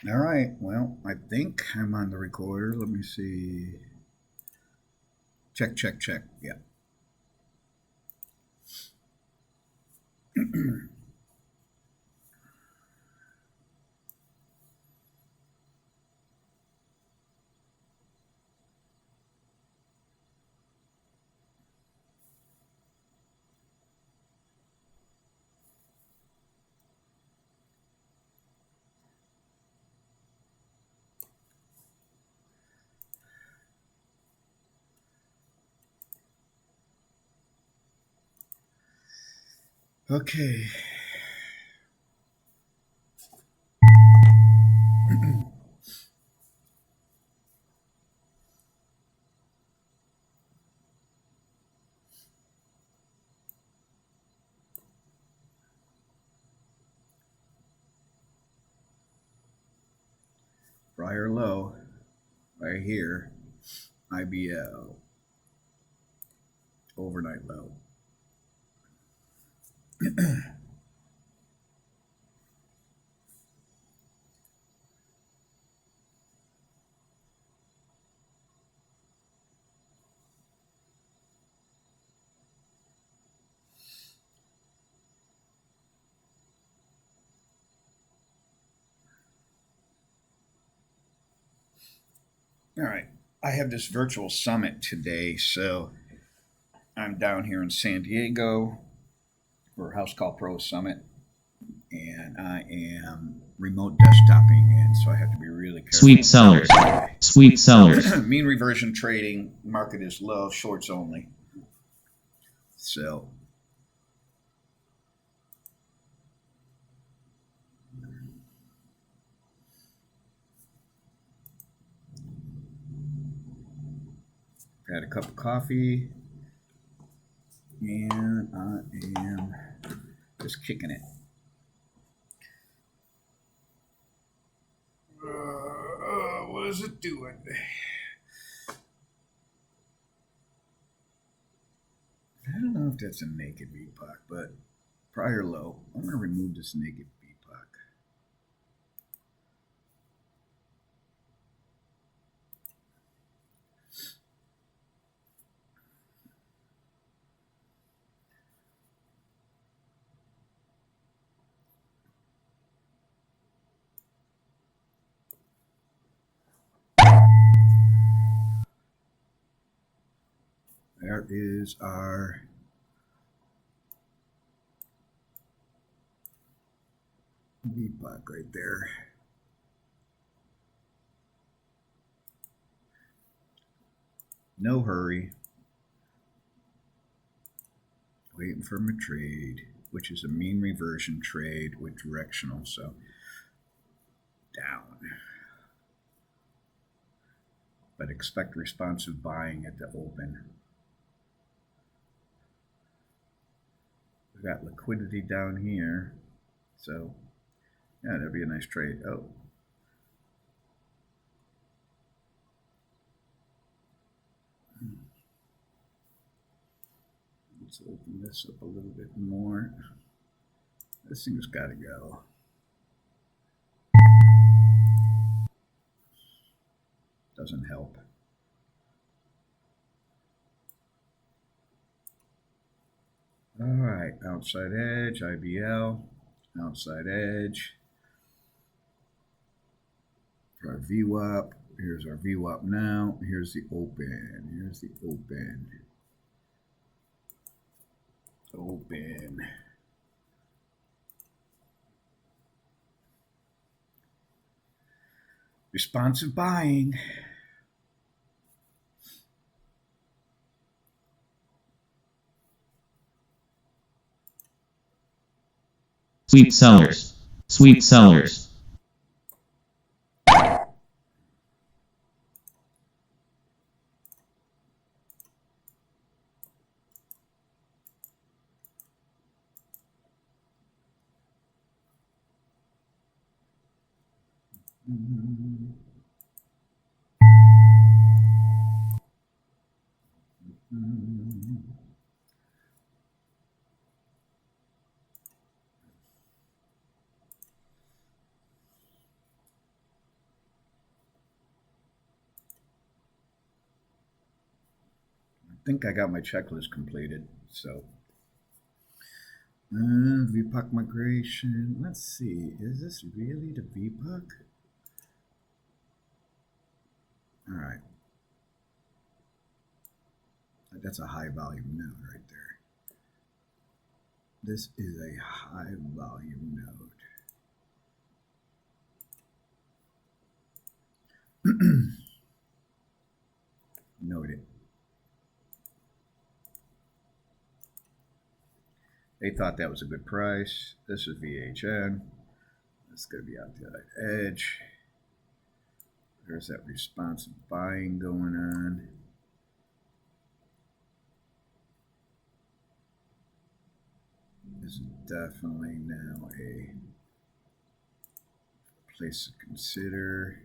All right. Well, I think I'm on the recorder. Let me see. Check, check, check. Yeah. Okay. Prior low right here. IBL. Overnight low. All right. I have this virtual summit today. So I'm down here in San Diego for House Call Pro Summit. And I am remote desktoping. And so I have to be really careful. Sweet sellers. Sweet sellers. Mean reversion trading. Market is low. Shorts only. So had a cup of coffee, and I am just kicking it. What is it doing? I don't know if that's a naked VPOC, but prior low. I'm going to remove this naked VPOC. There is our VPOC right there. No hurry. Waiting for my trade, which is a mean reversion trade with directional. So down. But expect responsive buying at the open. We've got liquidity down here. So yeah, that'd be a nice trade. Oh. Let's open this up a little bit more. This thing's got to go. Doesn't help. All right, outside edge, IBL, outside edge. For our VWAP, here's our VWAP now. Here's the open. Here's the open. Open. Responsive buying. Sweet sellers. Sweet sellers. think I got my checklist completed. So, VPOC migration. Let's see. Is this really the VPOC? All right. That's a high volume node right there. This is a high volume node. Noted. They thought that was a good price. This is VHN. It's going to be out to that edge. There's that responsive buying going on. This is definitely now a place to consider.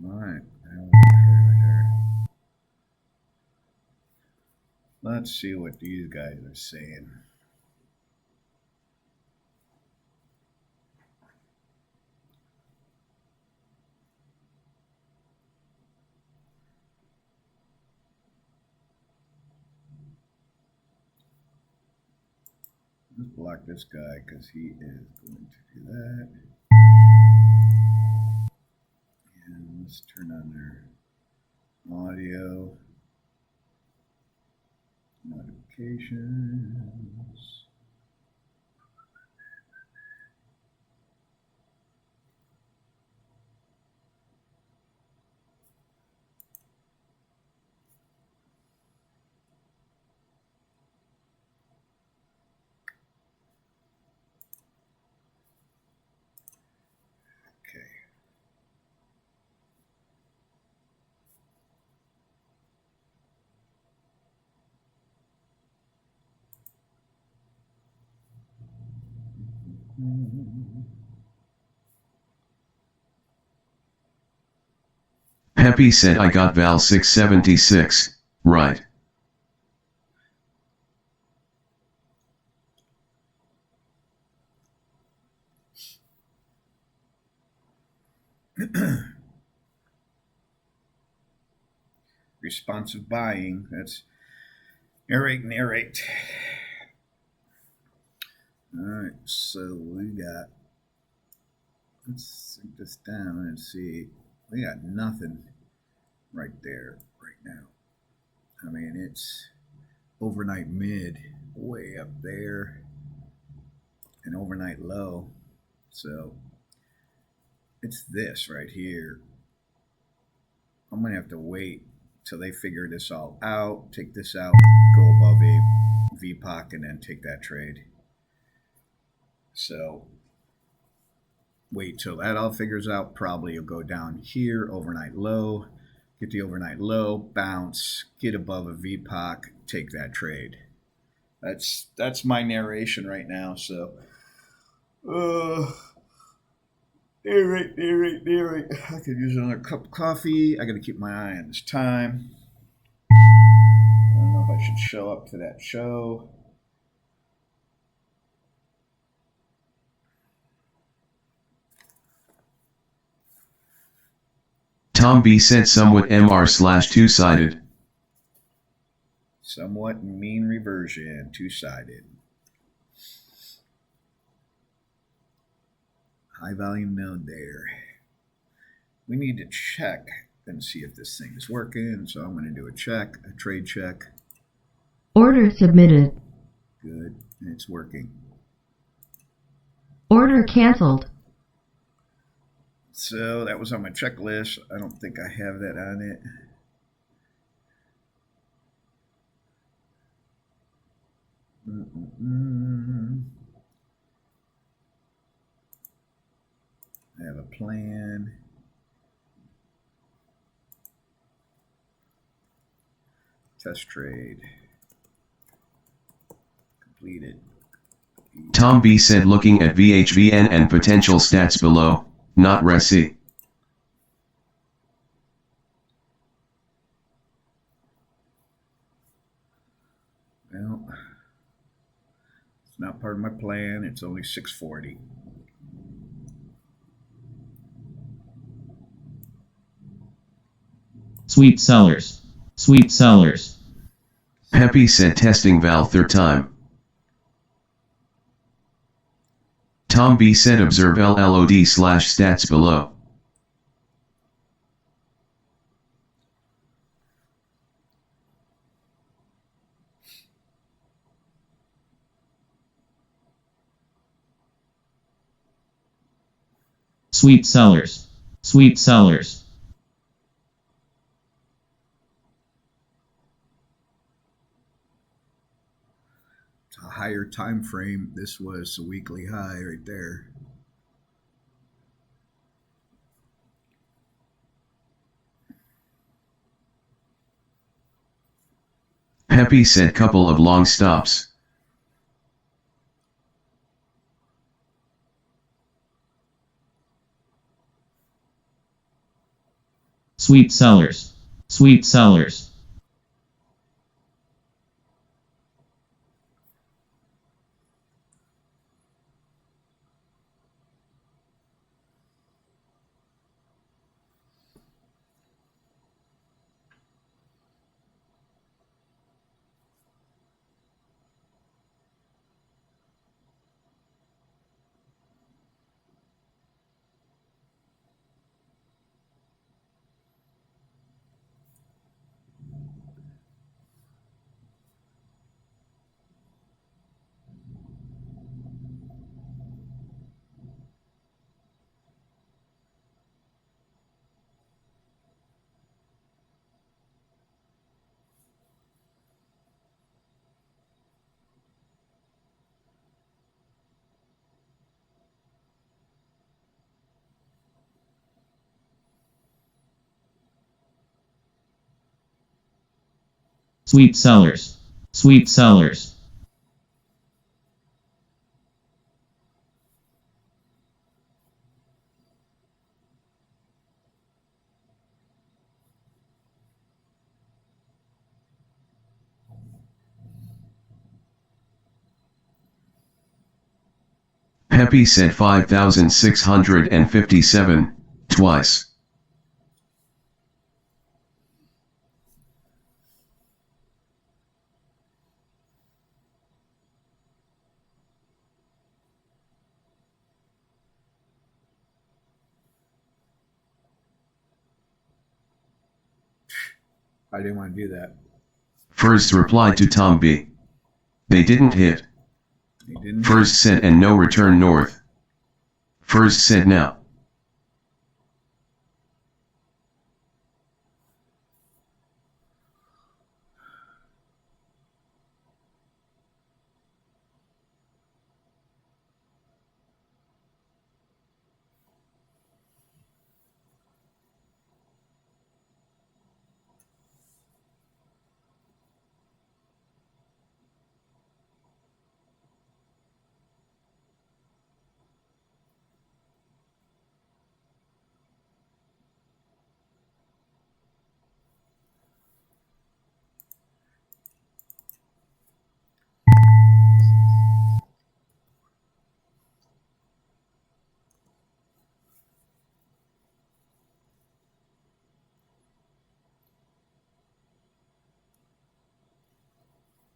All right. Let's see what these guys are saying. Let's block this guy because he is going to do that. And let's turn on their audio notifications. Okay. Peppy said I got Val 676, right. Responsive buying. That's narrate. All right, so we got. Let's sink this down and see. We got nothing right there right now. I mean, it's overnight mid way up there, and overnight low. So it's this right here. I'm gonna have to wait till they figure this all out, take this out, go above a VPOC, and then take that trade. So wait till that all figures out. Probably you'll go down here, overnight low, get the overnight low, bounce, get above a VPOC, take that trade. That's my narration right now. So narrate. I could use another cup of coffee. I gotta keep my eye on this time. I don't know if I should show up to that show. Tom B said somewhat MR/two-sided. Somewhat mean reversion, two-sided. High volume node there. We need to check and see if this thing is working. So I'm going to do a trade check. Order submitted. Good, and it's working. Order canceled. So that was on my checklist. I don't think I have that on it. I have a plan. Test trade. Completed. Tom B said looking at VHVN and potential stats below, not Resi. It's not part of my plan. It's only 640. Sweet cellars. Sweet cellars. Peppy said testing valve third time. Tom B said observe LLOD/stats below. Sweet cellars. Sweet cellars. It's a higher time frame. This was a weekly high right there. Peppy said couple of long stops. Sweet cellars. Sweet cellars. Sweet cellars. Sweet cellars. Peppy said 5,657, twice. I didn't want to do that. First replied to Tom B. They didn't hit. They didn't. First said and no return north. First said now.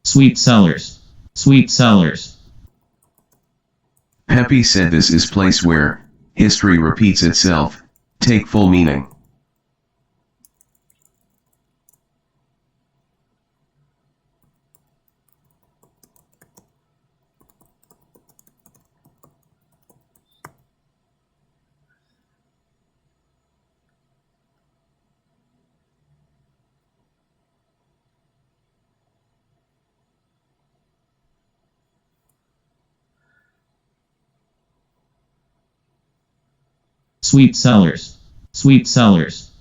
Sweet cellars. Sweet cellars. Peppy said this is place where history repeats itself. Take full meaning. Sweet cellars. Sweet cellars.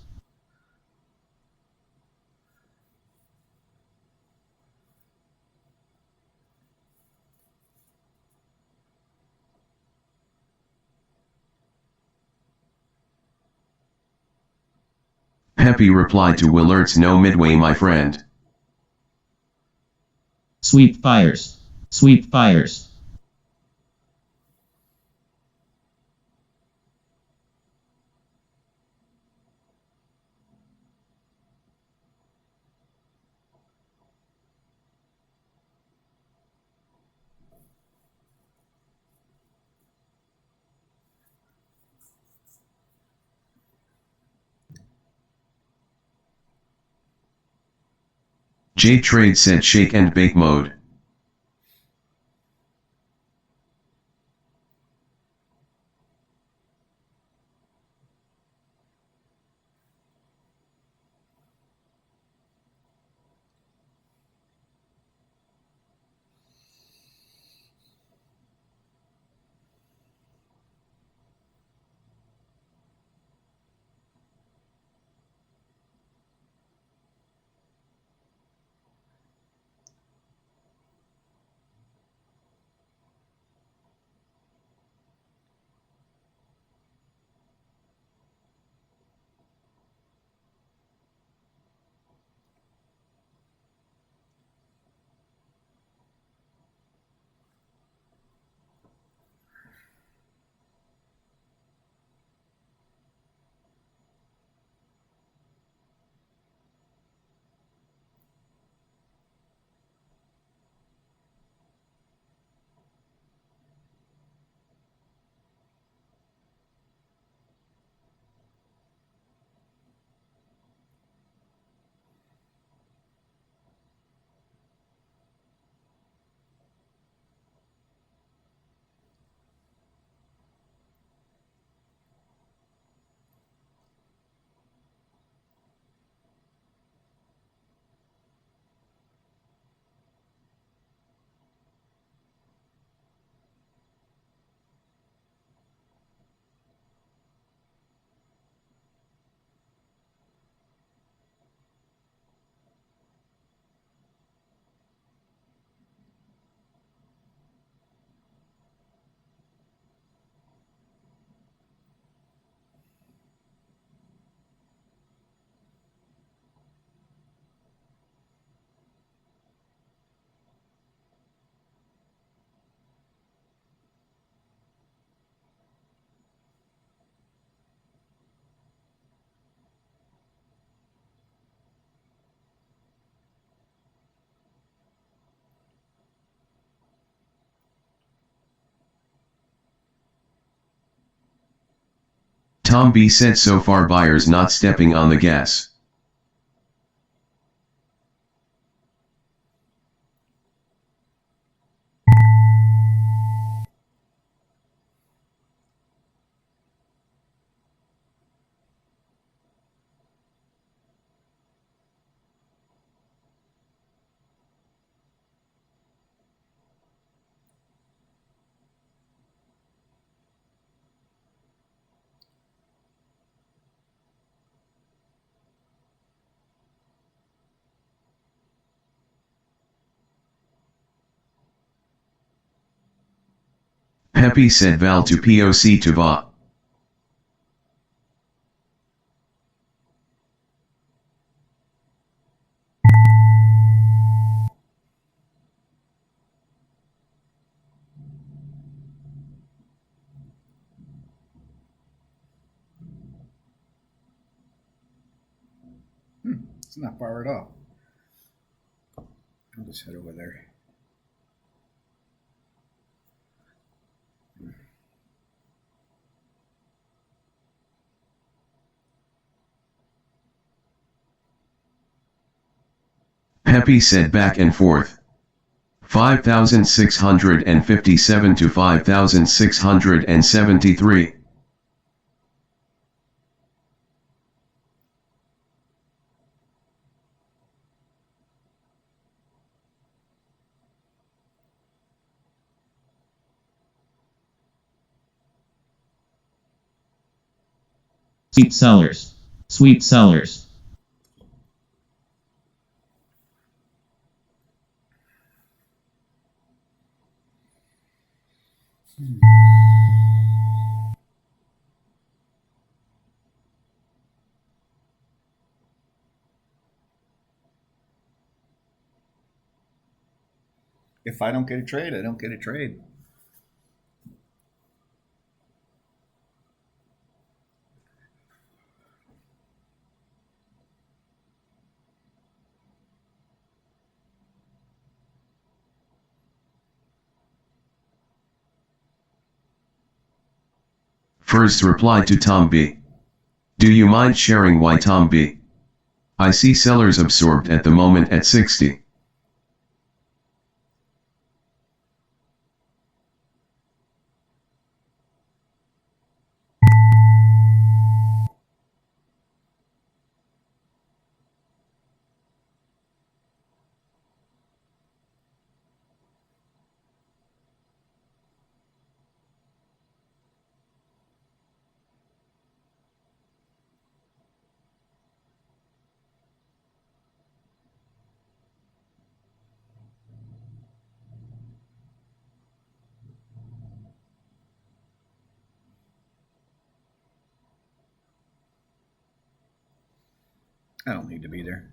Peppy replied to Willard's no midway my friend. Sweet fires. Sweet fires. J Trade said shake and bake mode. Tom B said so far buyers not stepping on the gas. Pepe said Val to POC to Va. It's not far at all. I'll just head over there. Pepe said back and forth. 5,657 to 5,673. Sweet sellers. Sweet sellers. If I don't get a trade, I don't get a trade. First reply to Tom B. Do you mind sharing why Tom B? I see sellers absorbed at the moment at 60. I don't need to be there.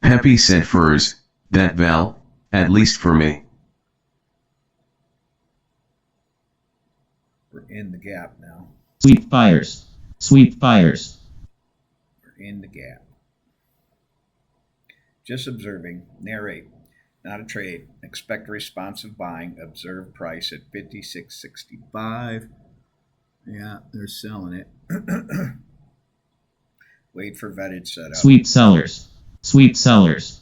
Peppy said furs, that Val, at least for me. We're in the gap now. Sweep fires. Sweep fires. We're in the gap. Just observing. Narrate. Not a trade. Expect responsive buying. Observe price at 56.65. Yeah, they're selling it. Wait for vetted setup. Sweep sellers. Sweep sellers.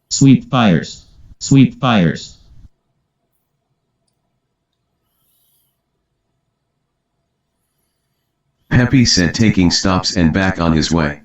Sweep fires. Sweep fires. Peppy said taking stops and back on his way.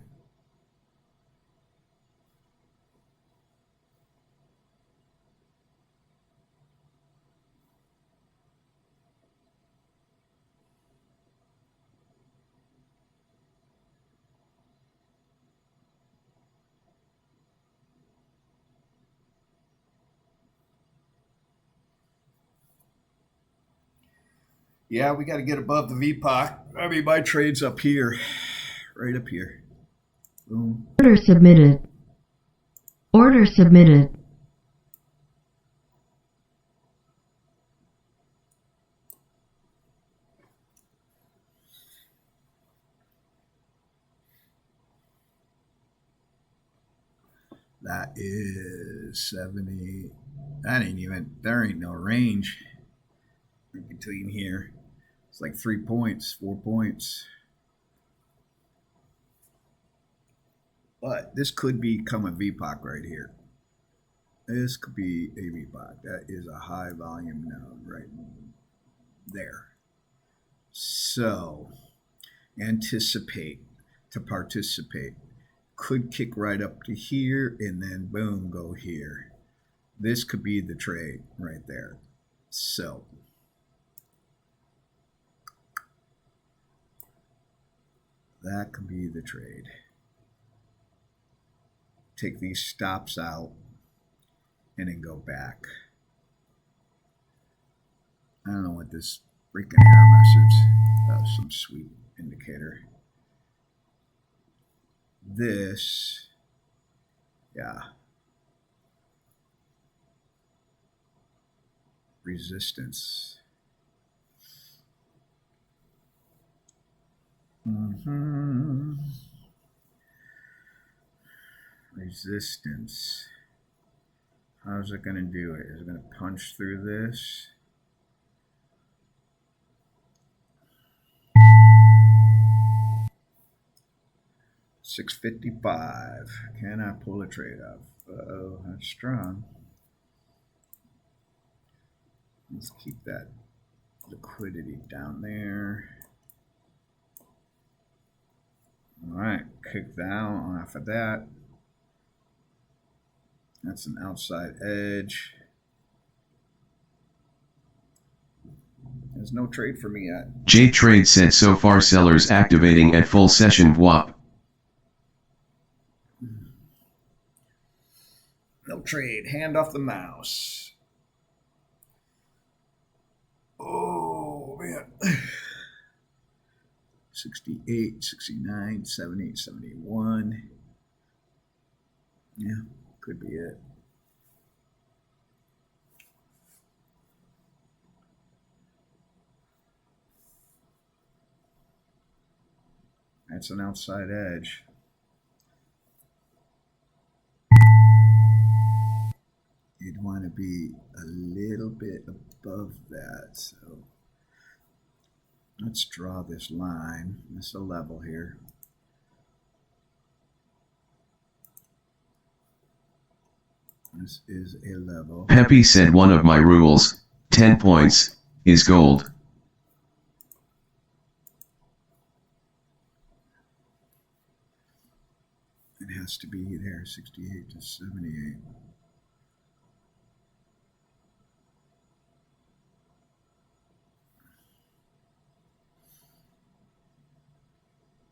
Yeah, we got to get above the VPOC. I mean, my trade's up here. Right up here. Boom. Order submitted. Order submitted. That is 70. That ain't even, there ain't no range in between here. It's like 3 points, 4 points. But this could become a VPOC right here. This could be a VPOC. That is a high volume node right there. So anticipate to participate. Could kick right up to here and then boom, go here. This could be the trade right there. So that could be the trade. Take these stops out and then go back. I don't know what this freaking error message, some sweet indicator. This, yeah. Resistance. Resistance. How's it going to do it? Is it going to punch through this? $6.55. Can I pull a trade off? Uh-oh, that's strong. Let's keep that liquidity down there. All right, kick down off of that. That's an outside edge. There's no trade for me yet. J Trade said so far sellers activating at full session WAP. No trade. Hand off the mouse. Oh, man. 68, 69, 70, 71. Yeah, could be it. That's an outside edge. You'd want to be a little bit above that. So let's draw this line. This is a level here. This is a level. Pepe said one of my rules, 10 points, is gold. It has to be there, 68 to 78.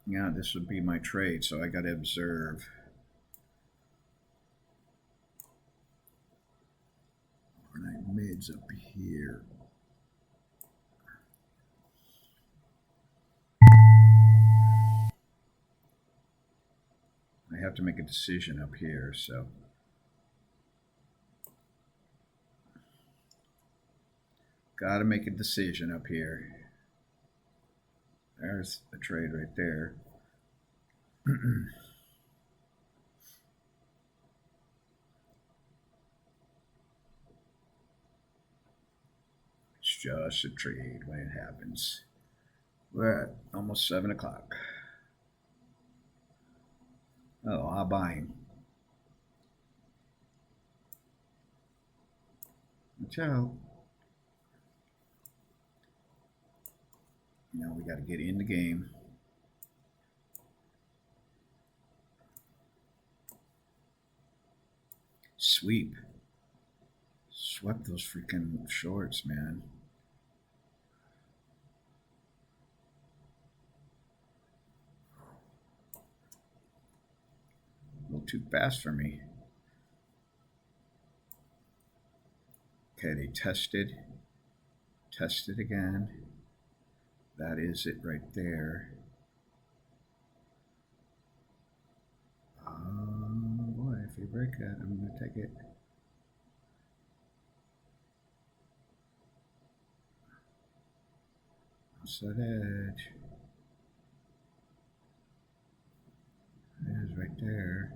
Yeah, this would be my trade, so I got to observe. Overnight mids up here. I have to make a decision up here, so. Got to make a decision up here. There's a trade right there. It's just a trade when it happens. We're at almost 7 o'clock. Oh, I'm buying. Watch out. Now we got to get in the game. Sweep. Swept those freaking shorts, man. A little too fast for me. Okay, they tested. Tested again. That is it right there. Boy, if you break that, I'm going to take it. Outside edge. It is right there.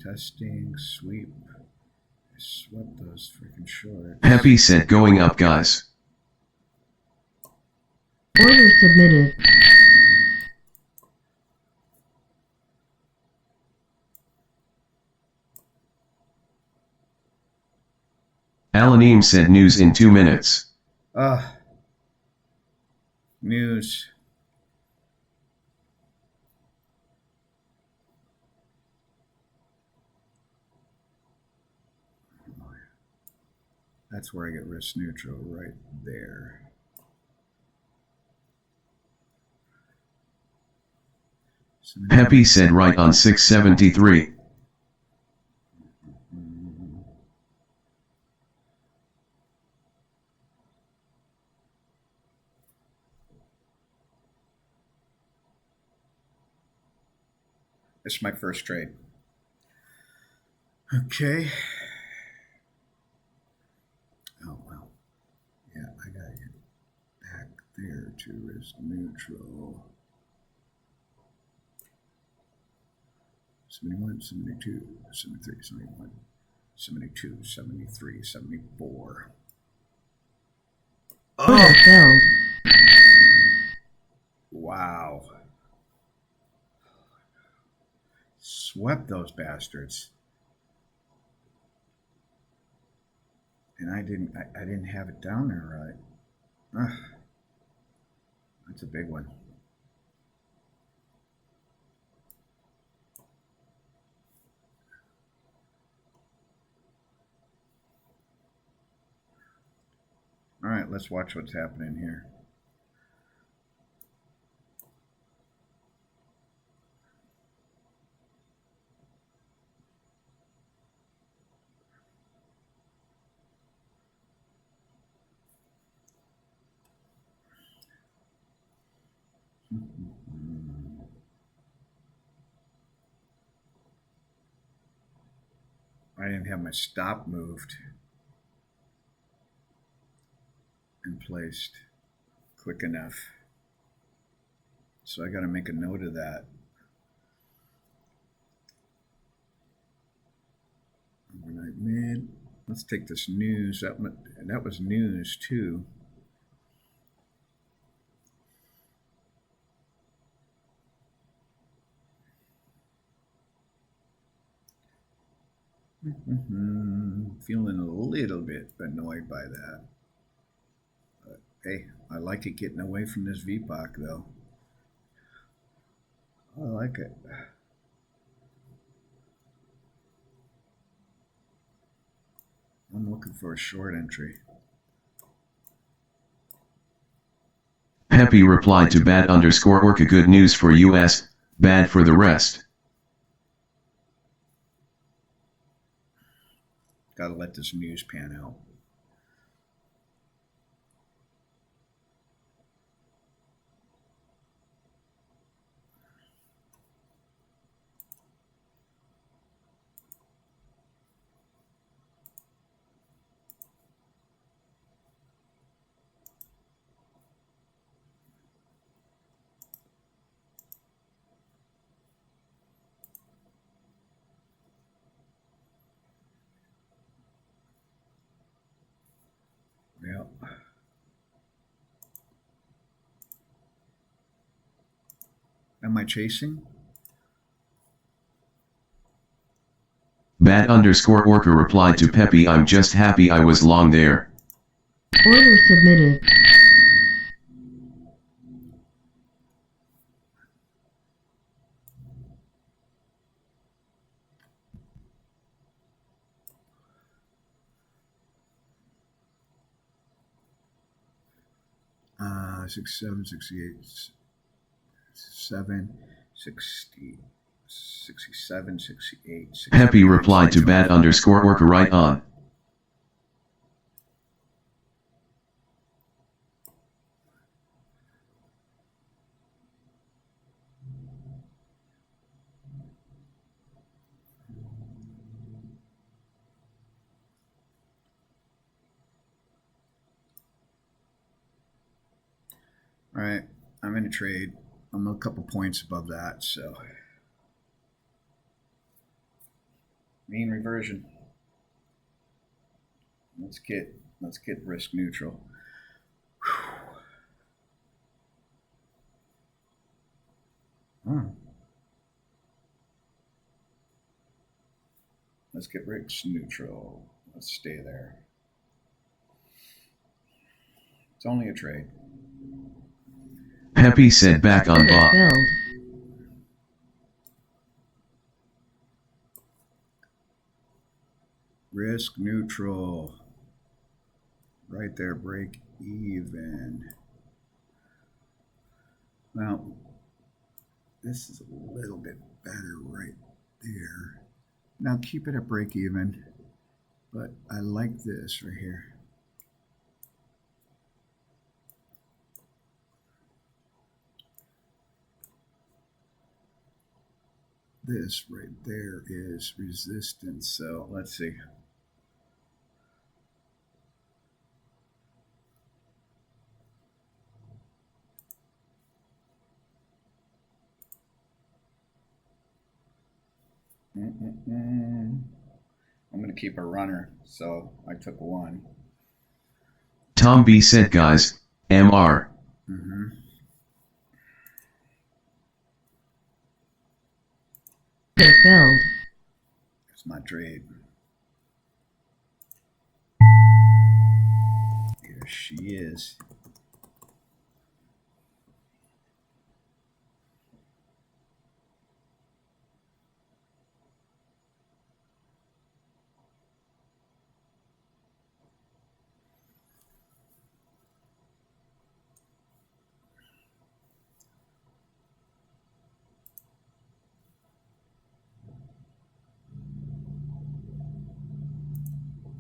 Testing, sweep. I swept those freaking shorts. Pepe said going up, guys. Order submitted. Alanim said news in 2 minutes. News. That's where I get risk neutral, right there. Pepe said right on 673. This is my first trade. Okay. Oh, well. Yeah, I got to get back there to risk neutral. 71, 72, 73, 71, 72, 73, 74. Order failed. Wow. Swept those bastards. And I didn't have it down there right. Ugh. That's a big one. All right, let's watch what's happening here. I didn't have my stop moved and placed quick enough. So I got to make a note of that. Overnight mid. Let's take this news. That was news too. Feeling a little bit annoyed by that. But hey, I like it getting away from this VPOC though. I like it. I'm looking for a short entry. Peppy replied to bad_work. Good news for US, bad for the rest. Got to let this news pan out. Yep. Am I chasing? Bad_worker replied to Peppy, I'm just happy I was long there. Order submitted. 67, 68, 60, 67, 68, 69, Peppy replied to 65. bad_worker right on. All right, I'm in a trade. I'm a couple points above that, so mean reversion. Let's get risk neutral. Let's get risk neutral. Let's stay there. It's only a trade. Peppy said back on Order bot. filled. Risk neutral. Right there, break even. Well, this is a little bit better right there. Now keep it at break even, but I like this right here. This right there is resistance, so let's see. I'm going to keep a runner, so I took one. Tom B said guys, MR. Order filled. It's my trade. Here she is.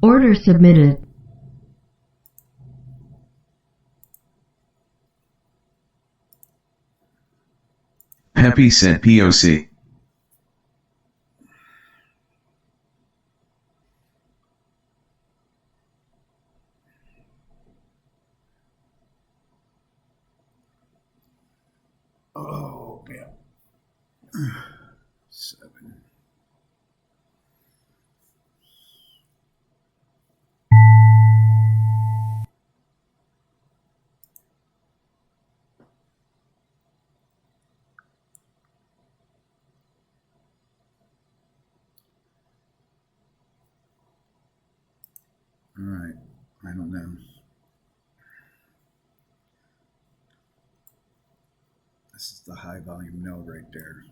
Order submitted. Happy said POC. Oh, yeah. 7. All right. I don't know. This is the high volume node right there.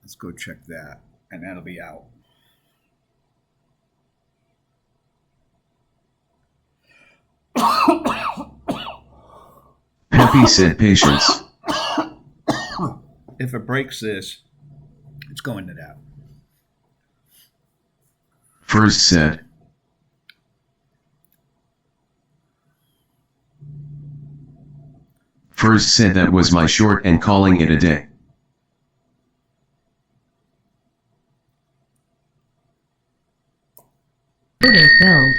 Let's go check that, and that'll be out. Happy said patience. If it breaks this, it's going to that. First said. First said that was my short and calling it a day. Order failed.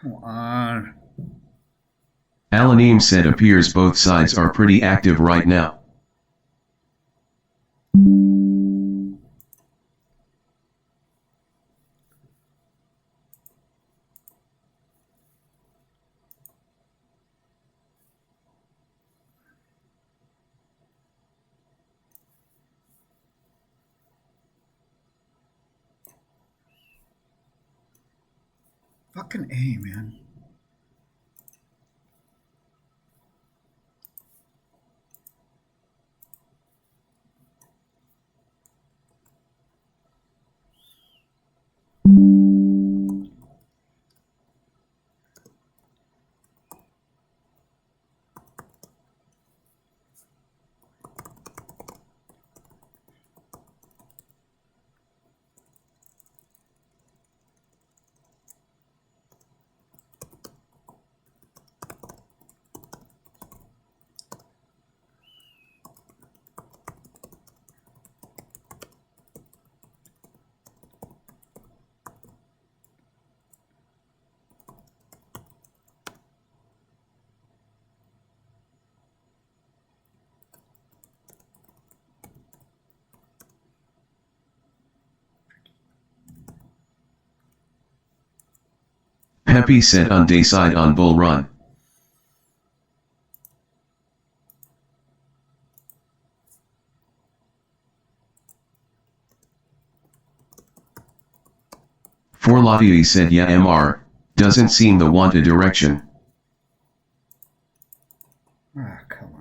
Come on. Alanim said appears both sides are pretty active right now. Fucking A, man. Happy said on day side on bull run. For Lottie said yeah MR, doesn't seem the wanted direction. Ah, come on.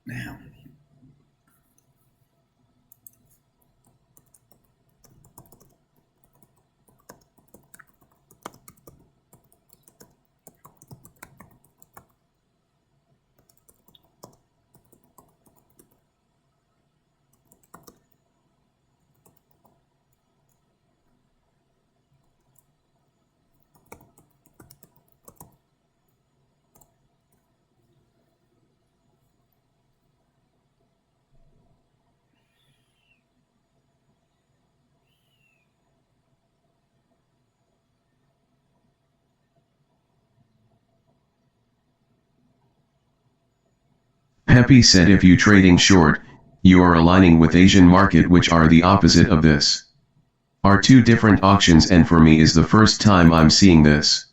Now, Pepe said if you trading short, you are aligning with Asian market which are the opposite of this. Are two different auctions and for me is the first time I'm seeing this.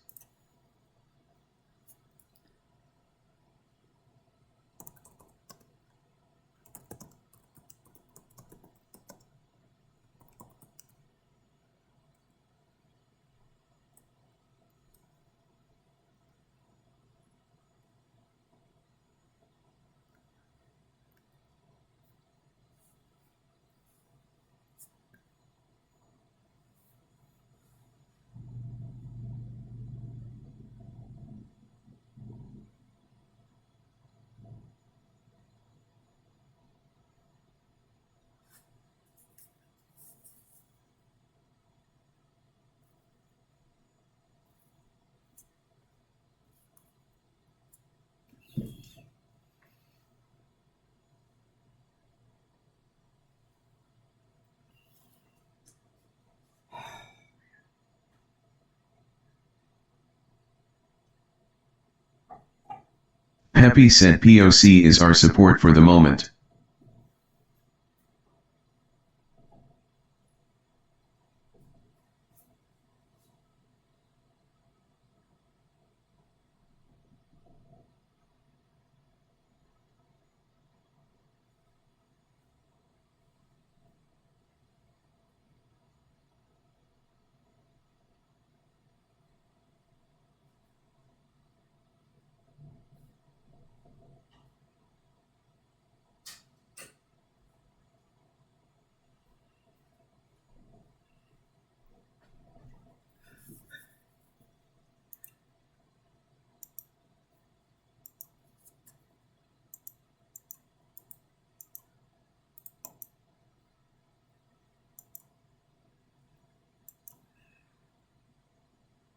Pepe said POC is our support for the moment.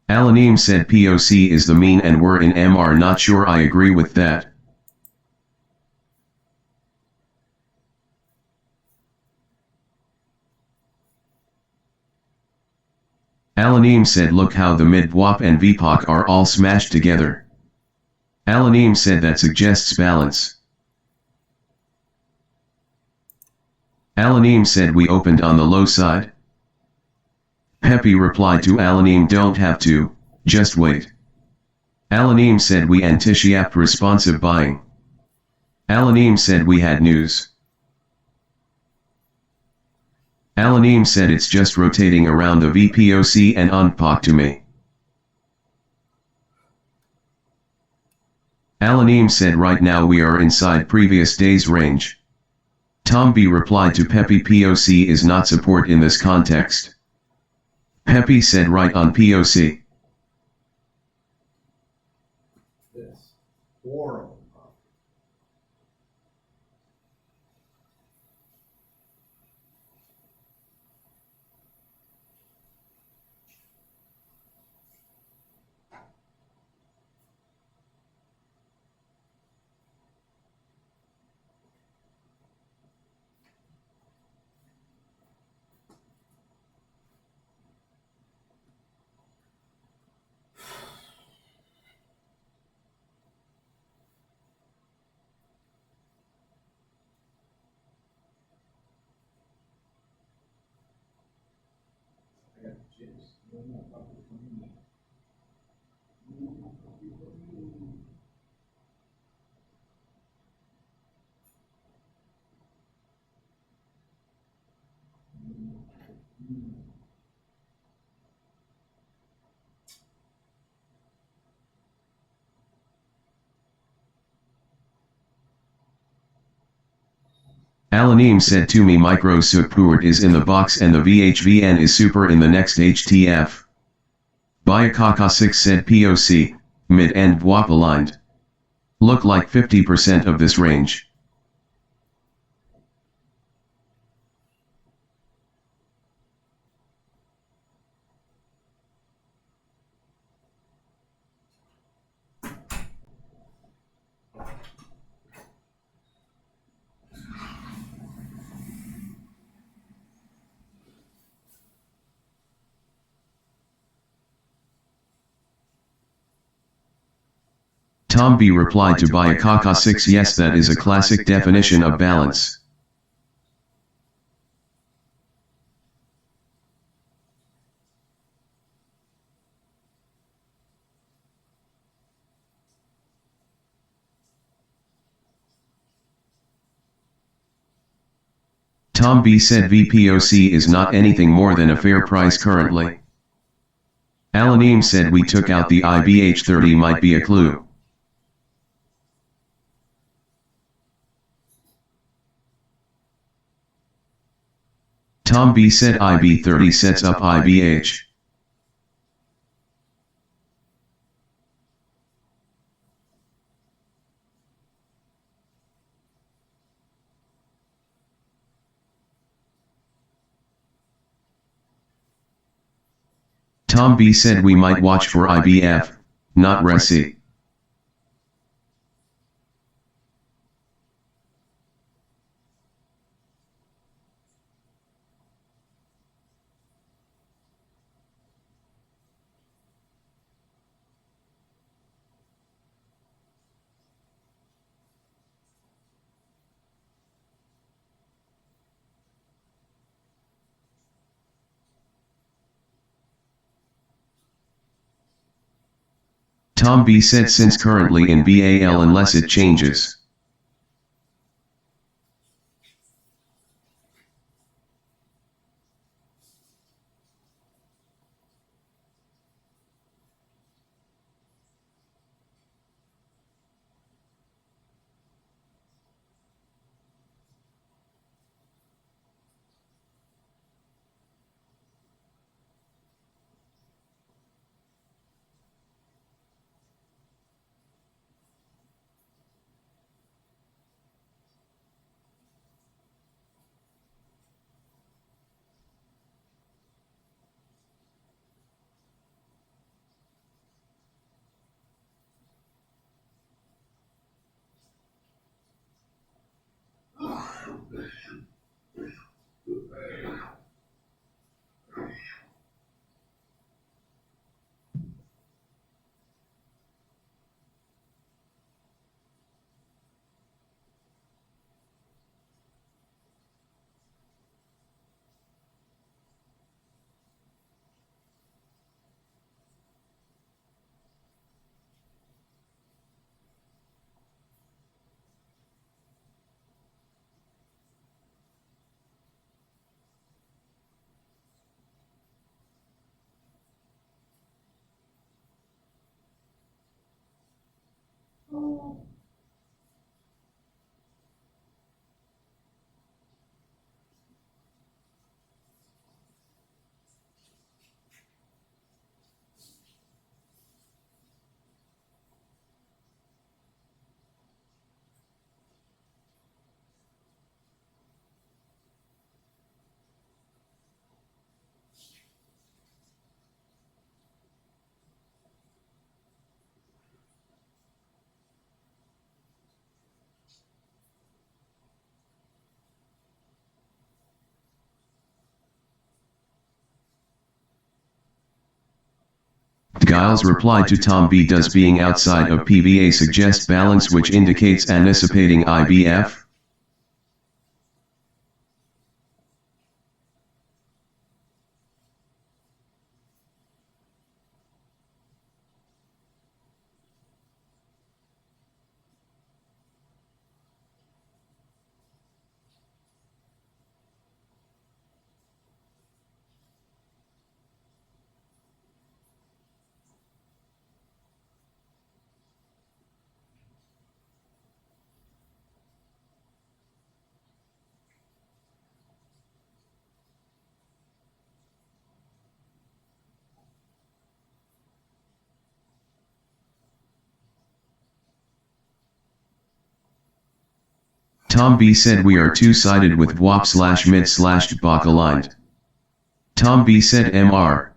Alanim said POC is the mean and we're in MR not sure I agree with that. Alanim said look how the mid-WAP and VPOC are all smashed together. Alanim said that suggests balance. Alanim said we opened on the low side. Pepe replied to Alanim don't have to, just wait. Alanim said we anti-SHIAP responsive buying. Alanim said we had news. Alanim said it's just rotating around the VPOC and UNPOC to me. Alanim said right now we are inside previous day's range. Tom B replied to Pepe POC is not support in this context. Pepe said right on POC. this horrible. Alanim said to me micro support is in the box and the VHVN is super in the next HTF. Bayakaka 6 said POC, mid and WAP aligned. Look like 50% of this range. Tom B replied to Bayakaka 6, yes, that is a classic definition of balance. Tom B said VPOC is not anything more than a fair price currently. Alanim said we took out the IBH30 might be a clue. Tom B said IB30 sets up IBH. Tom B said we might watch for IBF, not RESI. Tom B said since currently in BAL unless it changes. Giles replied to Tom B, does being outside of PVA suggest balance which indicates anticipating IBF? Tom B said we are two-sided with WAP/mid/Bach aligned. Tom B said MR.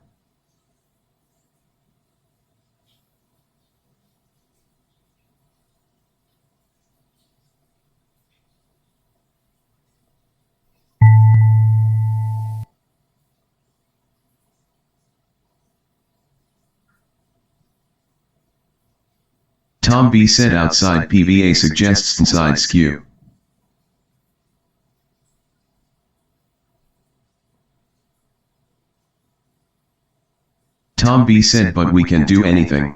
Tom B said outside PVA suggests inside skew. Tom B said but we can do anything.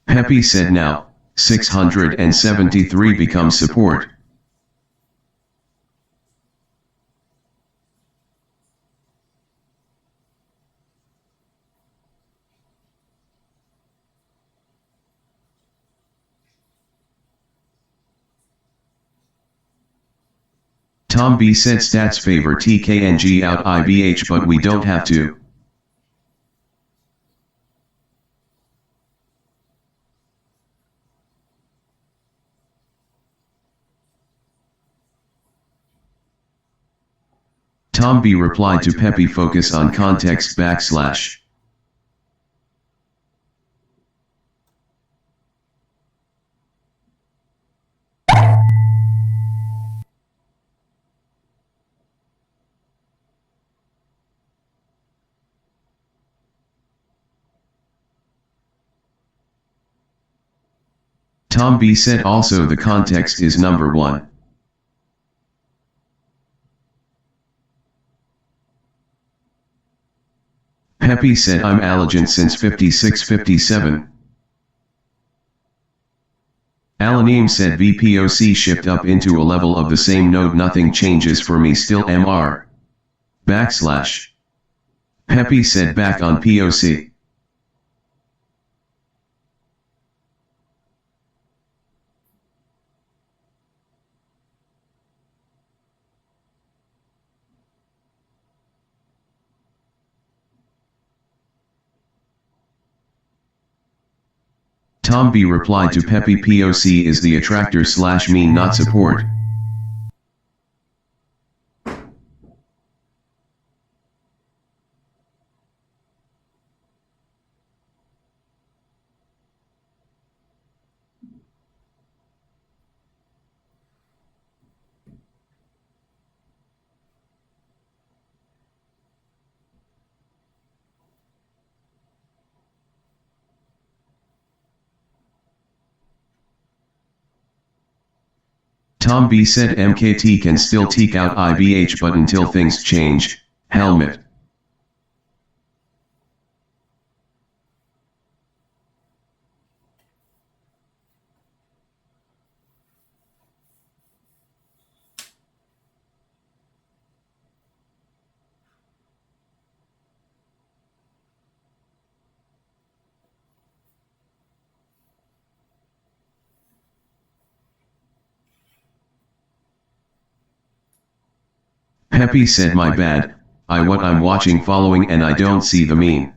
Peppy said now, 673 becomes support. Tom B said stats favor TKNG out IBH but we don't have to. Tom B replied to Peppy focus on context /. Tom B said also the context is number one. Peppy said I'm allergent since 56-57. Alanim said VPOC shift up into a level of the same node nothing changes for me still MR. /. Peppy said back on POC. Tom B replied to Peppy POC is the attractor / mean not support. Tom B said MKT can still take out IBH but until things change, helmet. Peppy said my bad, what I'm watching following and I don't see the mean.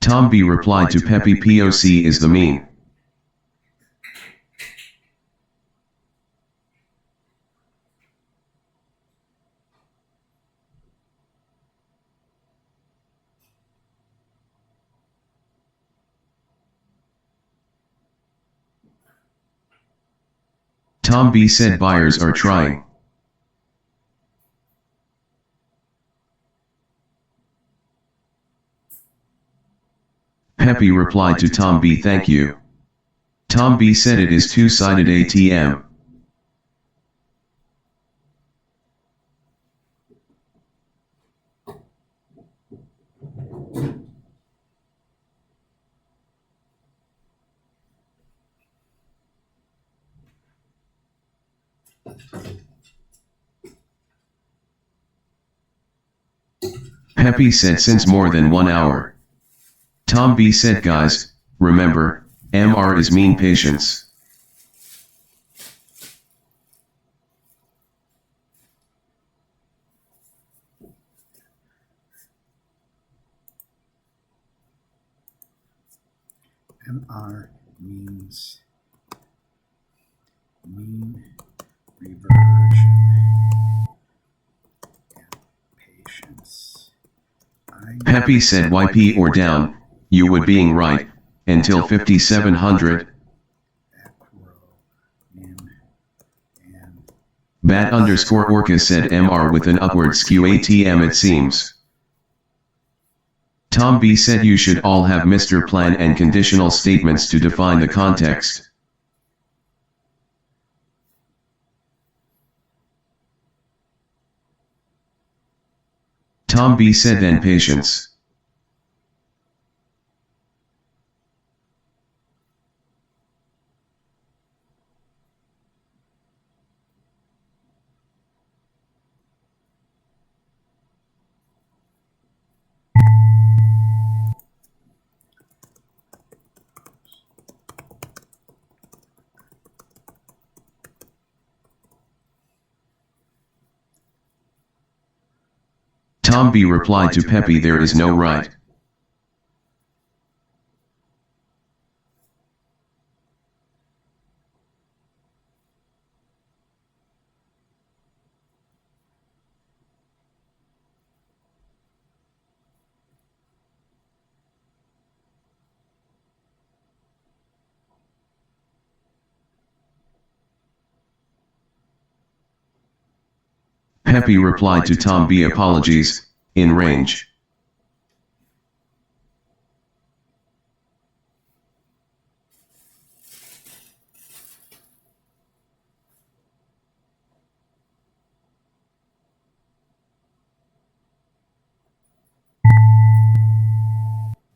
Tom B replied to Peppy POC is the mean. Tom B said buyers are trying. Peppy replied to Tom B, "Thank you." Tom B said it is two-sided ATM. Peppy said since more than 1 hour. Tom B said, "Guys, remember, MR is mean patience." MR means mean reversion and patience. Peppy said, "YP or down, you would being right, until 5700. Acronym and Bat_Orca said MR with an upward skew ATM it seems. Tom B said you should all have Mr. Plan and conditional statements to define the context. Tom B said then patience. Tom B replied to Peppy, "There is no right." Peppy replied to Tom B, "Apologies, in range."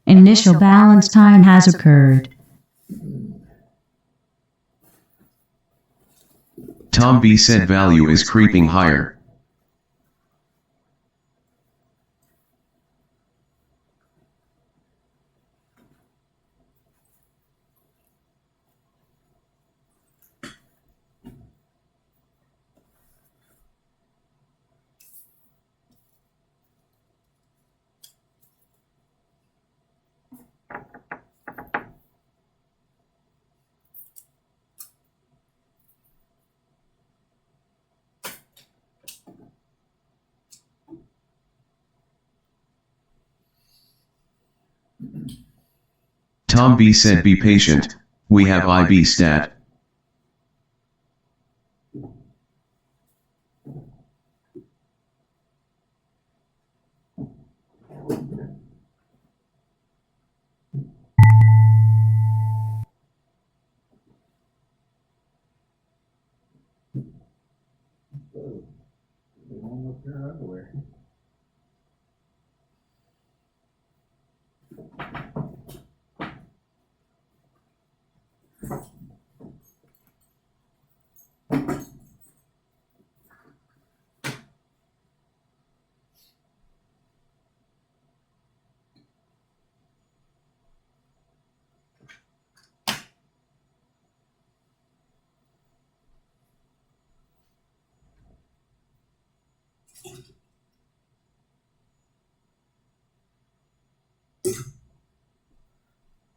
Initial balance time has occurred. Tom B said value is creeping higher. Tom B said, "Be patient, we have IB stat."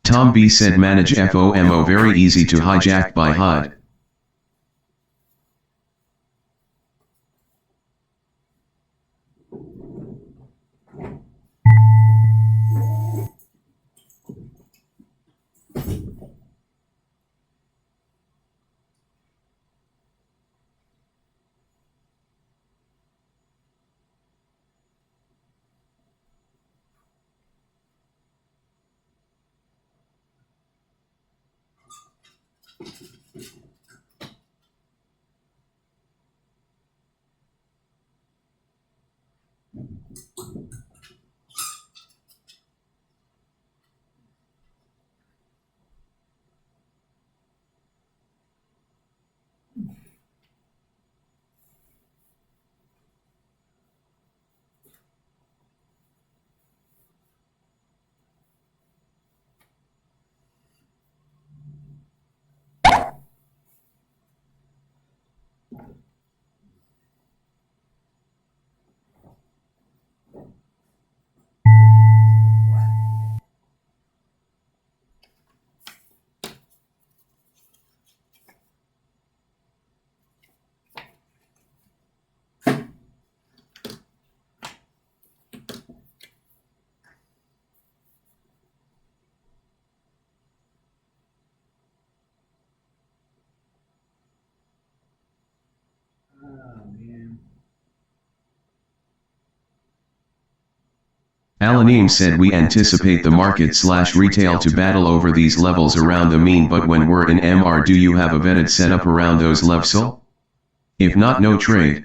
Tom B said, "Manage FOMO very easy to hijack by HUD." Oh, man. Alanim said we anticipate the market/retail to battle over these levels around the mean, but when we're in MR, do you have a vetted setup around those levels? If not, no trade.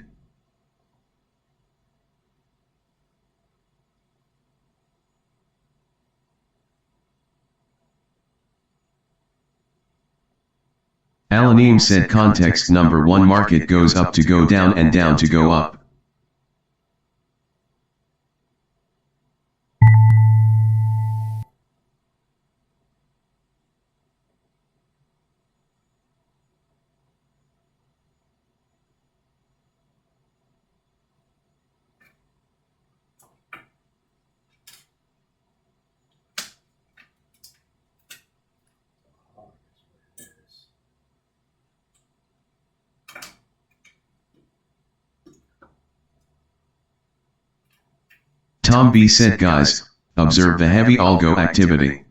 Alanim said context number 1, market goes up to go down and down to go up. Tom B said, guys, observe the heavy algo activity.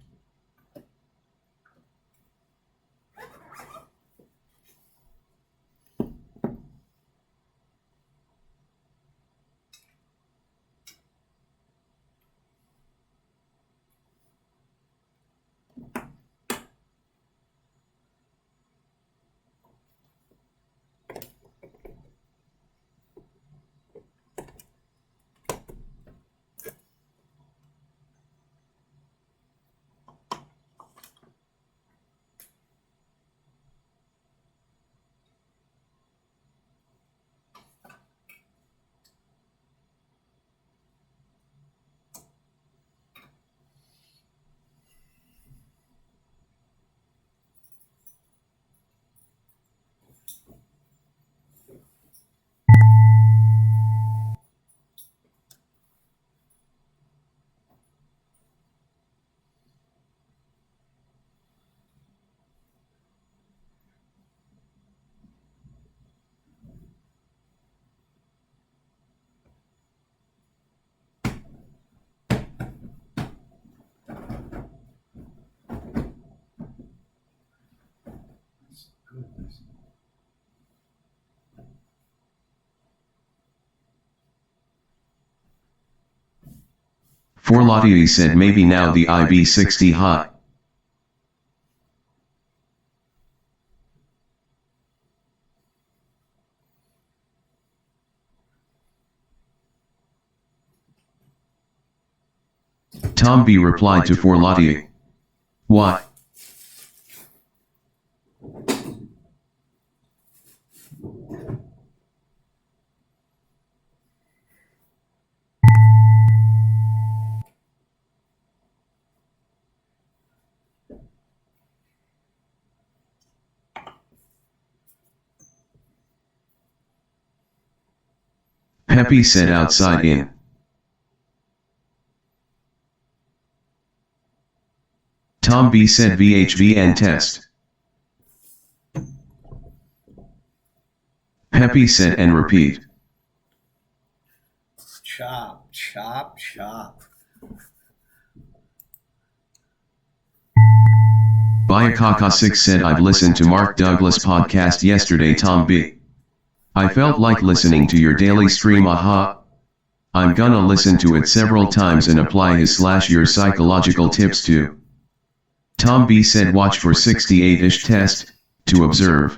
Forlati said maybe now the IB60 hot. Tom B replied to Forlati. What? Pepe said outside in. Tom B said VHVN test. Pepe said and repeat. Chop, chop, chop. Bayakaka6 said I've listened to Mark Douglas podcast yesterday, Tom B. I felt like listening to your daily stream, aha. I'm gonna listen to it several times and apply his/your psychological tips too. Tom B said watch for 68-ish test, To observe.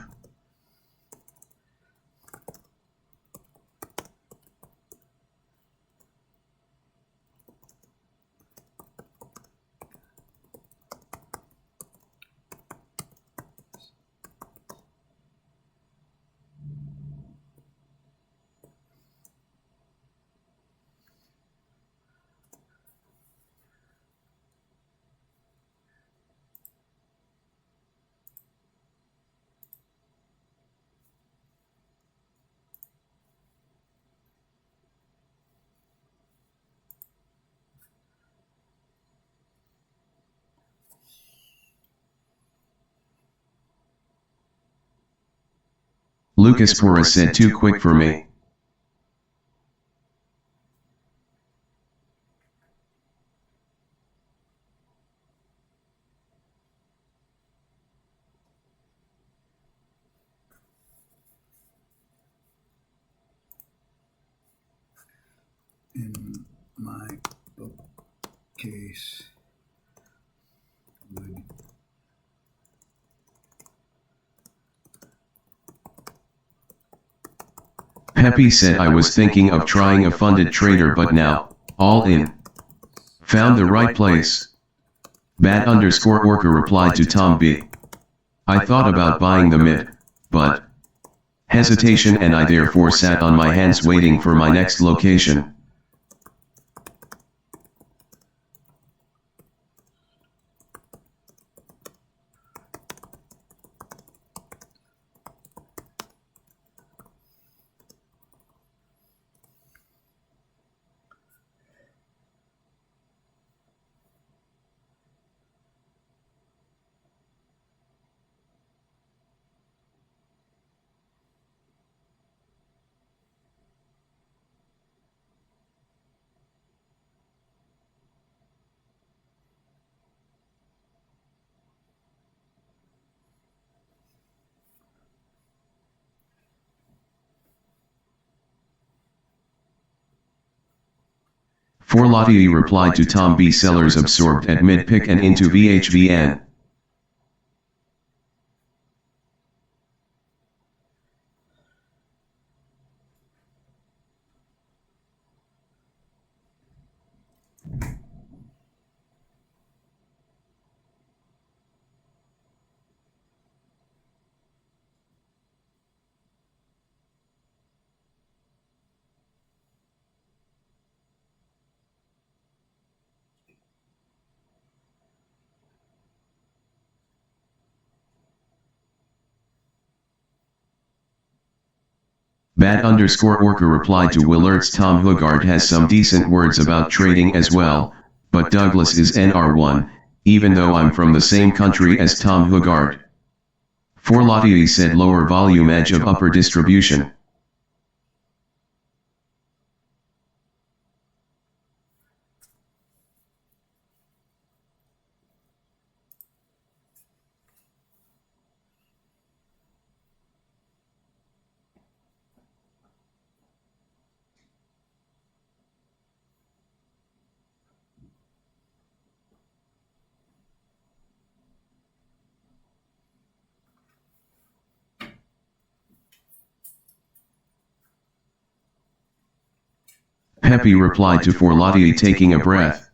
Lucas Porras said too quick for me. In my bookcase would Pepe said I was thinking of trying a funded trader but now, all in. Found the right place. Bad_worker replied to Tom B. I thought about buying the mid, but hesitation and I therefore sat on my hands waiting for my next location. Forlati replied to Tom B. Sellers absorbed at mid-pick and into VHVN. Bad_worker replied to Willard's Tom Hoogard has some decent words about trading as well, but Douglas is NR1, even though I'm from the same country as Tom Hoogard. Forlati said lower volume edge of upper distribution. Pepe replied to Forlati taking a breath.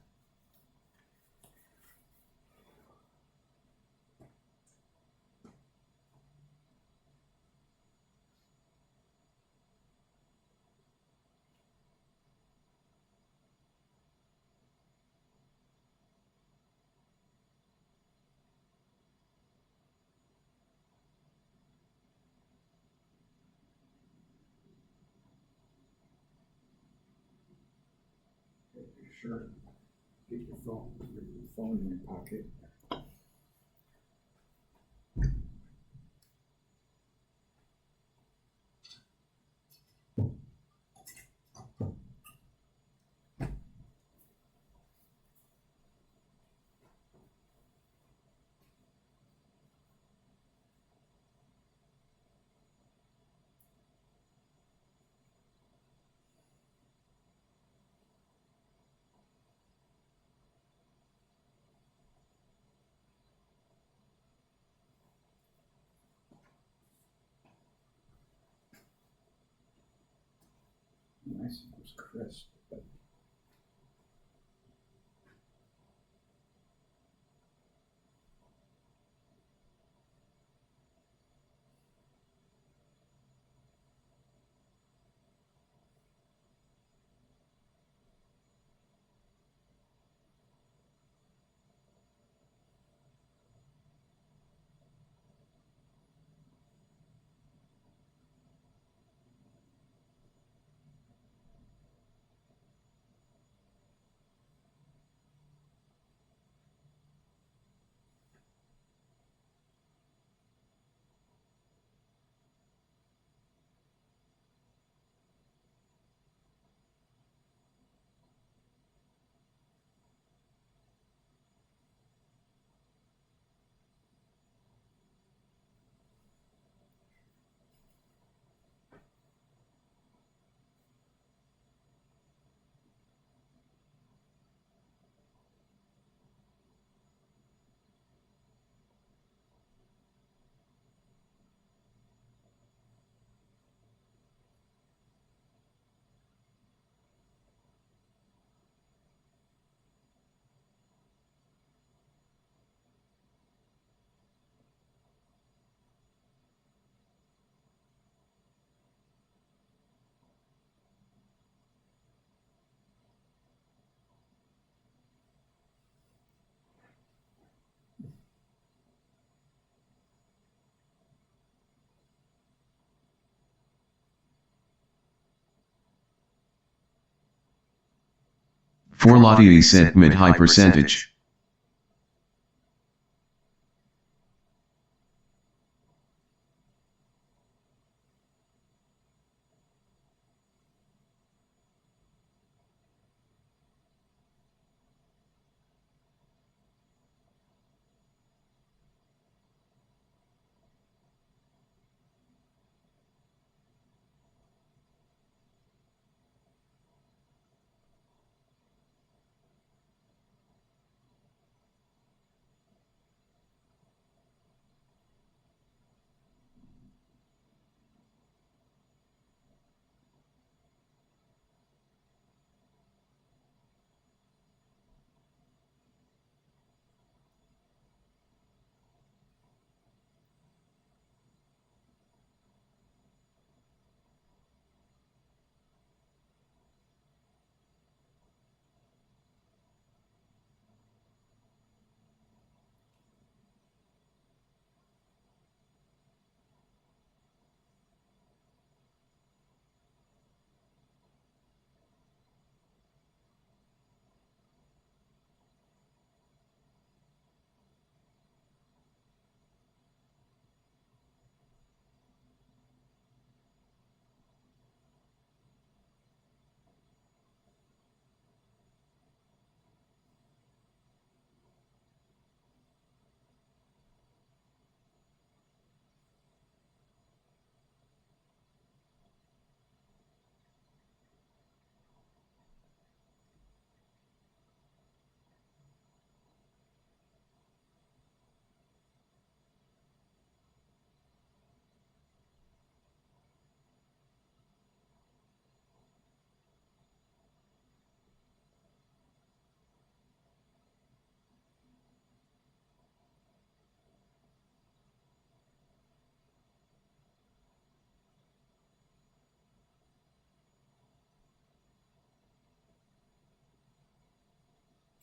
sure get your phone in your pocket. nice. It was crisp. For Lottie said mid-high percentage.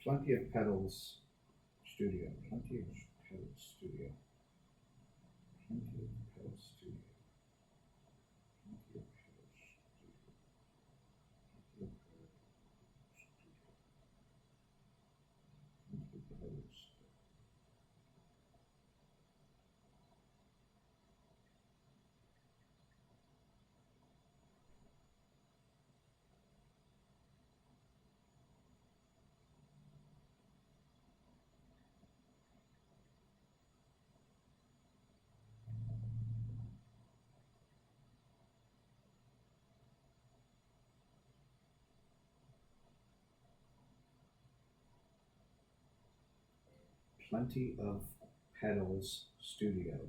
Plenty of Pedals Studio. Plenty of Pedals Studio. Plenty of Pedals Studio. Plenty of Pedals Studio. Plenty of Pedals Studio. Plenty of Pedals. Plenty of Pedals Studio.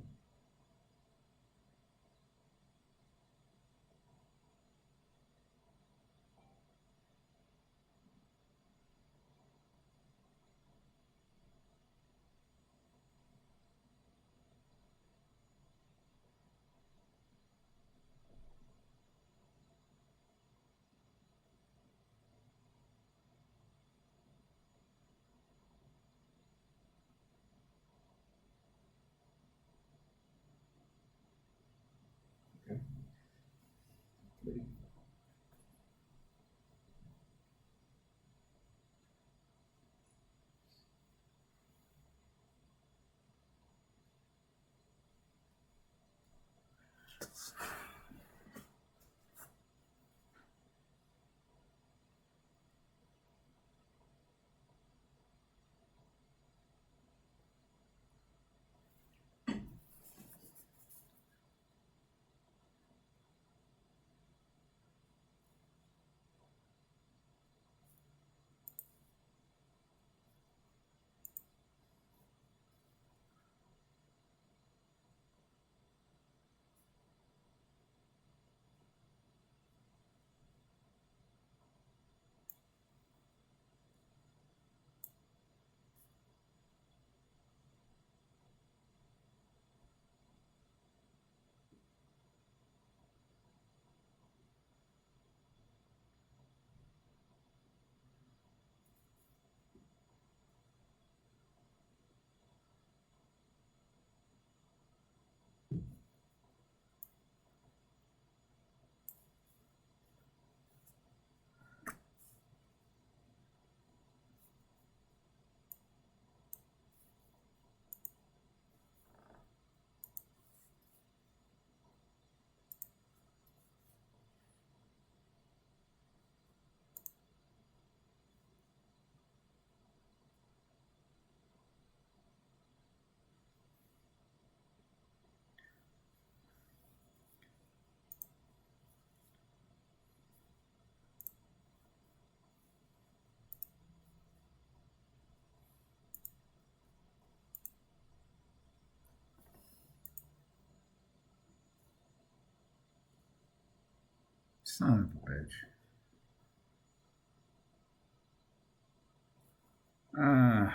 Son of a bitch. Ah.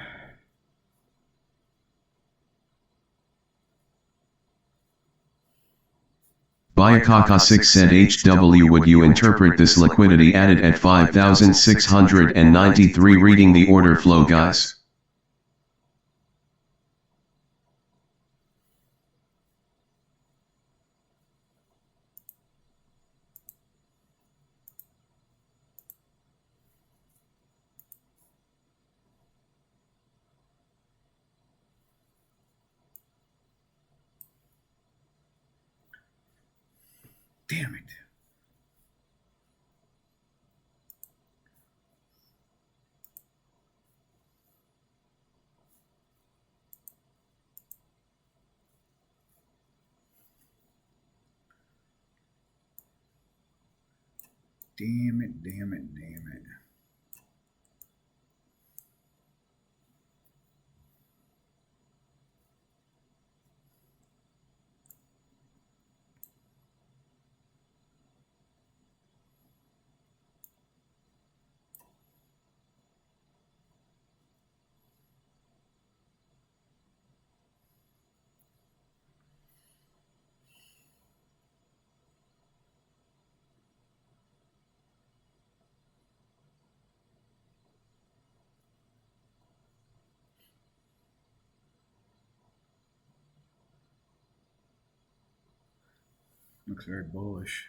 Bayakaka6 said HW, would you interpret this liquidity added at 5,693 reading the order flow, guys? Damn it. Damn it, damn it, damn it. Looks very bullish.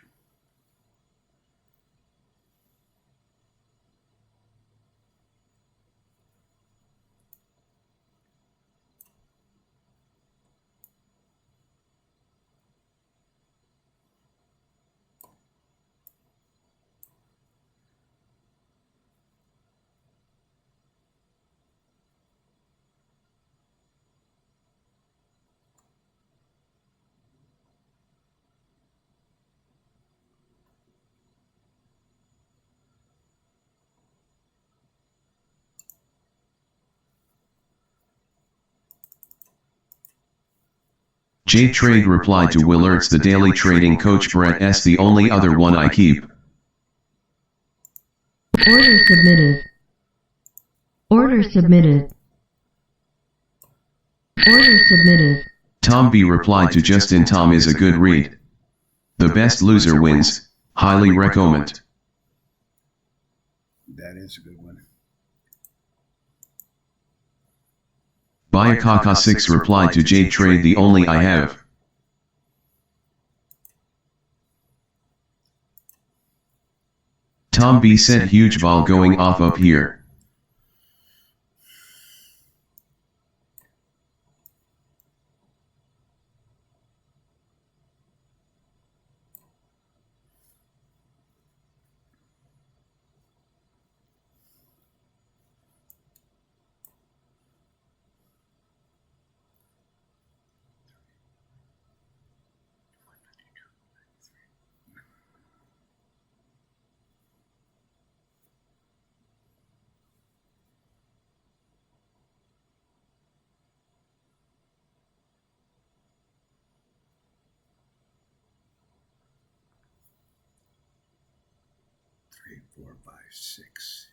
J-Trade replied to Willards, the daily trading coach Brett S, the only other one I keep. Order submitted. Order submitted. Order submitted. Tom B replied to Justin, Tom is a good read. The best loser wins, highly recommend. That is a good one. Bayakaka6 replied to J-Trade, the only I have. Tom B said huge vol going off up here. Three, four, five, six.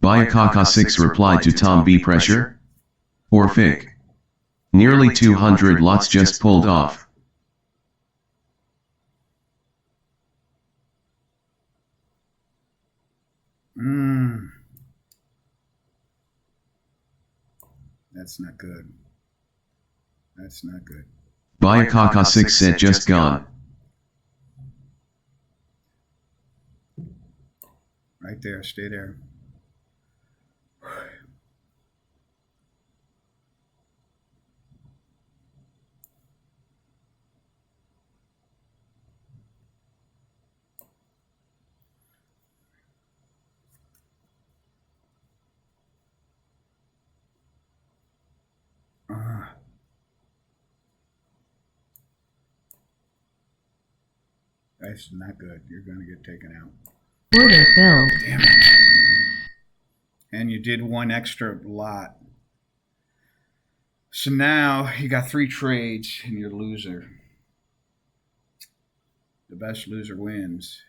Bayakaka6 replied to Tom B, pressure? Or fake? Nearly 200 lots just pulled off. That's not good. That's not good. Bayakaka6 said just gone. Right there, stay there. That's not good. You're going to get taken out. Order filled. Damn it. And you did one extra lot. So now you got 3 trades and you're loser. The best loser wins.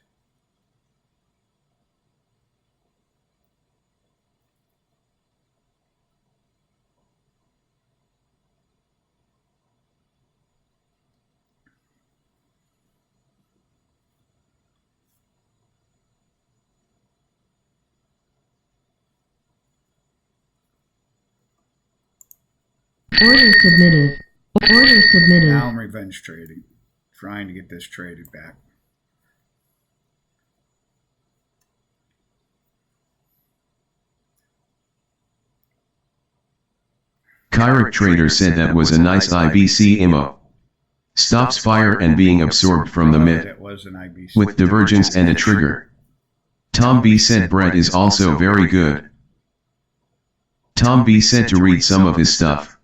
Order submitted. Order submitted. Now I'm revenge trading. Trying to get this traded back. Kyric Trader said that was a nice IBC IMO. Stops fire and being absorbed from the mid. That was an IBC. With divergence and a trigger. Tom B said Brett is also very good. Tom B said to read some of his stuff.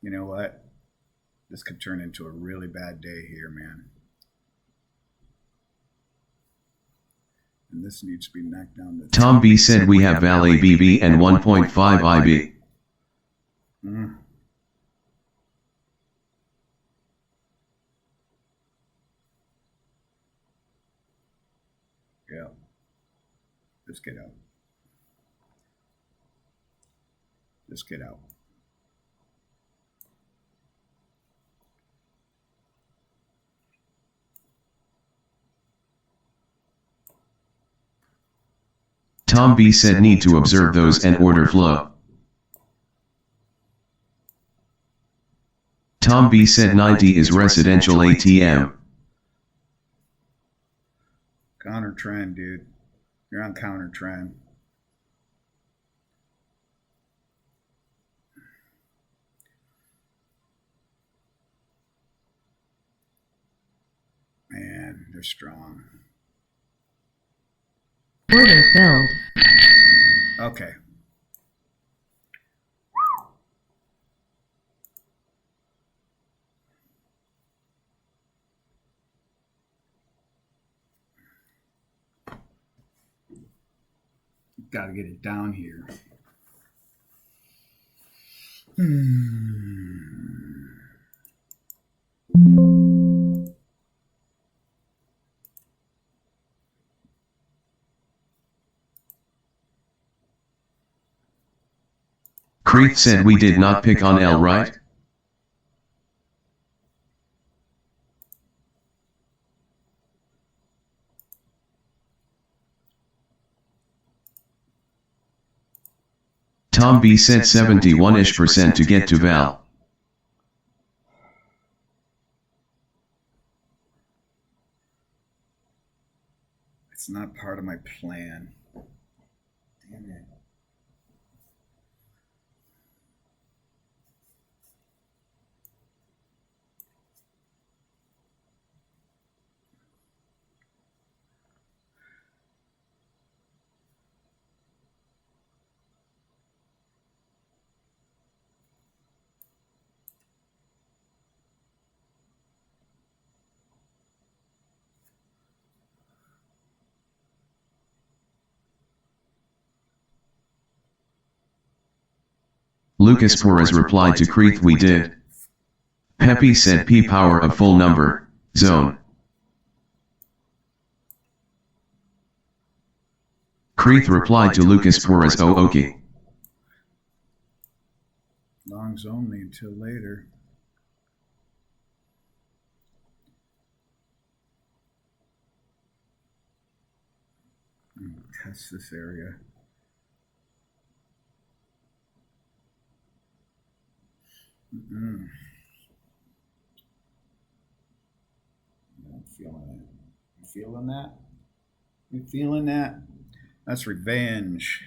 You know what? This could turn into a really bad day here, man. And this needs to be knocked down to... Tom B said we have Valet BB and 1.5 IB. Mm. Yeah. Just get out. Just get out. Tom B said need to observe those and order flow. Tom B said 90 is residential ATM. Counter trend, dude. You're on counter trend. Man, they're strong. Order filled. Okay. Got to get it down here. Creeth said we did not pick on L, right? Tom B said 71-ish% to get to Val. It's not part of my plan. Damn it. Lucas Torres replied to Creeth we did. Pepe said P power of full number, zone. Creeth replied to Lucas Torres oh okay. Longs only until later. Test this area. I'm feeling it. You feeling that? You feeling that? That's revenge.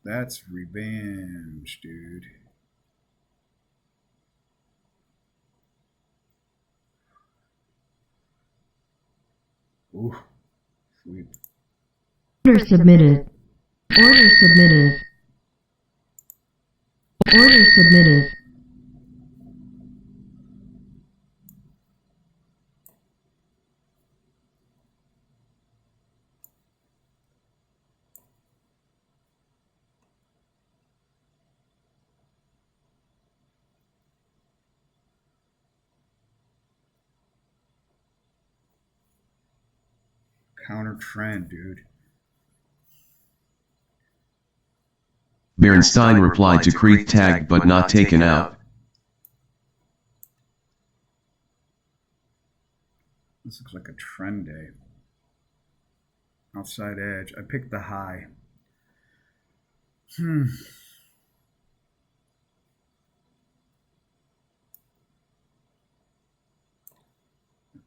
That's revenge, dude. Ooh, sweep. Order submitted. Order submitted. Order submitted. Counter trend, dude. Bernstein replied to Creek tagged but not taken out. This looks like a trend day. Outside edge. I picked the high.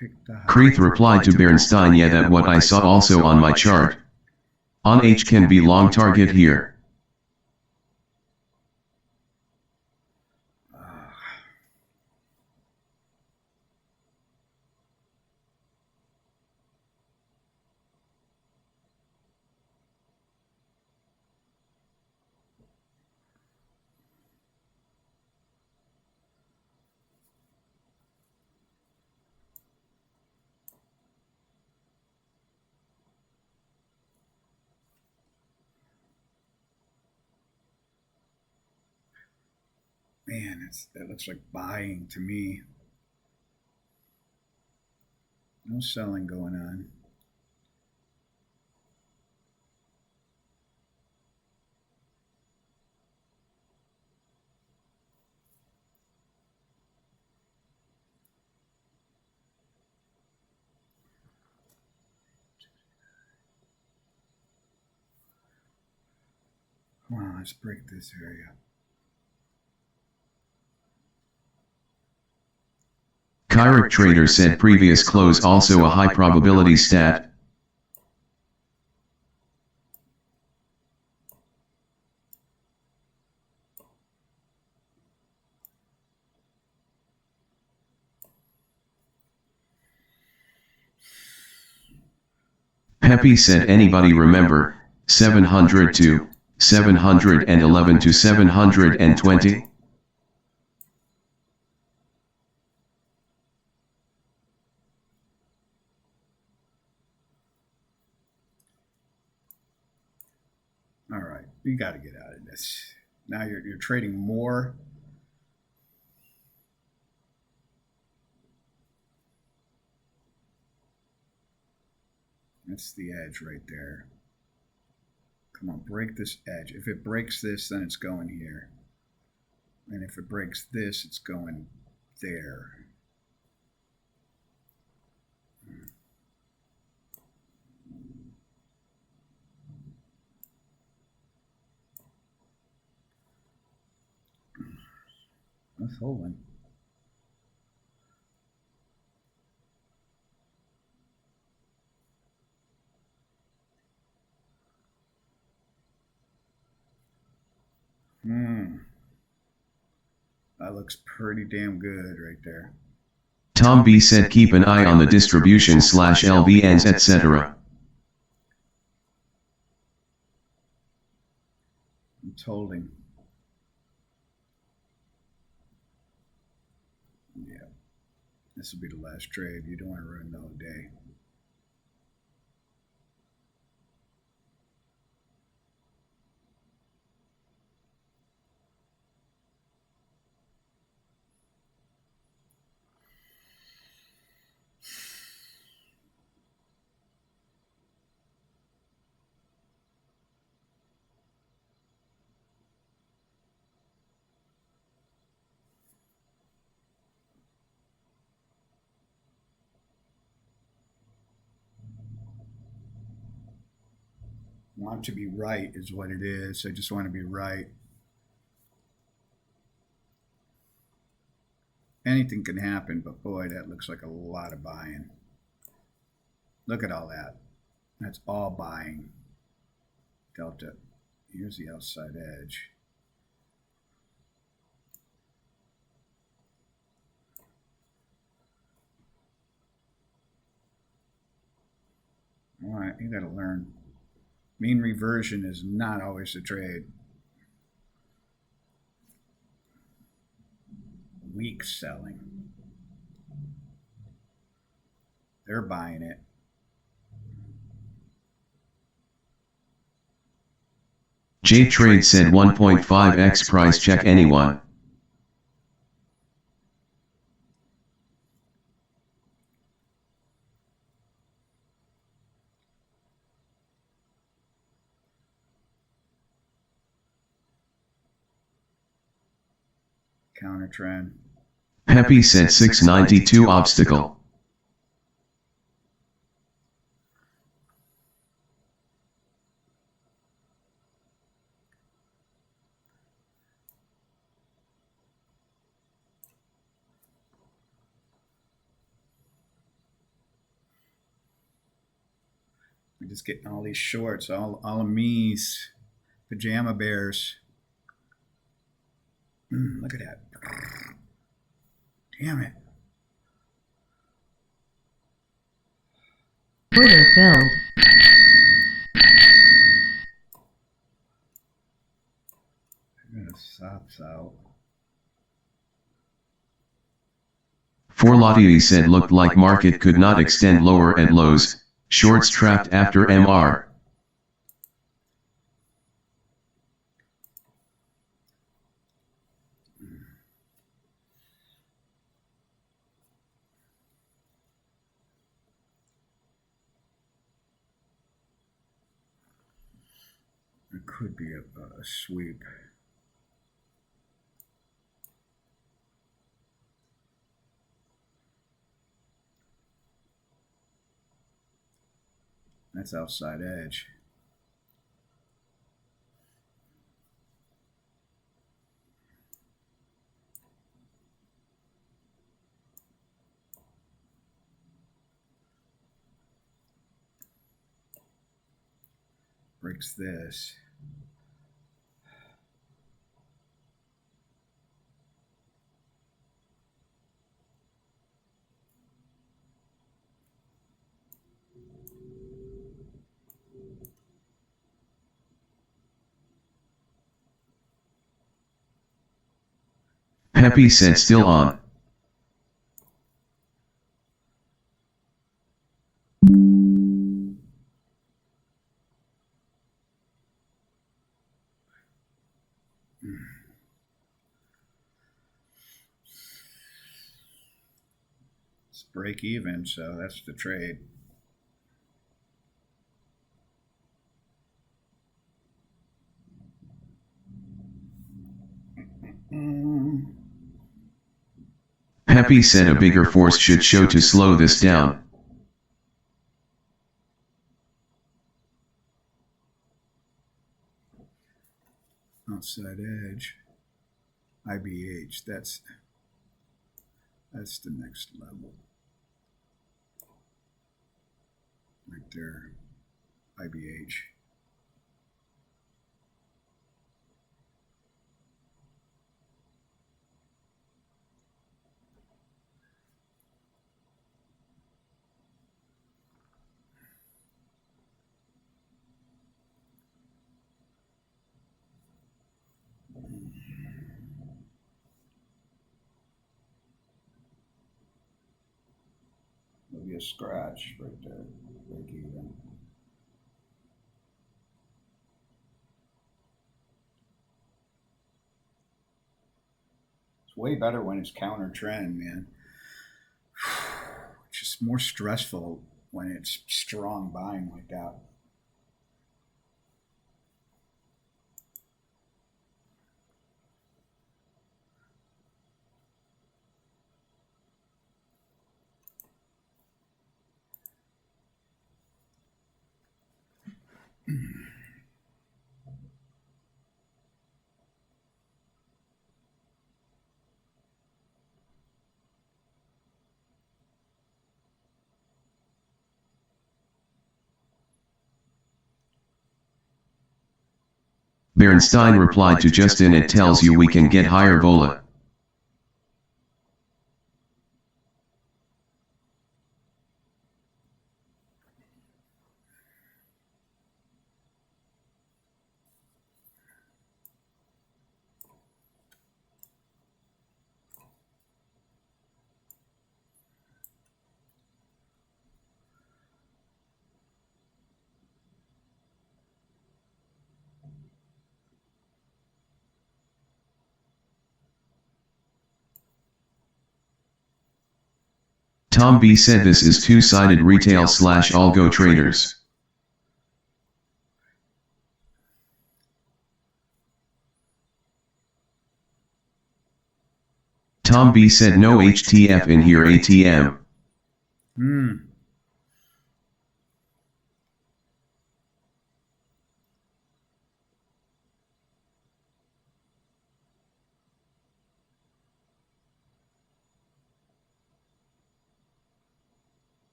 Picked the high. Creek replied to Bernstein, yeah, that what I saw also on my chart. On H can be long target here. Man, that looks like buying to me. No selling going on. Come on, let's break this area. Chirurg Trader said previous close also a high probability stat. Pepe said anybody remember 700 to 711 to 720? All right, you got to get out of this. Now you're trading more. That's the edge right there. Come on, break this edge. If it breaks this, then it's going here. And if it breaks this, it's going there. That's holding. That looks pretty damn good right there. Tom B said keep an eye on the distribution / LVNs etc. It's holding. Yeah. This will be the last trade. You don't want to ruin the whole day. Want to be right is what it is. I just want to be right. Anything can happen, but boy, that looks like a lot of buying. Look at all that. That's all buying. Delta. Here's the outside edge. All right, you got to learn. Mean reversion is not always a trade. Weak selling. They're buying it. J Trade said 1.5x price check anyone. Counter trend. Peppy said 692 obstacle. We're just getting all these shorts, all of me's, pajama bears. Look at that. Damn it. Order filled. Stops out. Forlati said looked like market could not extend lower at lows, shorts trapped after MR. It could be a sweep. That's outside edge. Breaks this. Peppy said still on. It's break even, so that's the trade. Peppy said a bigger force should show to slow this down. Outside edge. IBH. That's the next level. Right there. IBH. There'll be a scratch right there. Break even. It's way better when it's counter trend, man. It's just more stressful when it's strong buying like that. Bernstein replied to Justin, it tells you we can get higher vola. Tom B said this is two-sided retail slash algo traders. Tom B said no HTF in here ATM. Hmm.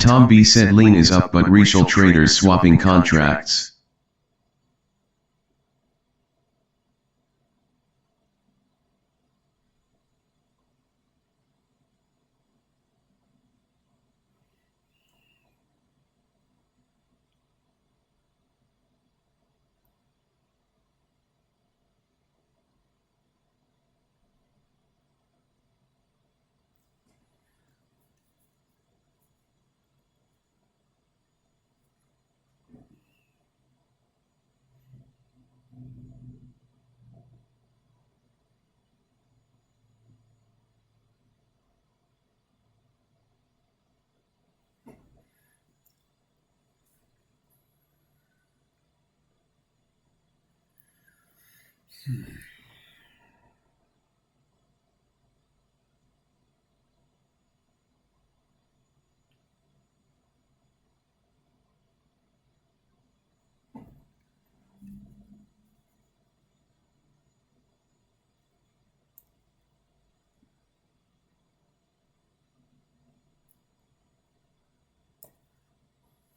Tom B said lean is up but retail traders swapping contracts.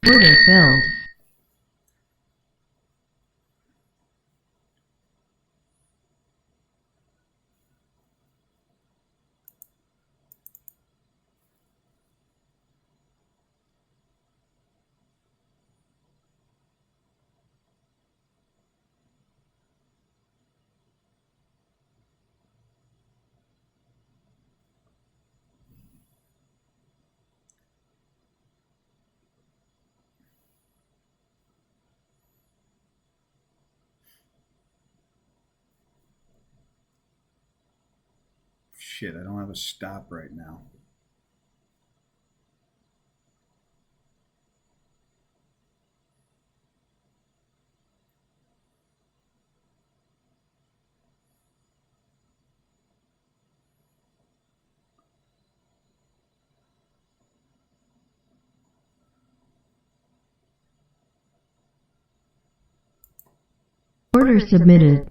Order filled. Shit, I don't have a stop right now. Order submitted.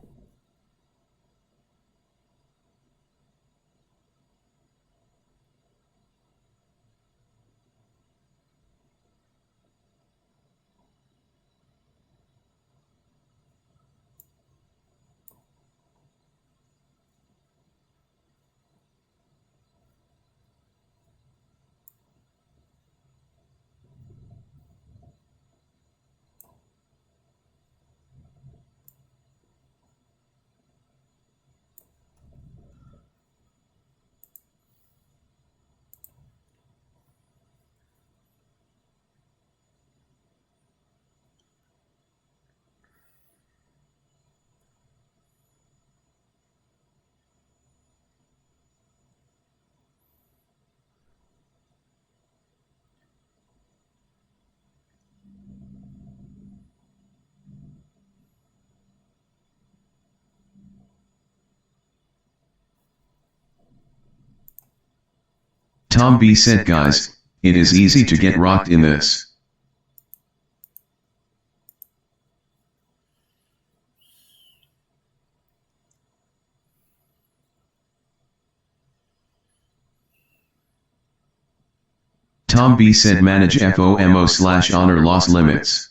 Tom B said guys, it is easy to get rocked in this. Tom B said manage FOMO slash honor loss limits.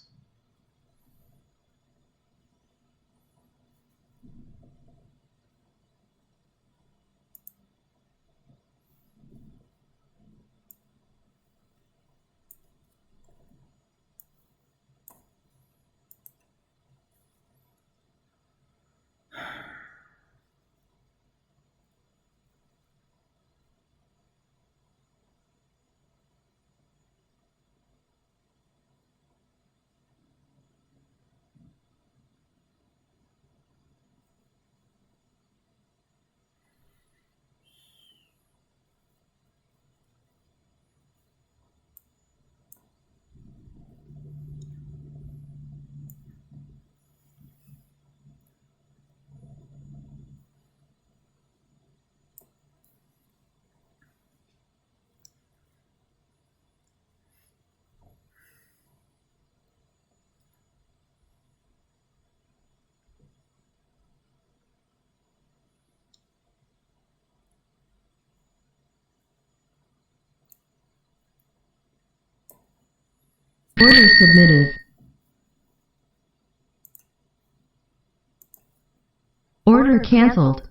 Order submitted. Order canceled.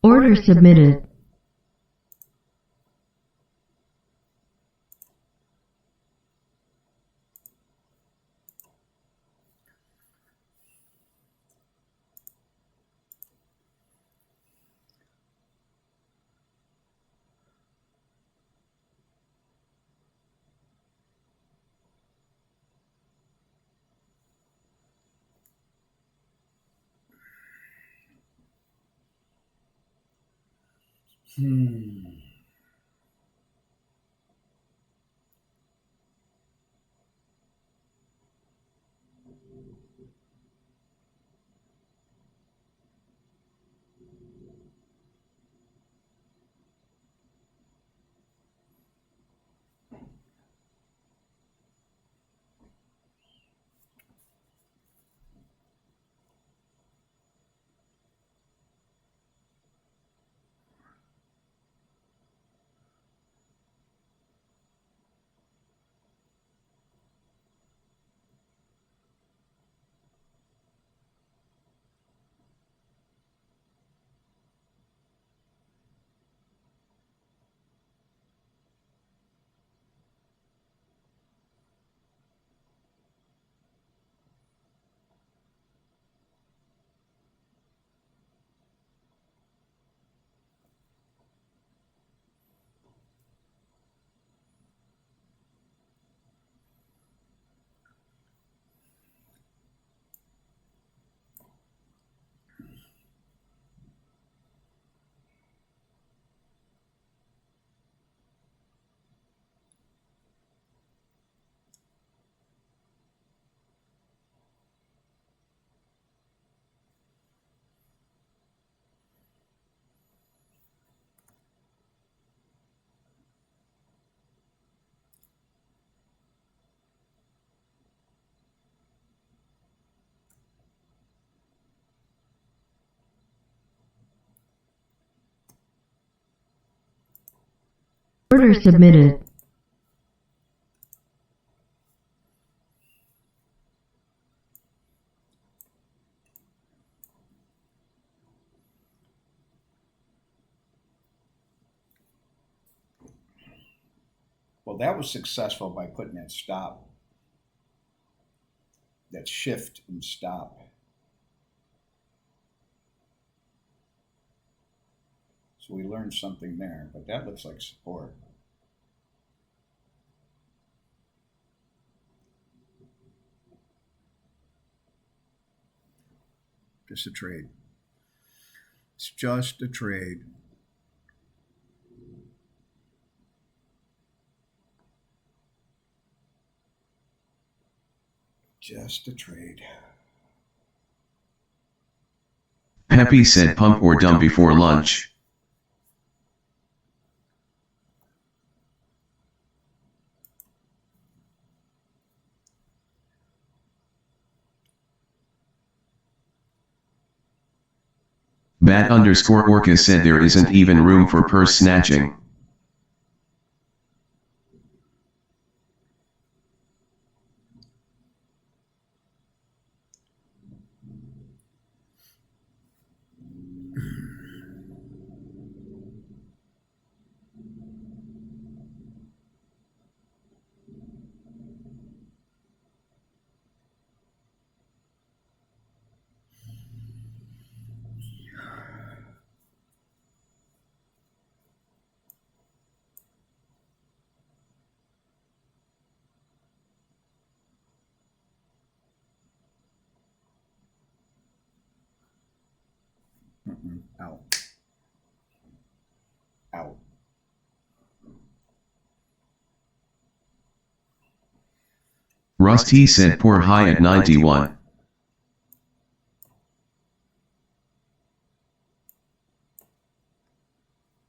Order submitted. Order submitted. Well, that was successful by putting that stop, that shift and stop. So we learned something there, but that looks like support. Just a trade. It's just a trade. Just a trade. Peppy said pump or dump before lunch. Bat_Orca said there isn't even room for purse snatching. Out. Out. Rusty said poor high at 91.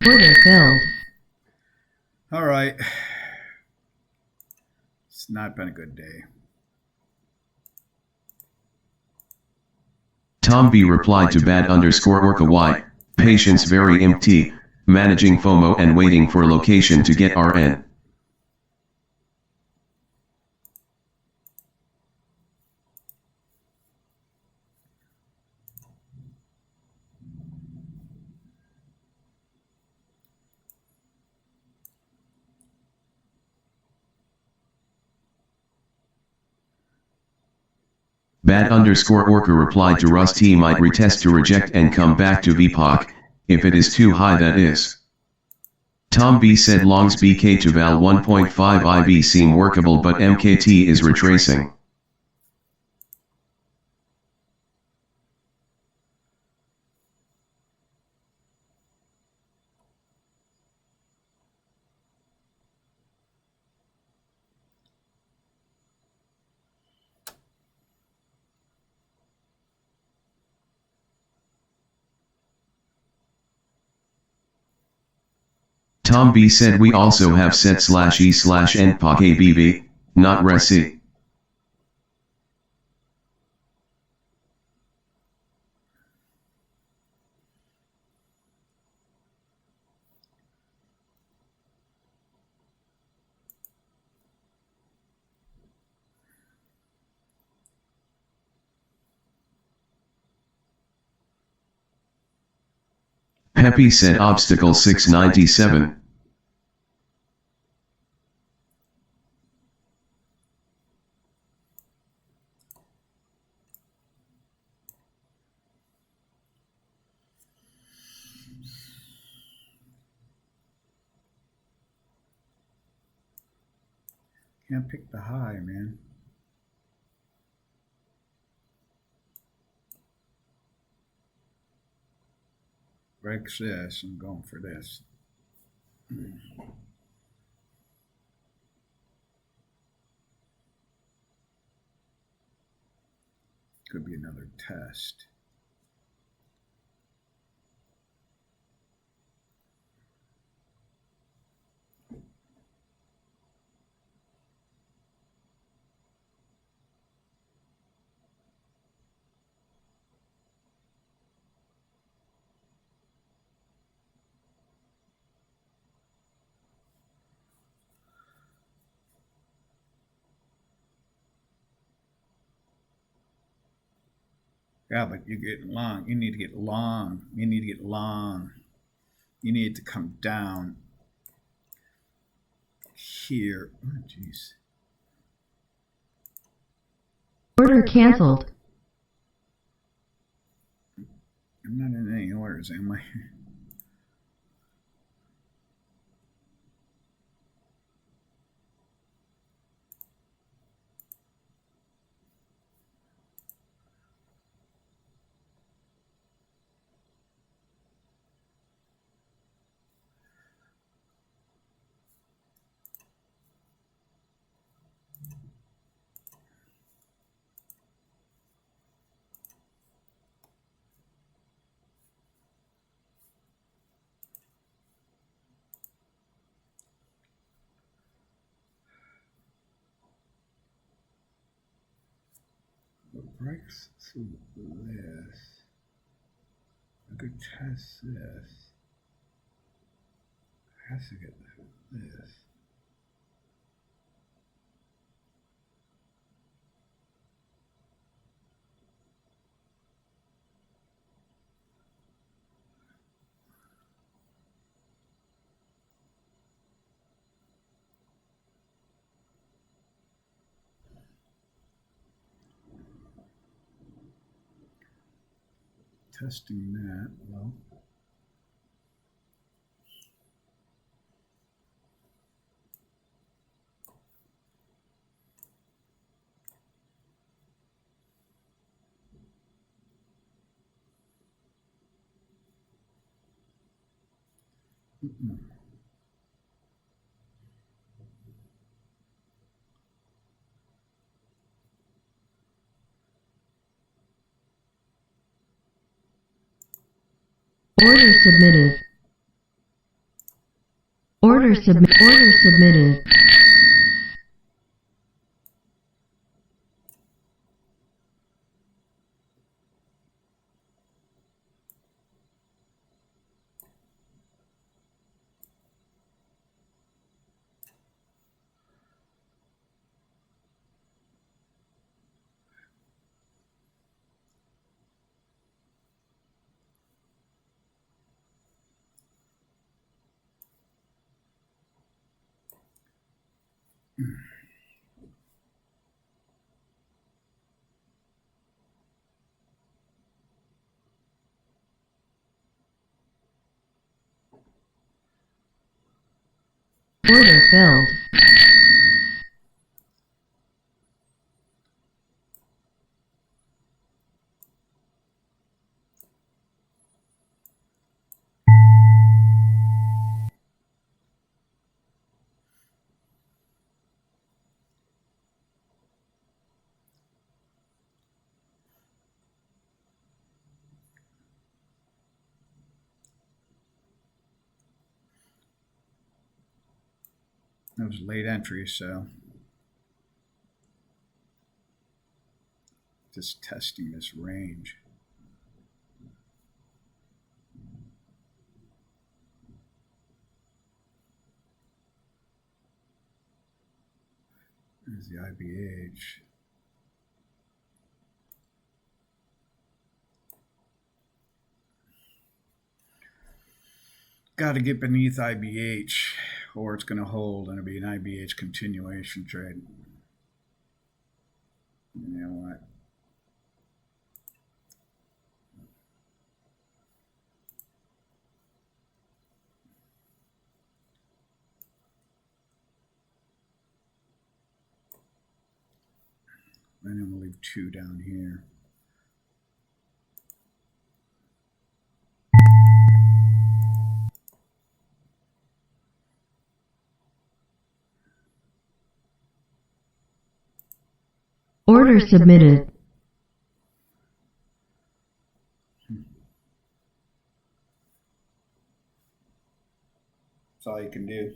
Order filled. All right. It's not been a good day. Tom B replied to bad underscore orca y. Patience very empty, managing FOMO and waiting for location to get RN. Bad underscore orca replied to Rust he might retest to reject and come back to VPOC, if it is too high that is. Tom B said longs BK to val 1.5 IB seem workable but MKT is retracing. Tom B said we also have set /e/NPOC ABV, not RESI. Pepe said obstacle 697. Can't pick the high, man. Breaks this. I'm going for this. Could be another test. Yeah, but you get long. You need to get long. You need to get long. You need it to come down here. Oh, jeez. Order canceled. I'm not in any orders, am I? What breaks through this? I could test this. Has to get through this. Testing that. Well, Order submitted. Order submitted. Order filled. That was a late entry, so just testing this range. There's the IBH. Got to get beneath IBH or it's going to hold and it'll be an IBH continuation trade. You know what? And then we'll leave 2 down here. Order submitted. That's all you can do.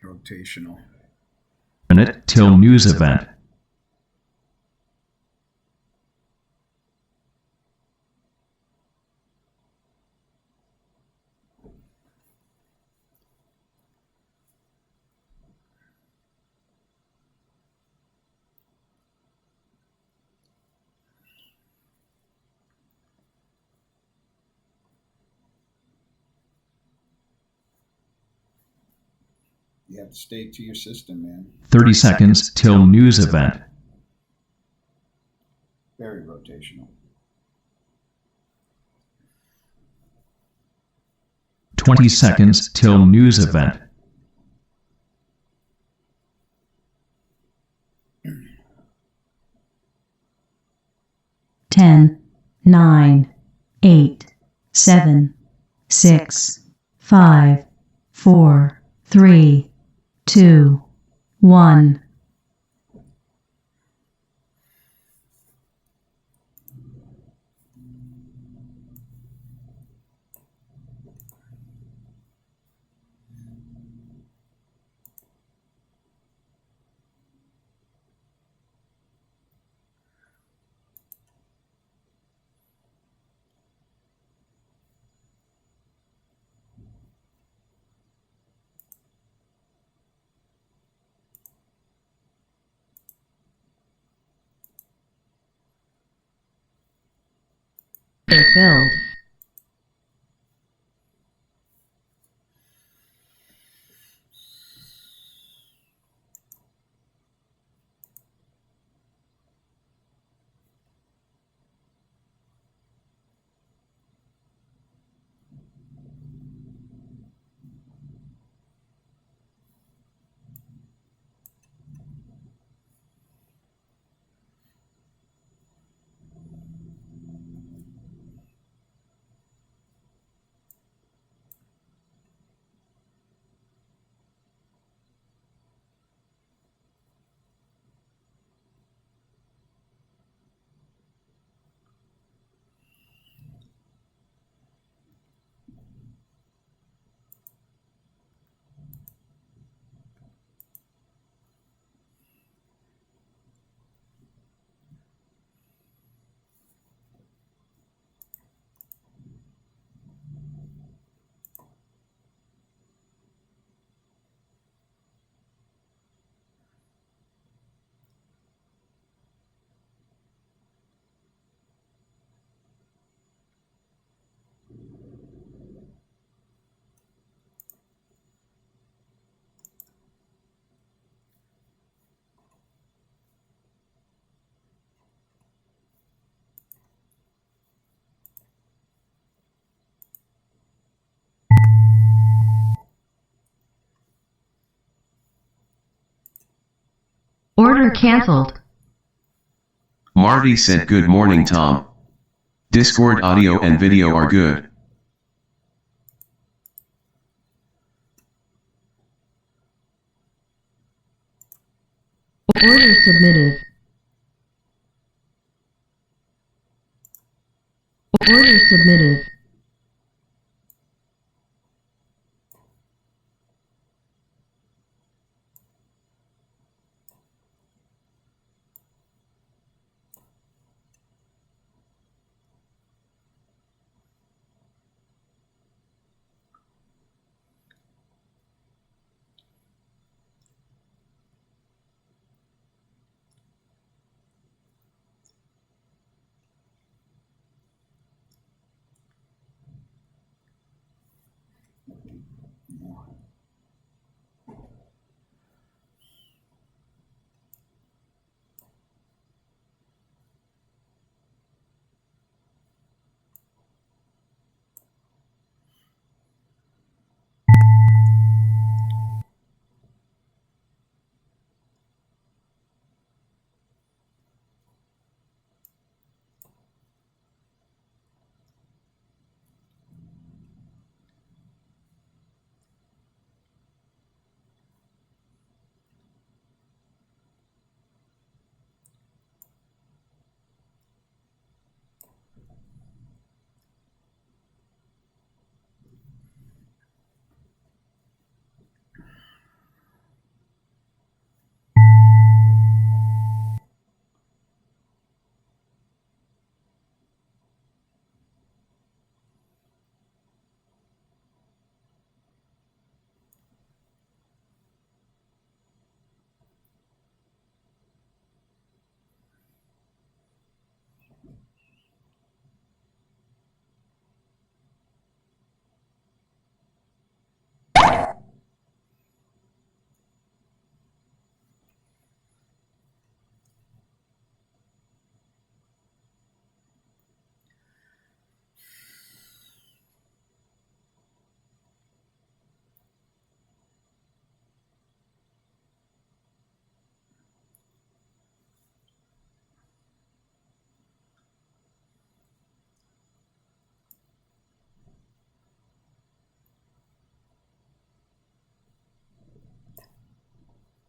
Rotational. Minute till news event. You have to stay to your system, man. 30 seconds till news event. Very rotational. 20 seconds till news event. Ten, 9, 8, 7, 6, 5, 4, 3, 2, 1. Order filled. Order cancelled. Marty said good morning Tom. Discord audio and video are good. Order submitted. Order submitted.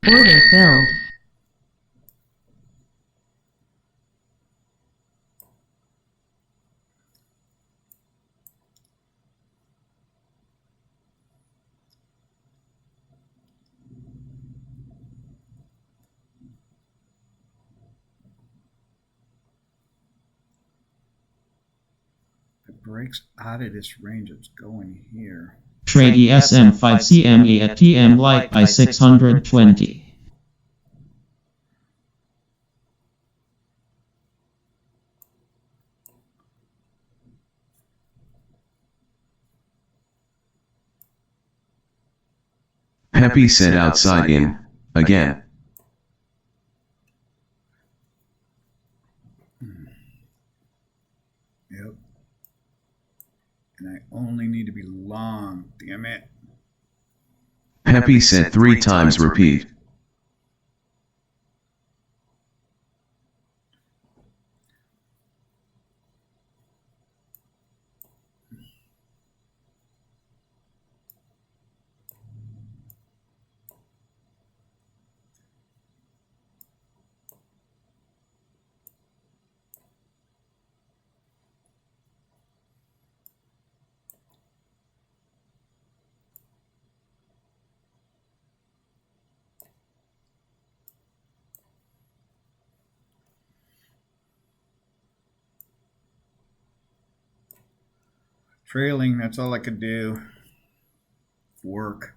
Order filled. If it breaks out of this range, it's going here. Trade ESM 5 CME at TM light by 620. Peppy said outside in, again. Yep. And I only need to be long. Damn it. Peppy said 3 times repeat. Trailing, that's all I could do. Work.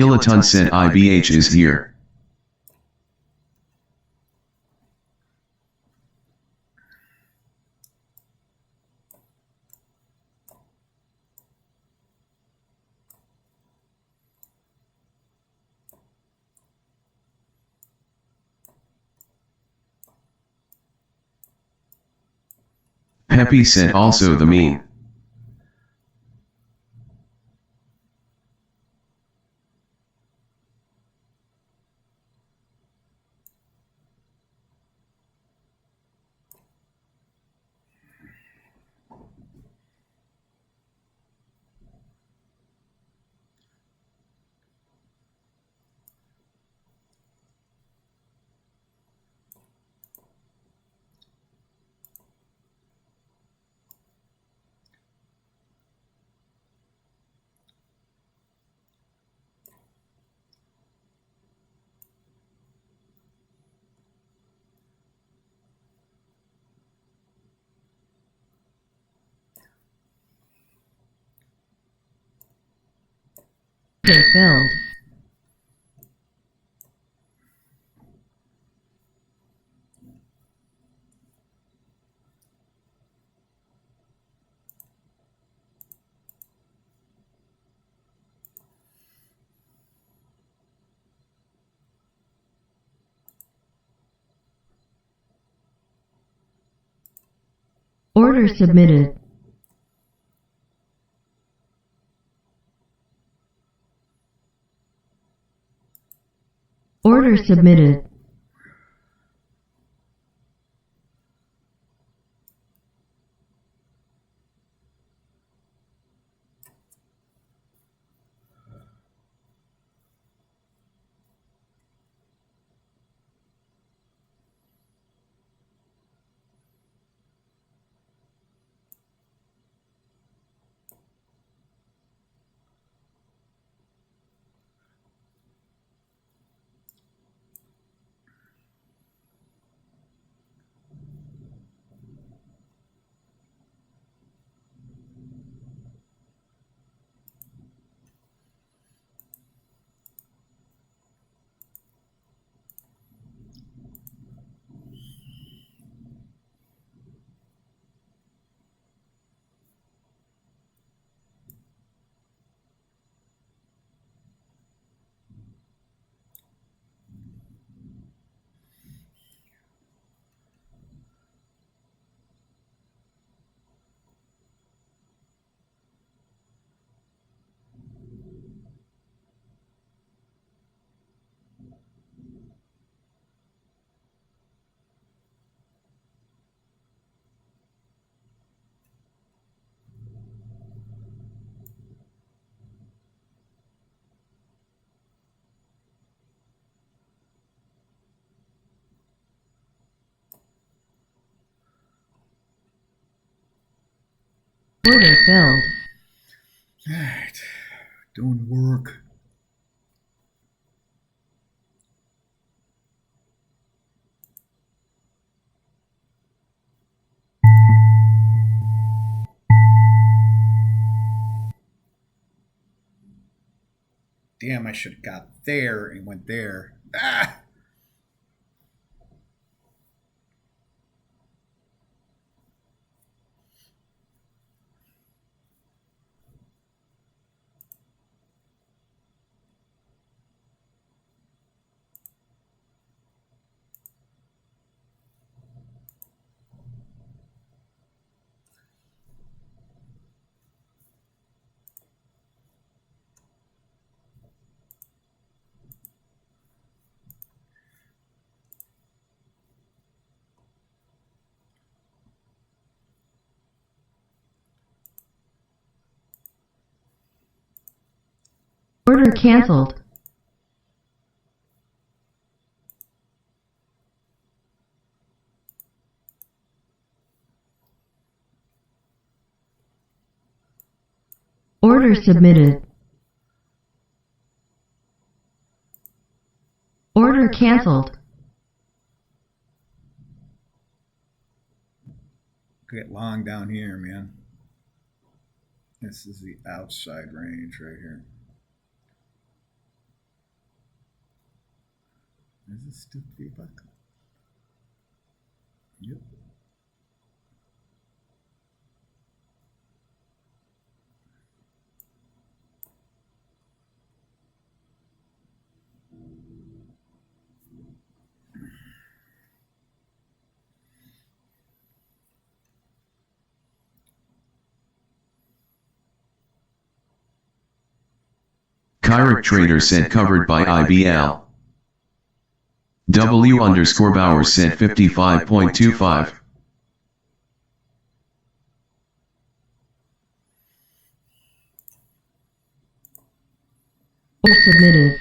Kiloton said IBH is here. Peppy said also the mean. Order filled. Order submitted. Order submitted. Order filled. Alright, doing work. Damn, I should have got there and went there. Ah! Order canceled. Order submitted. Order canceled. Get long down here, man. This is the outside range right here. Is this still feedback? Yep. Kyric Trader said covered by IBL. W_Bauer said 55.25. Order submitted.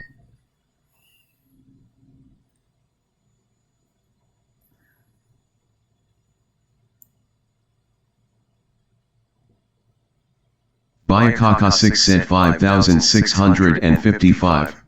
Bayakaka 6 said 5,655.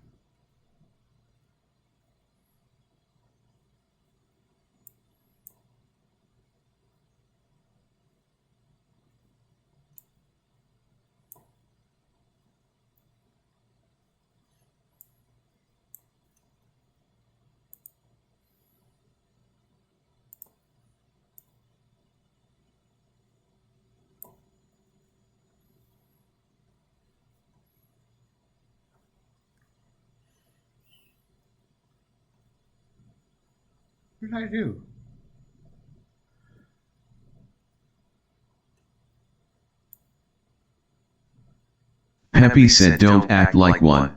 What did I do? Pepe said don't act like one.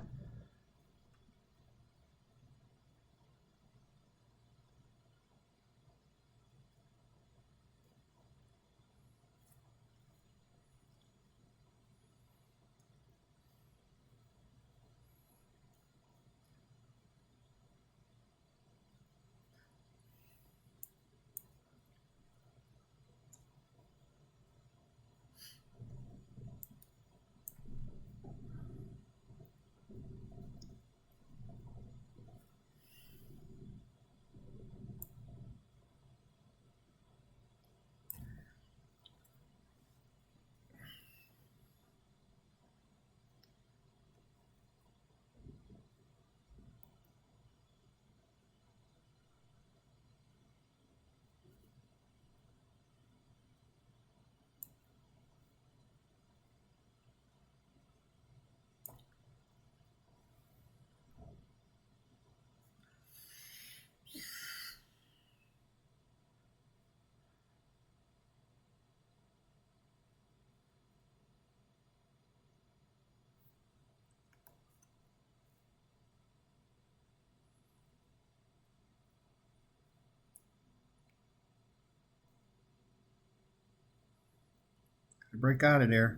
Break out of there.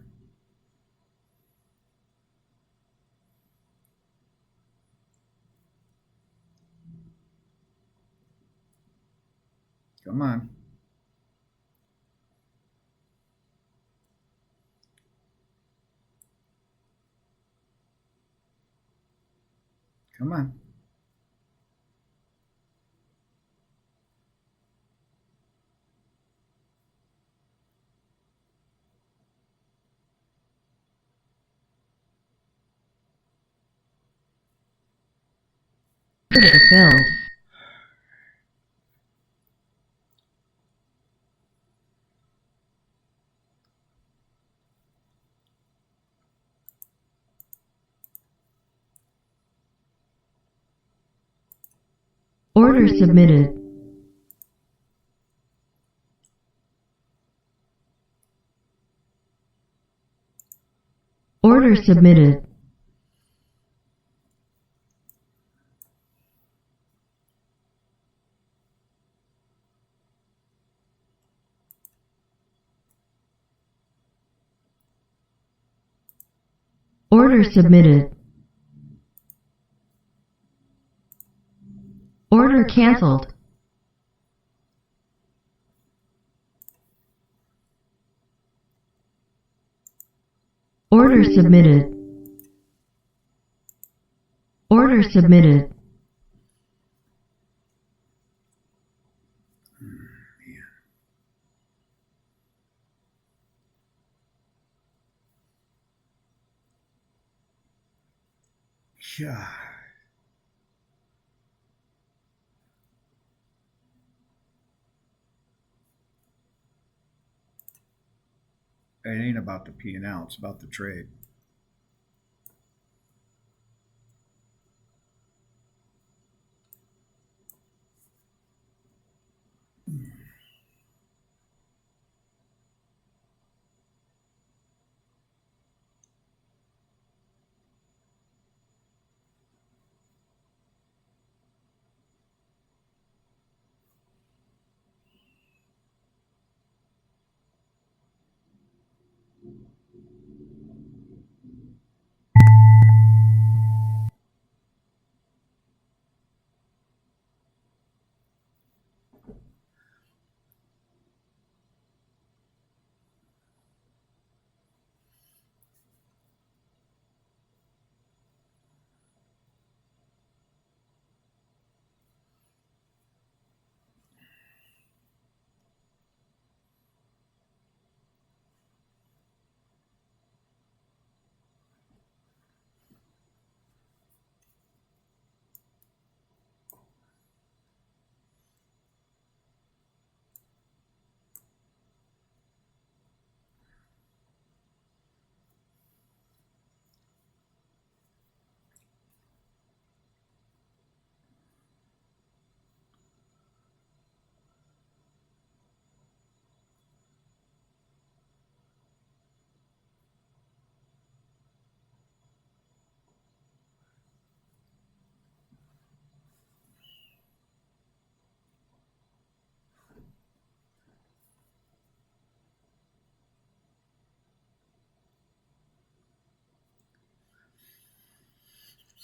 Come on. Come on. Order filled. Order submitted. Order submitted. Order submitted. Order canceled. Order submitted. Order submitted. Yeah. it ain't about the P&L, it's about the trade.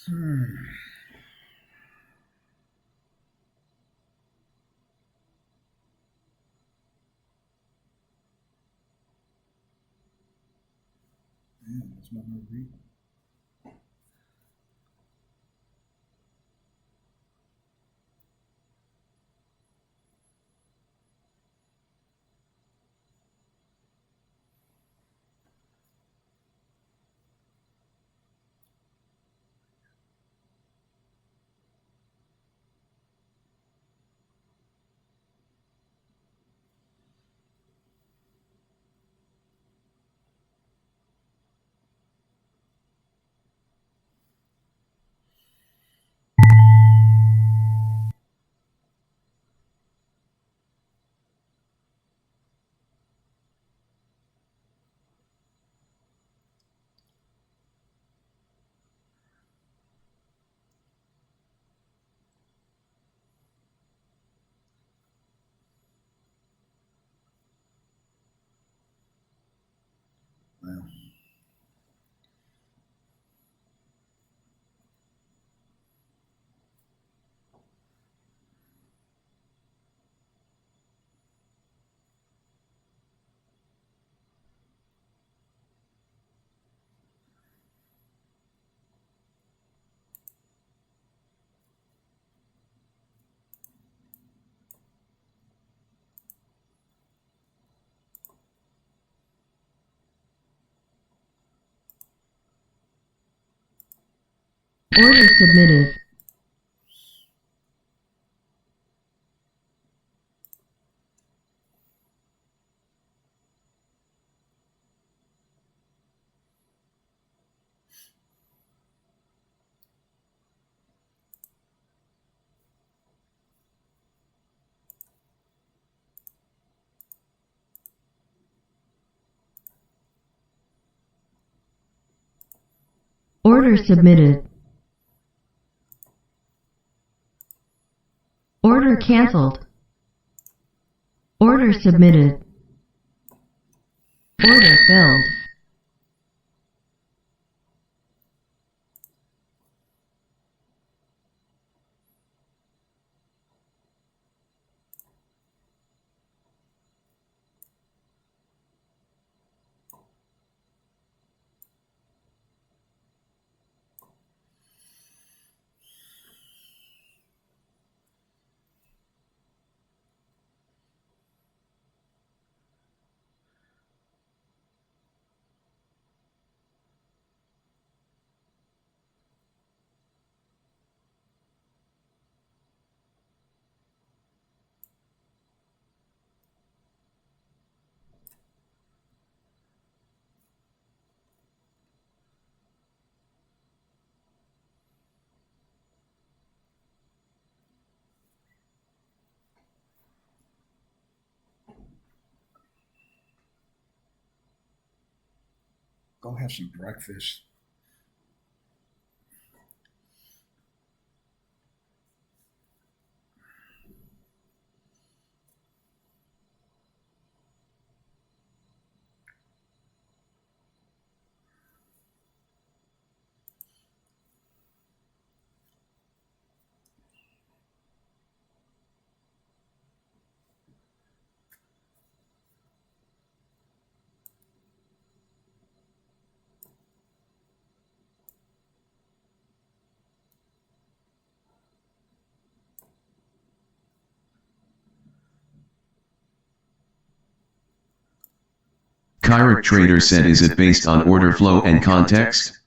Man, that's not my read. Well, Order submitted. Order submitted. Order canceled. Order submitted. Order filled. go have some breakfast. Kyric Trader said, is it based on order flow and context?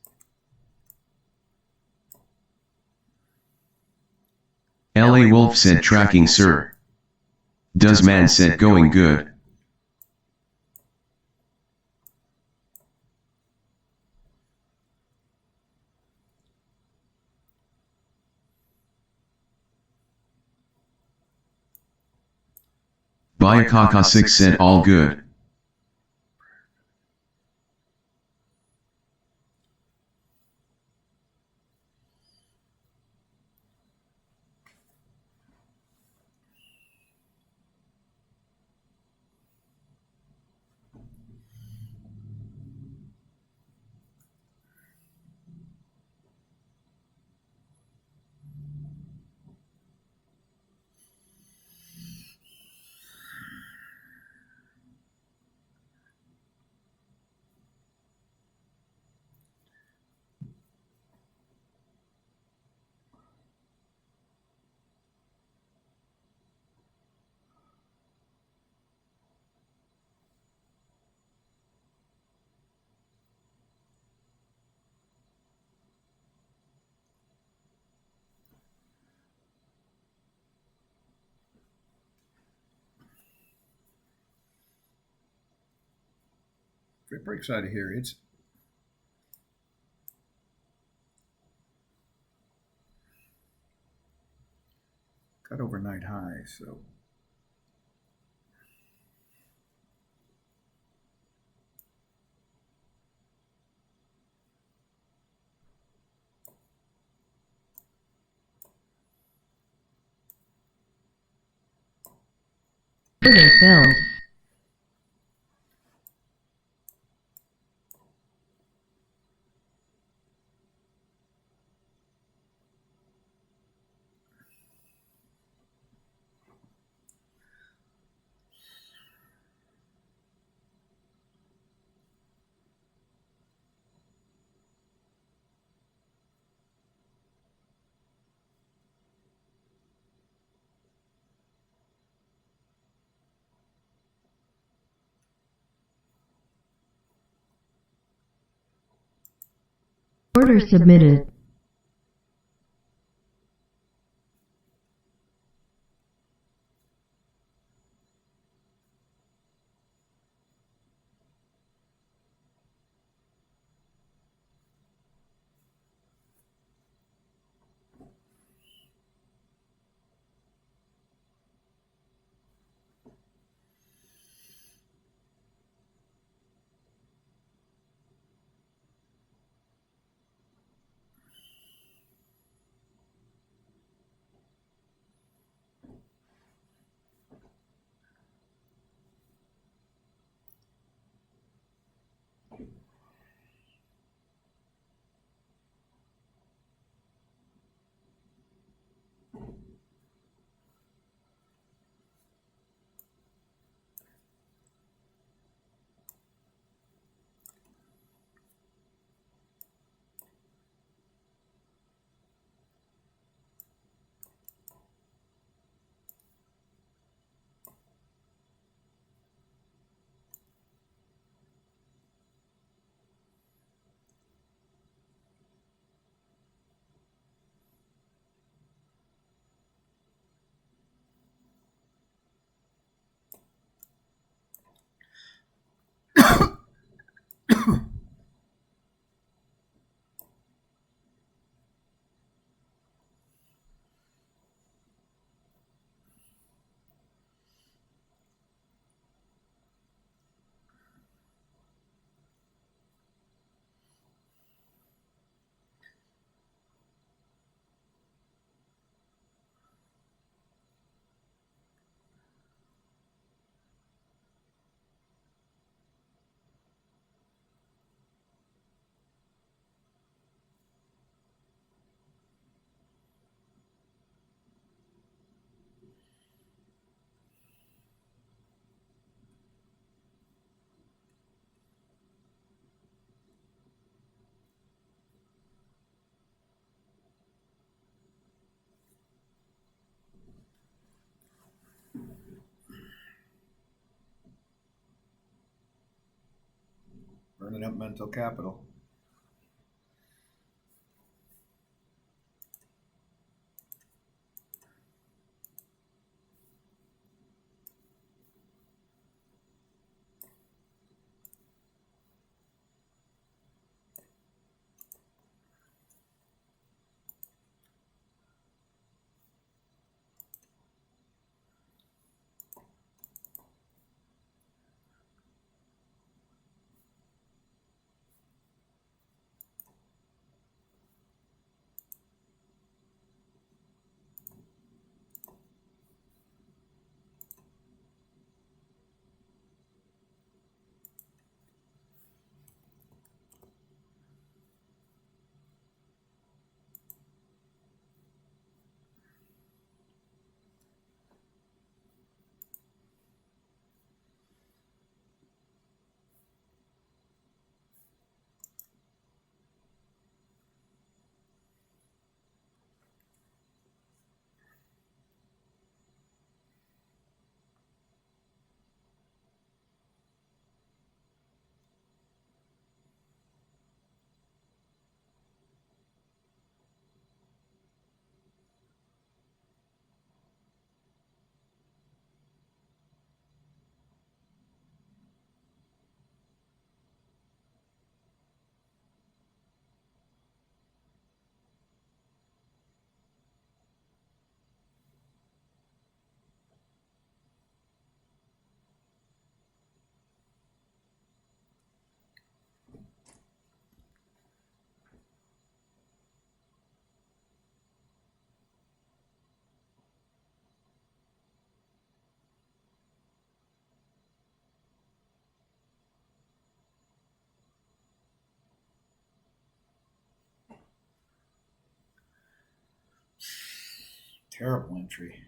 LA Wolf said tracking sir. Does man said going good. Bayakaka 6 said all good. If it breaks out of here, it's got overnight high, so Order filled. Order submitted. Burning up mental capital. Terrible entry.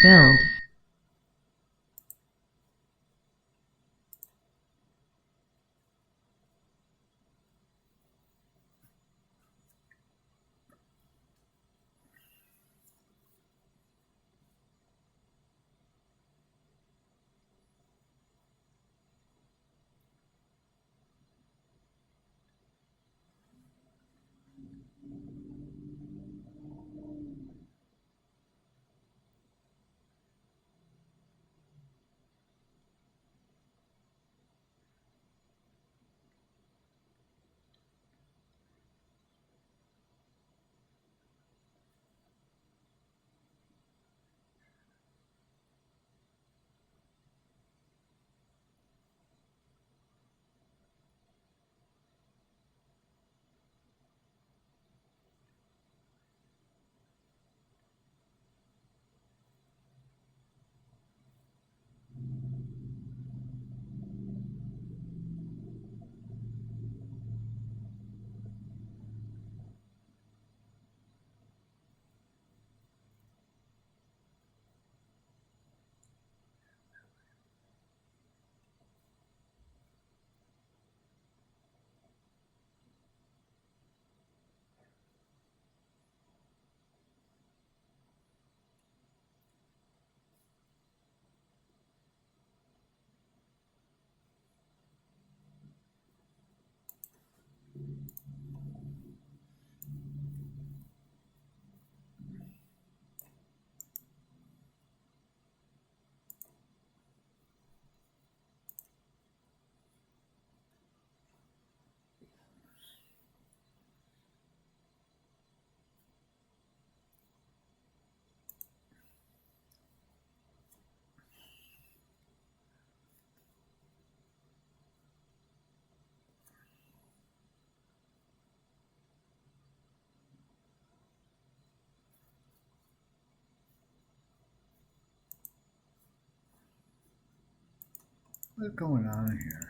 Filled. What's going on here?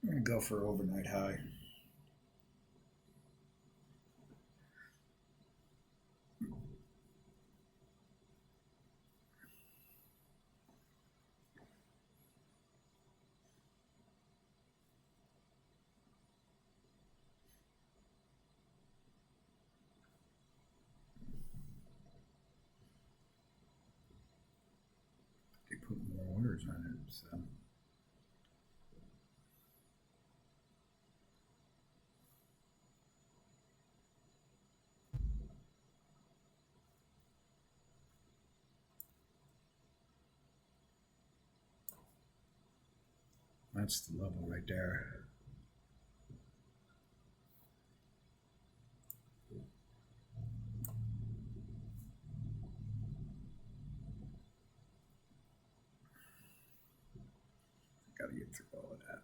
I'm gonna go for overnight high. They put more orders on it, so. That's the level right there. Got to get through all of that.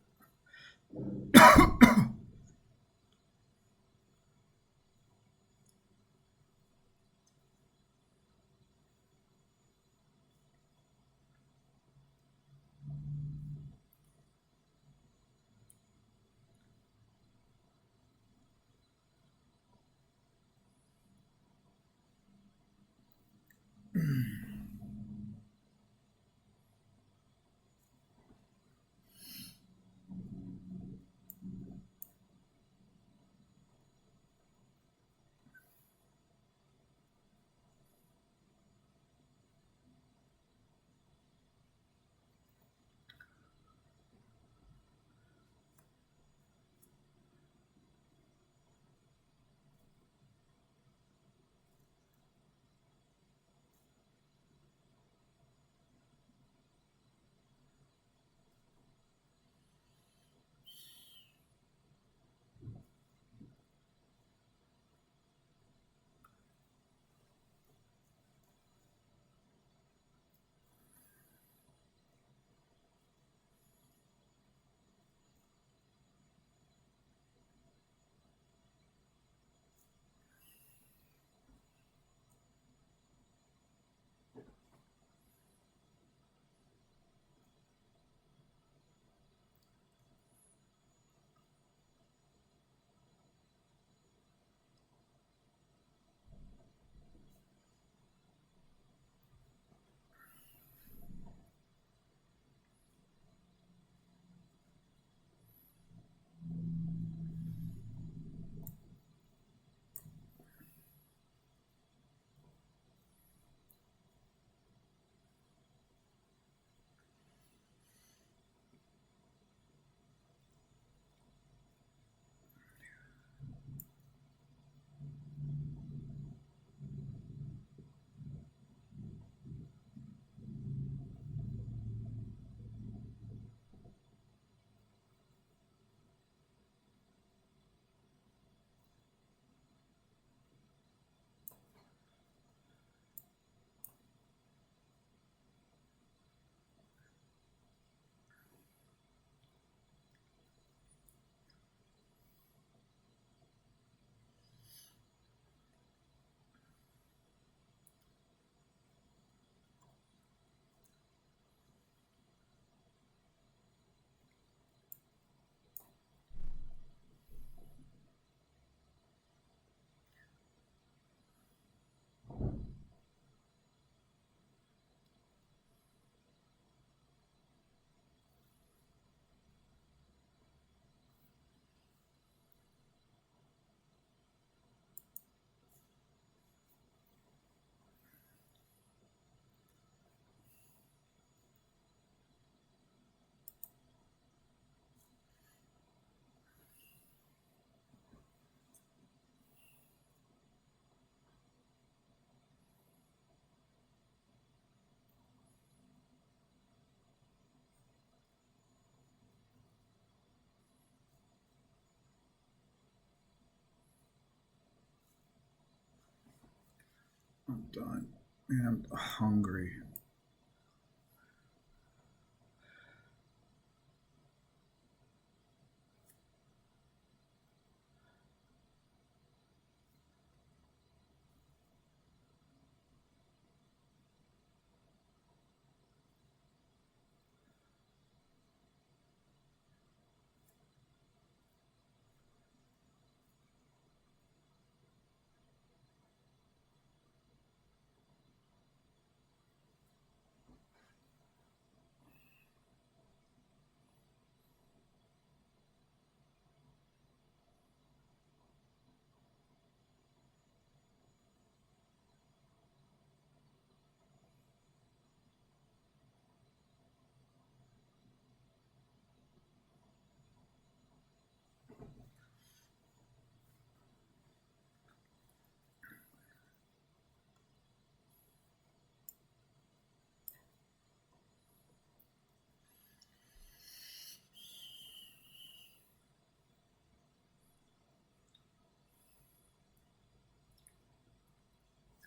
I'm done. Man, I'm hungry.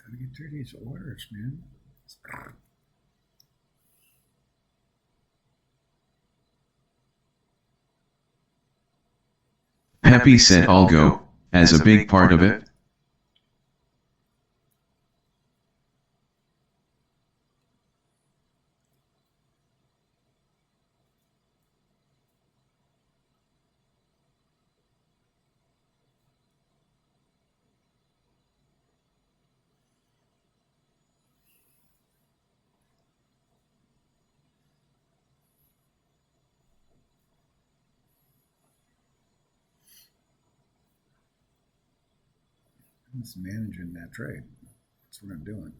Gotta get through these orders, man. Peppy said I'll go, as a big part of it. I'm just managing that trade. That's what I'm doing.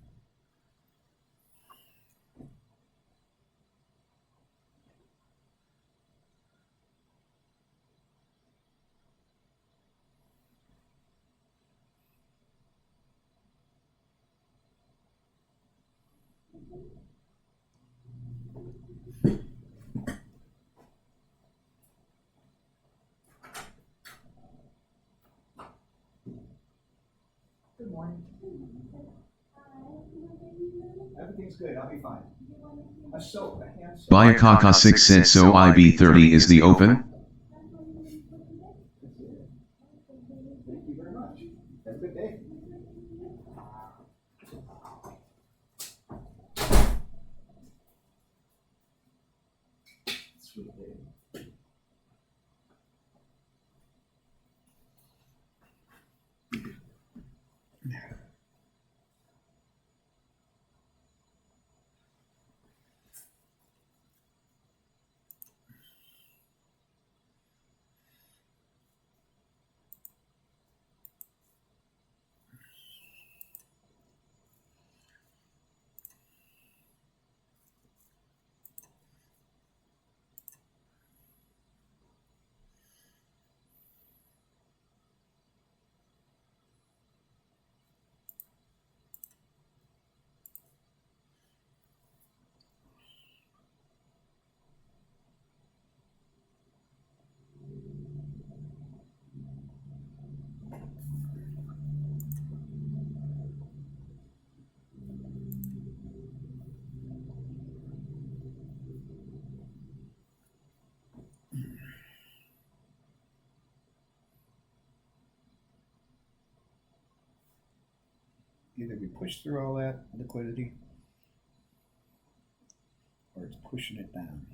Good morning. Everything's good. I'll be fine. A soap, a hand soap. Biakaka6 said so IB30 is the open? Thank you very much. Have a good day. Sweet day. Either we push through all that liquidity or it's pushing it down.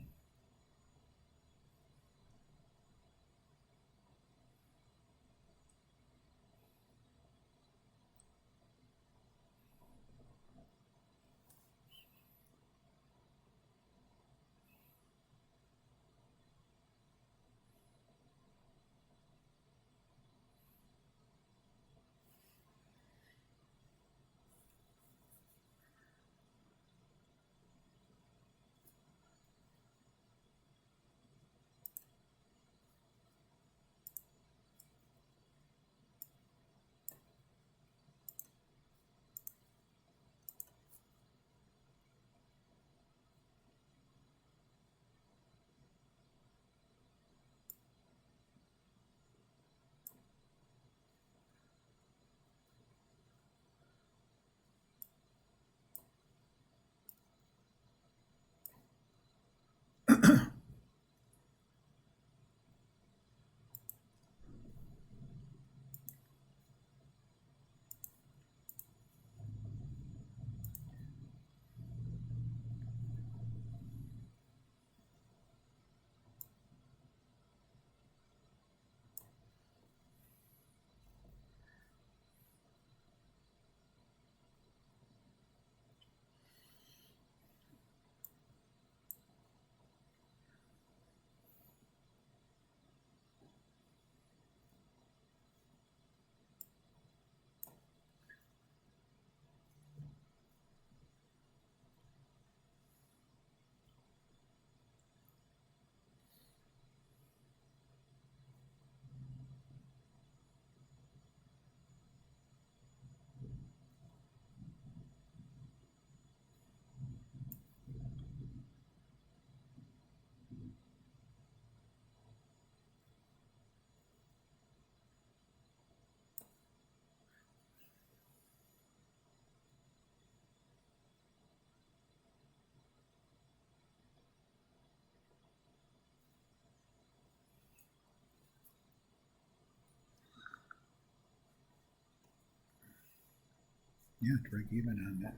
Yeah, break even on that.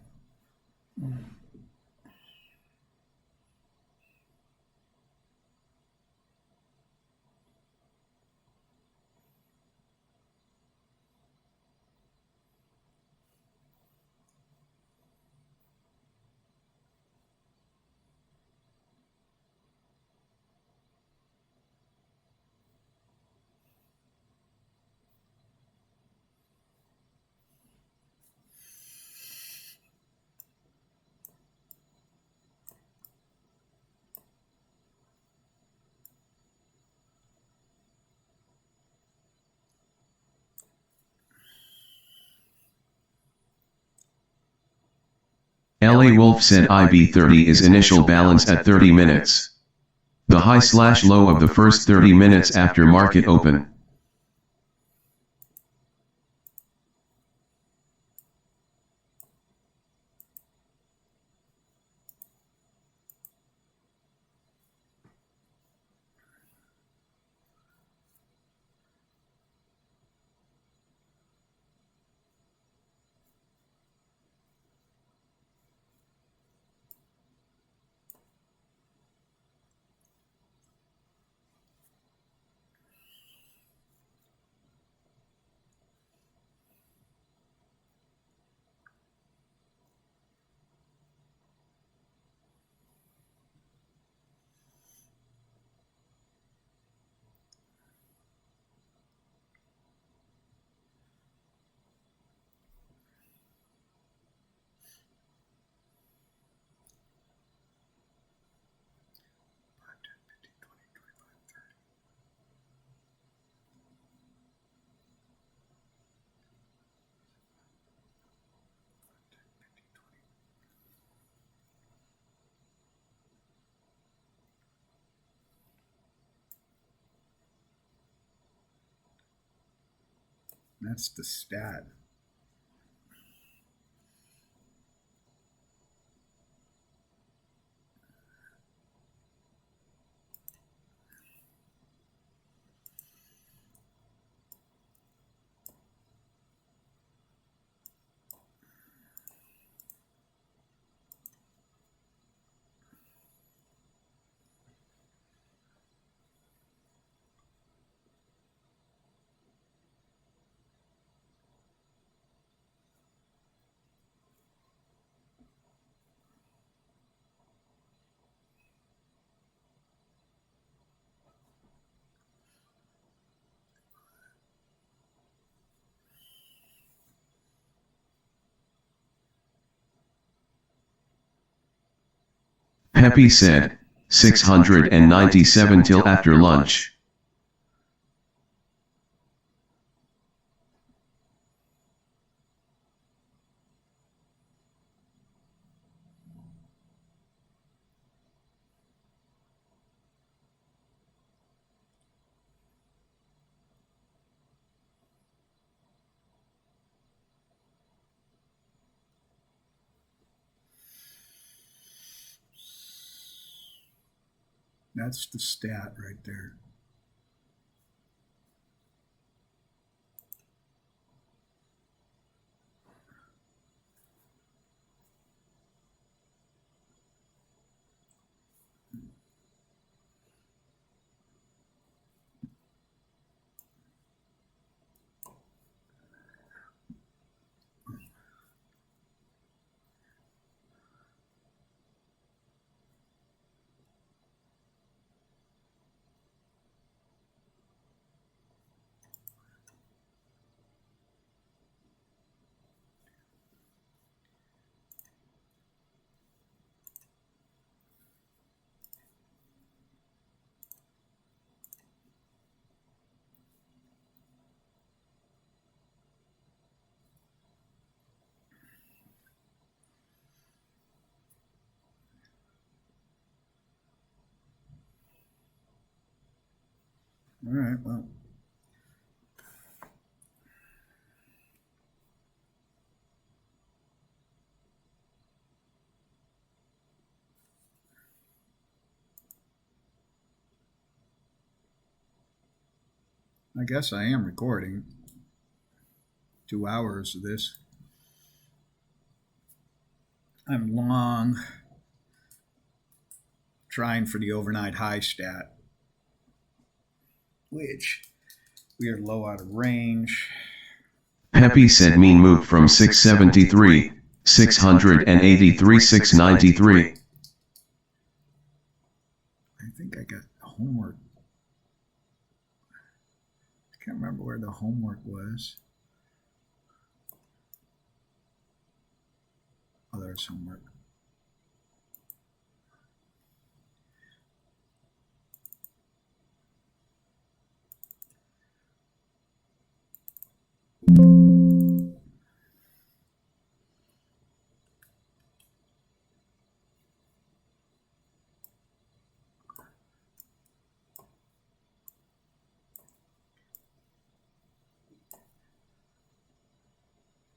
LA Wolf said IB30 is initial balance at 30 minutes. The high/low of the first 30 minutes after market open. That's the stat. Pepe said, 697 till after lunch. That's the stat right there. All right, well. I guess I am recording 2 hours of this. I'm long trying for the overnight high stat, which we are low out of range. Pepe said mean moved from 673, 683, 693. I think I got homework. I can't remember where the homework was. Oh, there's homework.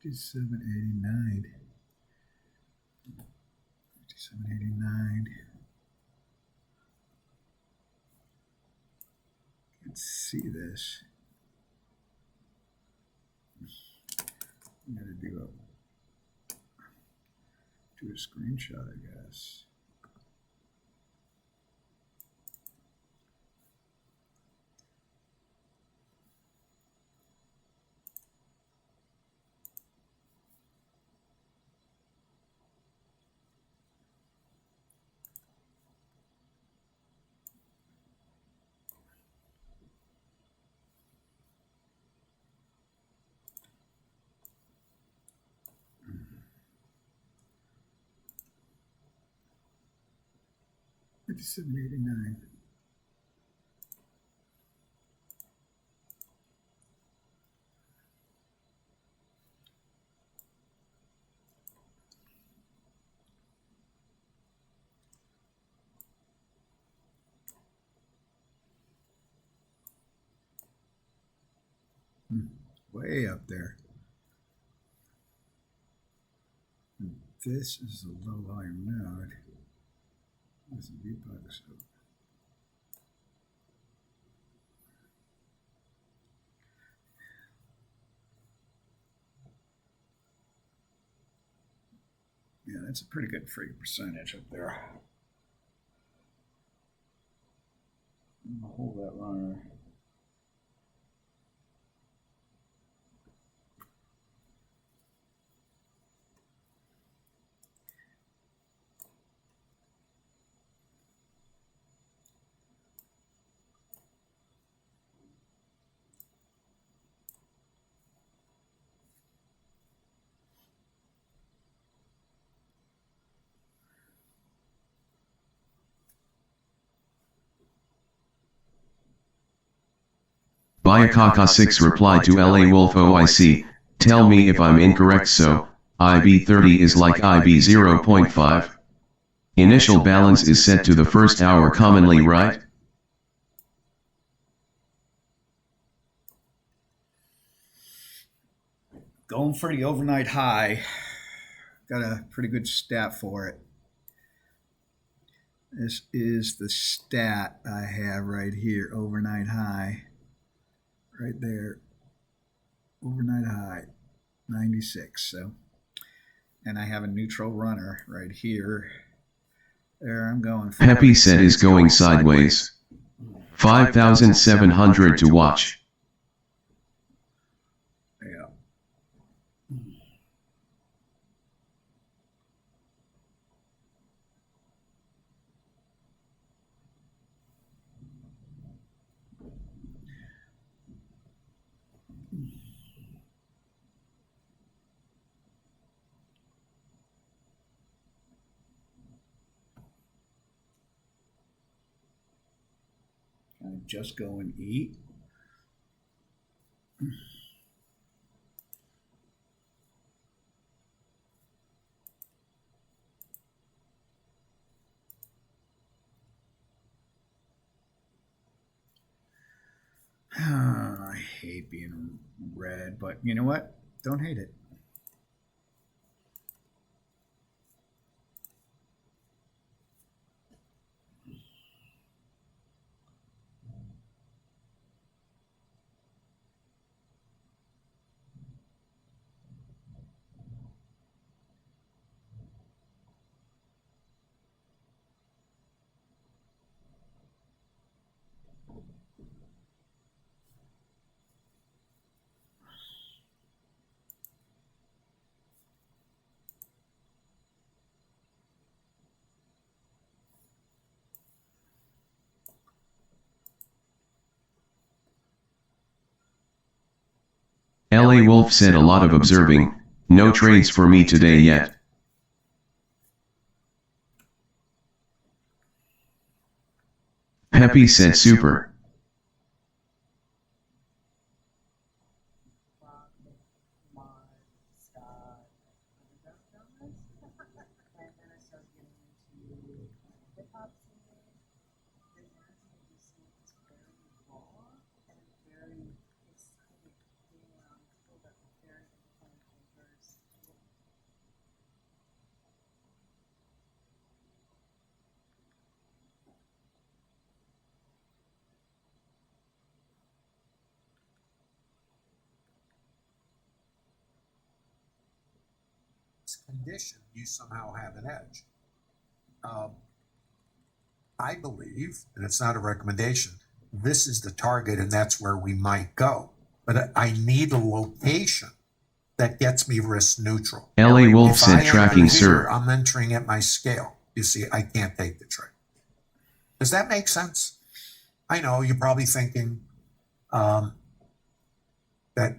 $57.89. $57.89. Let's see this. I'm gonna do a screenshot, I guess. $57.89. Way up there. This is a low volume node. This is the bugs. Yeah, that's a pretty good free percentage up there. I'm gonna hold that runner. Bayakaka6 replied to LA Wolf OIC, tell me if I'm incorrect so, IB30 is like IB 0.5. Initial balance is set to the first hour commonly, right? Going for the overnight high. Got a pretty good stat for it. This is the stat I have right here, overnight high. Right there. Overnight high, 96. So, and I have a neutral runner right here. There, I'm going for Pepe said is going sideways. 5,700 to watch. Yeah. Can I just go and eat? I hate being red, but you know what? Don't hate it. LA Wolf said a lot of observing, no trades for me today yet. Peppy said super. Condition, you somehow have an edge. I believe, and it's not a recommendation, this is the target and that's where we might go. But I need a location that gets me risk neutral. LA Wolf If I said enter tracking here, sir. I'm entering at my scale. You see, I can't take the trade. Does that make sense? I know you're probably thinking that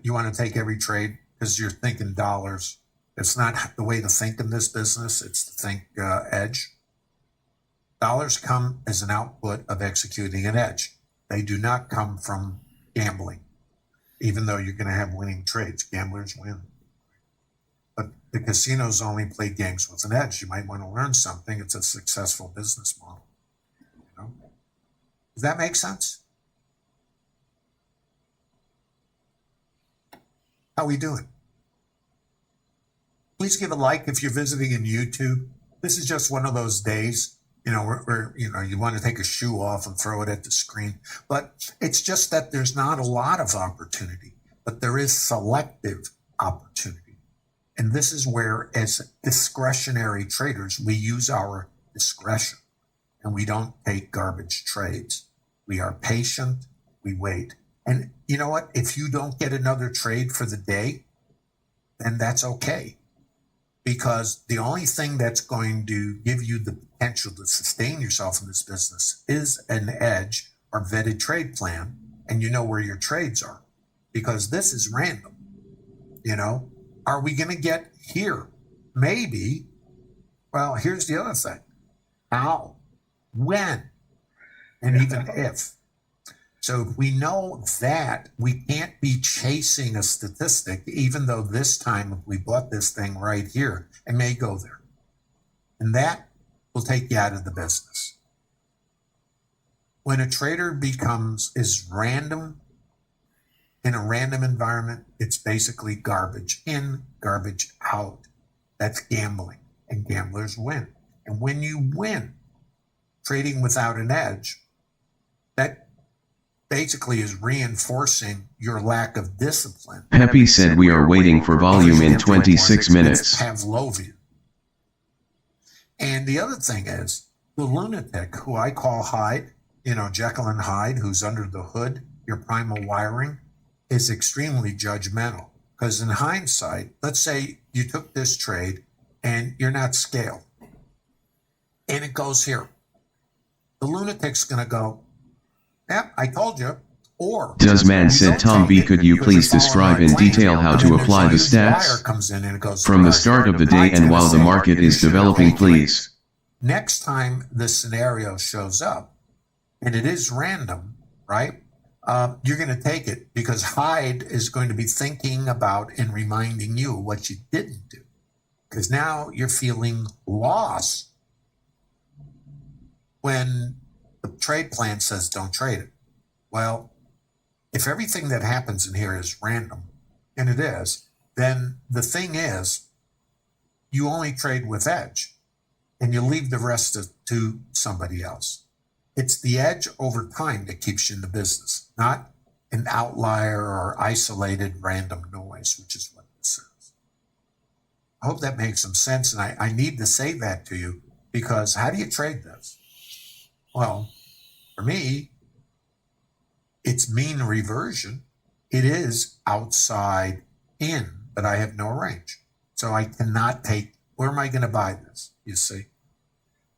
you want to take every trade because you're thinking dollars. It's not the way to think in this business. It's to think edge. Dollars come as an output of executing an edge. They do not come from gambling, even though you're going to have winning trades. Gamblers win. But the casinos only play games with an edge. You might want to learn something. It's a successful business model. You know? Does that make sense? How we doing? Please give a like if you're visiting in YouTube. This is just one of those days, where you want to take a shoe off and throw it at the screen. But it's just that there's not a lot of opportunity, but there is selective opportunity. And this is where, as discretionary traders, we use our discretion and we don't take garbage trades. We are patient, we wait. And you know what? If you don't get another trade for the day, then that's okay. Because the only thing that's going to give you the potential to sustain yourself in this business is an edge or vetted trade plan, and you know where your trades are. Because this is random. Are we going to get here? Maybe. Well, here's the other thing. How? When? And even if. So if we know that, we can't be chasing a statistic, even though this time if we bought this thing right here, it may go there. And that will take you out of the business. When a trader is random, in a random environment, it's basically garbage in, garbage out. That's gambling, and gamblers win. And when you win, trading without an edge, that basically is reinforcing your lack of discipline. Peppy said we are waiting for volume in 26 minutes. It's Pavlovian. And the other thing is, the lunatic who I call Hyde, Jekyll and Hyde, who's under the hood, your primal wiring, is extremely judgmental. Because in hindsight, let's say you took this trade and you're not scaled. And it goes here. The lunatic's going to go, yeah, I told you. Or Does man said Tom B. Could you please describe in detail how to apply the stats from the start of the day and while the market is developing, please? Next time this scenario shows up, and it is random, right? You're going to take it because Hyde is going to be thinking about and reminding you what you didn't do. Because now you're feeling lost when the trade plan says don't trade it. Well, if everything that happens in here is random, and it is, then the thing is, you only trade with edge, and you leave the rest to somebody else. It's the edge over time that keeps you in the business, not an outlier or isolated random noise, which is what this is. I hope that makes some sense, and I need to say that to you, because how do you trade this? Well, for me, it's mean reversion. It is outside in, but I have no range. So I cannot take, where am I going to buy this? You see,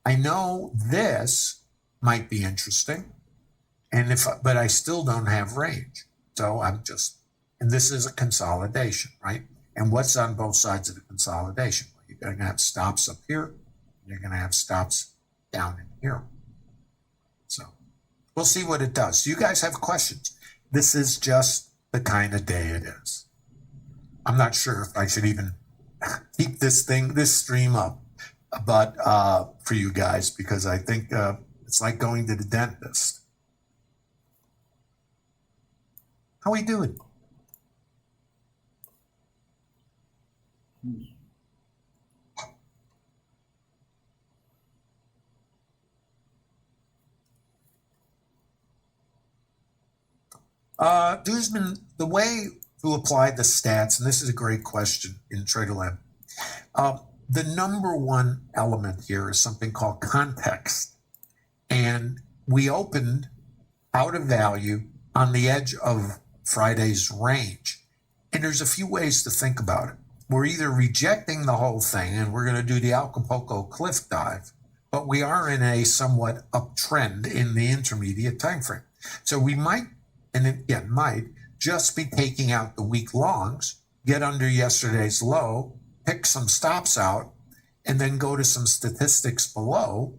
I know this might be interesting, but I still don't have range. So I'm just And this is a consolidation, right? And what's on both sides of the consolidation? Well, you're going to have stops up here. You're going to have stops down in here. So we'll see what it does. You guys have questions. This is just the kind of day it is. I'm not sure if I should even keep this stream up, but for you guys, because I think it's like going to the dentist. How we doing? There's been the way to apply the stats, and this is a great question in TraderLab. The number one element here is something called context. And we opened out of value on the edge of Friday's range. And there's a few ways to think about it. We're either rejecting the whole thing and we're going to do the Acapulco cliff dive, but we are in a somewhat uptrend in the intermediate time frame. So we might, and again, might just be taking out the weak longs, get under yesterday's low, pick some stops out, and then go to some statistics below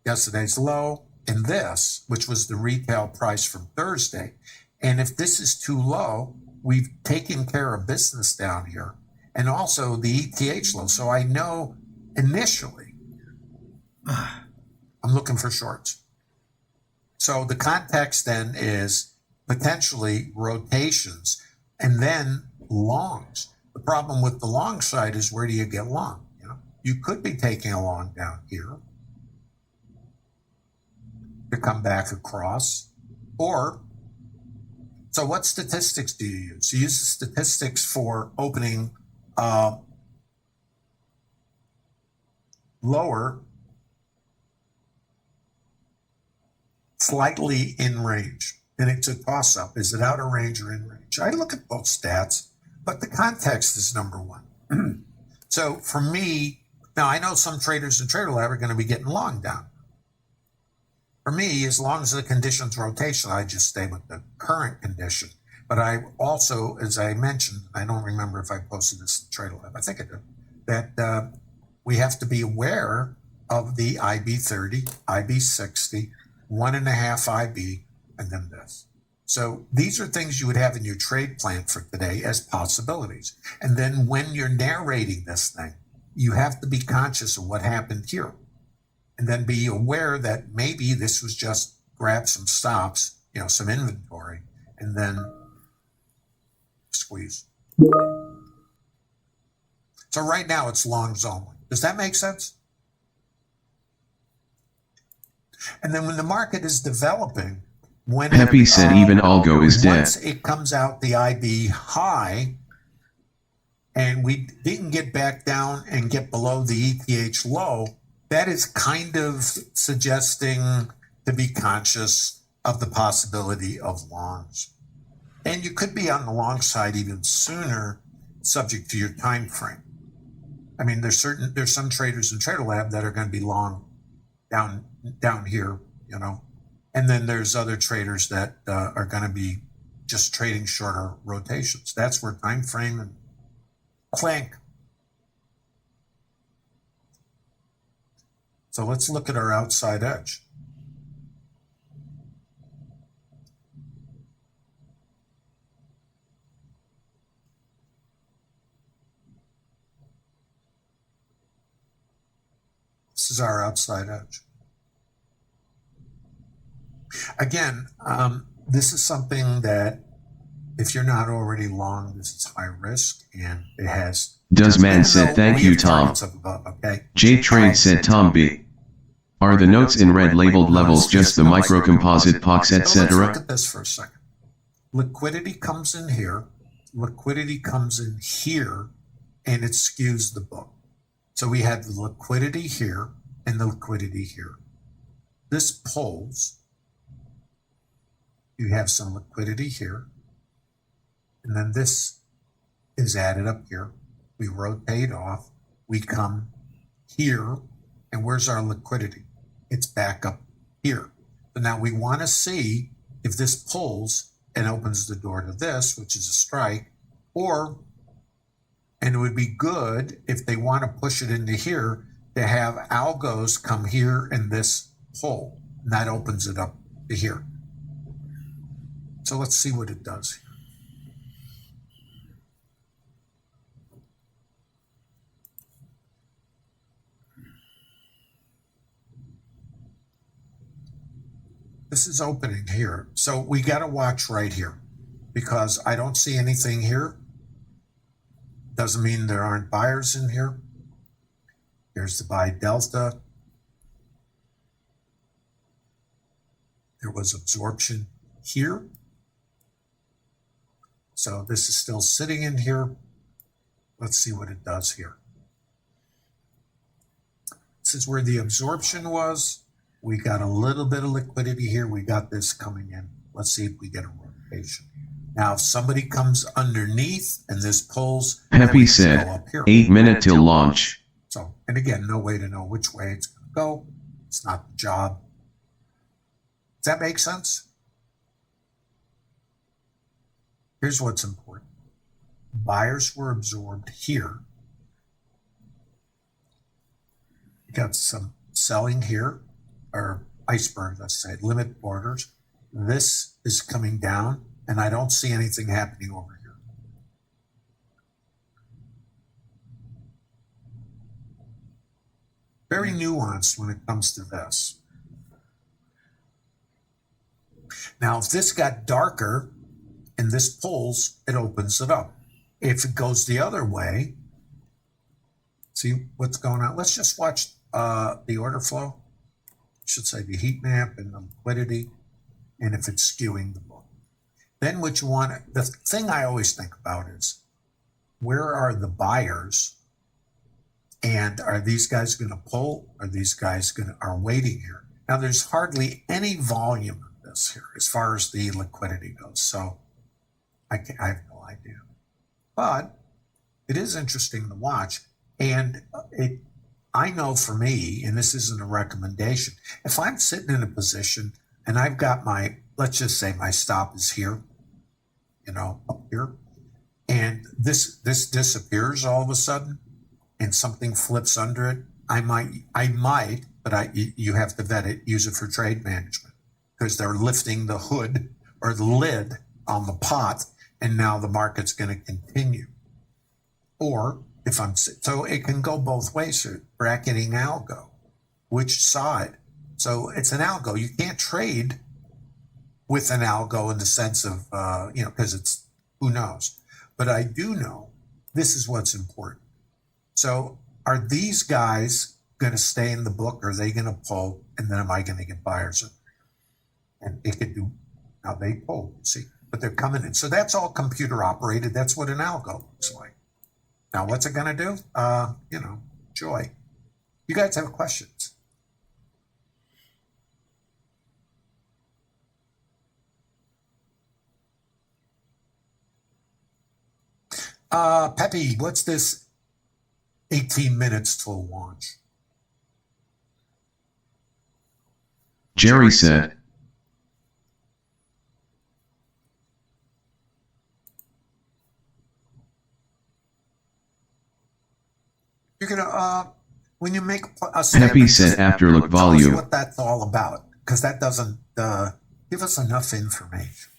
yesterday's low and this, which was the retail price from Thursday. And if this is too low, we've taken care of business down here, and also the ETH low. So I know initially I'm looking for shorts. So the context then is potentially rotations and then longs. The problem with the long side is, where do you get long? You could be taking a long down here to come back across, or so what statistics do you use? You use the statistics for opening lower, slightly in range. And it's a toss-up. Is it out of range or in range? I look at both stats, but the context is number one. So for me, now I know some traders in TraderLab are going to be getting long down. For me, as long as the condition's rotational, I just stay with the current condition. But I also, as I mentioned, I don't remember if I posted this in TraderLab, I think I did, that we have to be aware of the IB30, IB60, 1.5 IB, and then this. So these are things you would have in your trade plan for today as possibilities. And then when you're narrating this thing, you have to be conscious of what happened here. And then be aware that maybe this was just grab some stops, some inventory, and then squeeze. So right now it's longs only. Does that make sense? And then when the market is developing, when Pepe said even algo is dead. Once it comes out the IB high, and we didn't get back down and get below the ETH low, that is kind of suggesting to be conscious of the possibility of longs. And you could be on the long side even sooner, subject to your time frame. I mean, there's some traders in TraderLab that are going to be long down here, and then there's other traders that are going to be just trading shorter rotations. That's where time frame and clank. So let's look at our outside edge. This is our outside edge. Again, this is something that if you're not already long, this is high risk, and it has. Does man said thank you, Tom. J Trade said Tom B. Are the notes in red labeled levels just the microcomposite POX, etc.? Let's look at this for a second. Liquidity comes in here, liquidity comes in here, and it skews the book. So we have the liquidity here and the liquidity here. This pulls. You have some liquidity here, and then this is added up here. We rotate off, we come here, and where's our liquidity? It's back up here. So now we want to see if this pulls and opens the door to this, which is a strike, or, and it would be good if they want to push it into here, to have algos come here in this hole, and that opens it up to here. So let's see what it does here. This is opening here. So we got to watch right here because I don't see anything here. Doesn't mean there aren't buyers in here. Here's the buy delta. There was absorption here. So this is still sitting in here. Let's see what it does here. This is where the absorption was. We got a little bit of liquidity here. We got this coming in. Let's see if we get a rotation. Now, if somebody comes underneath and this pulls, Pepe said, 8 minutes till launch. So, and again, no way to know which way it's going to go. It's not the job. Does that make sense? Here's what's important. Buyers were absorbed here. You got some selling here, or iceberg, let's say, limit orders. This is coming down, and I don't see anything happening over here. Very nuanced when it comes to this. Now, if this got darker and this pulls, it opens it up. If it goes the other way, see what's going on. Let's just watch the order flow. I should say the heat map and the liquidity, and if it's skewing the book. Then what you want, the thing I always think about is, where are the buyers? And are these guys going to pull? Are these guys are waiting here? Now, there's hardly any volume of this here as far as the liquidity goes. So I have no idea. But it is interesting to watch. And I know for me, and this isn't a recommendation, if I'm sitting in a position and I've got my, let's just say my stop is here, up here, and this disappears all of a sudden, and something flips under it, I might, but you have to vet it, use it for trade management, because they're lifting the hood or the lid on the pot, and now the market's going to continue. Or so it can go both ways. So bracketing algo, which side? So it's an algo. You can't trade with an algo in the sense of, because it's, who knows? But I do know this is what's important. So are these guys going to stay in the book? Or are they going to pull? And then am I going to get buyers in? And it could do, now they pull, see, but they're coming in. So that's all computer operated. That's what an algo looks like. Now, what's it going to do? Joy. You guys have questions? Pepe, what's this 18 minutes till launch? Jerry said, you're gonna when you make a statement, Pepe said after look tell us volume. what that's all about, because that doesn't give us enough information.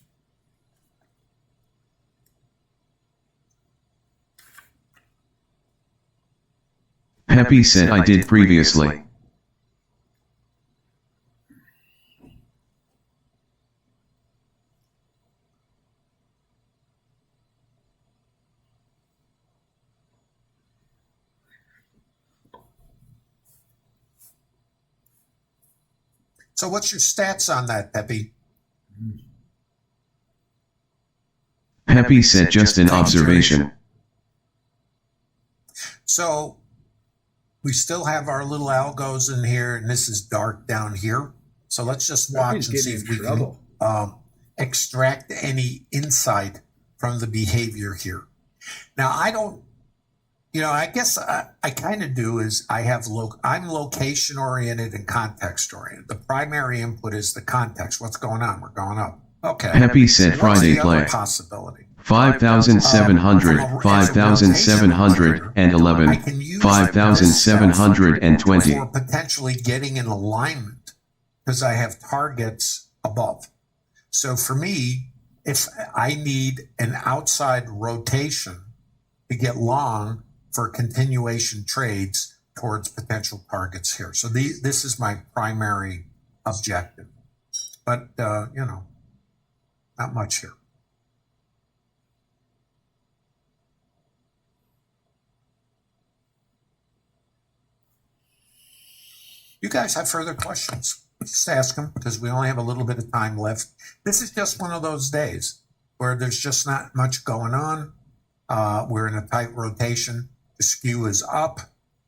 Pepe said I did previously. So what's your stats on that, Pepe? Pepe said just an observation. So we still have our little algos in here, and this is dark down here. So let's just watch and see if we can extract any insight from the behavior here. Now, I don't, I guess I kind of do is I'm location oriented and context oriented. The primary input is the context. What's going on? We're going up. Okay. Pepe said What's Friday the other play. possibility? 5,700, As a 5,711, I can use this 5,720. for potentially getting in alignment because I have targets above. So for me, if I need an outside rotation to get long for continuation trades towards potential targets here. So this is my primary objective. But, not much here. You guys have further questions? Just ask them because we only have a little bit of time left. This is just one of those days where there's just not much going on. We're in a tight rotation. The skew is up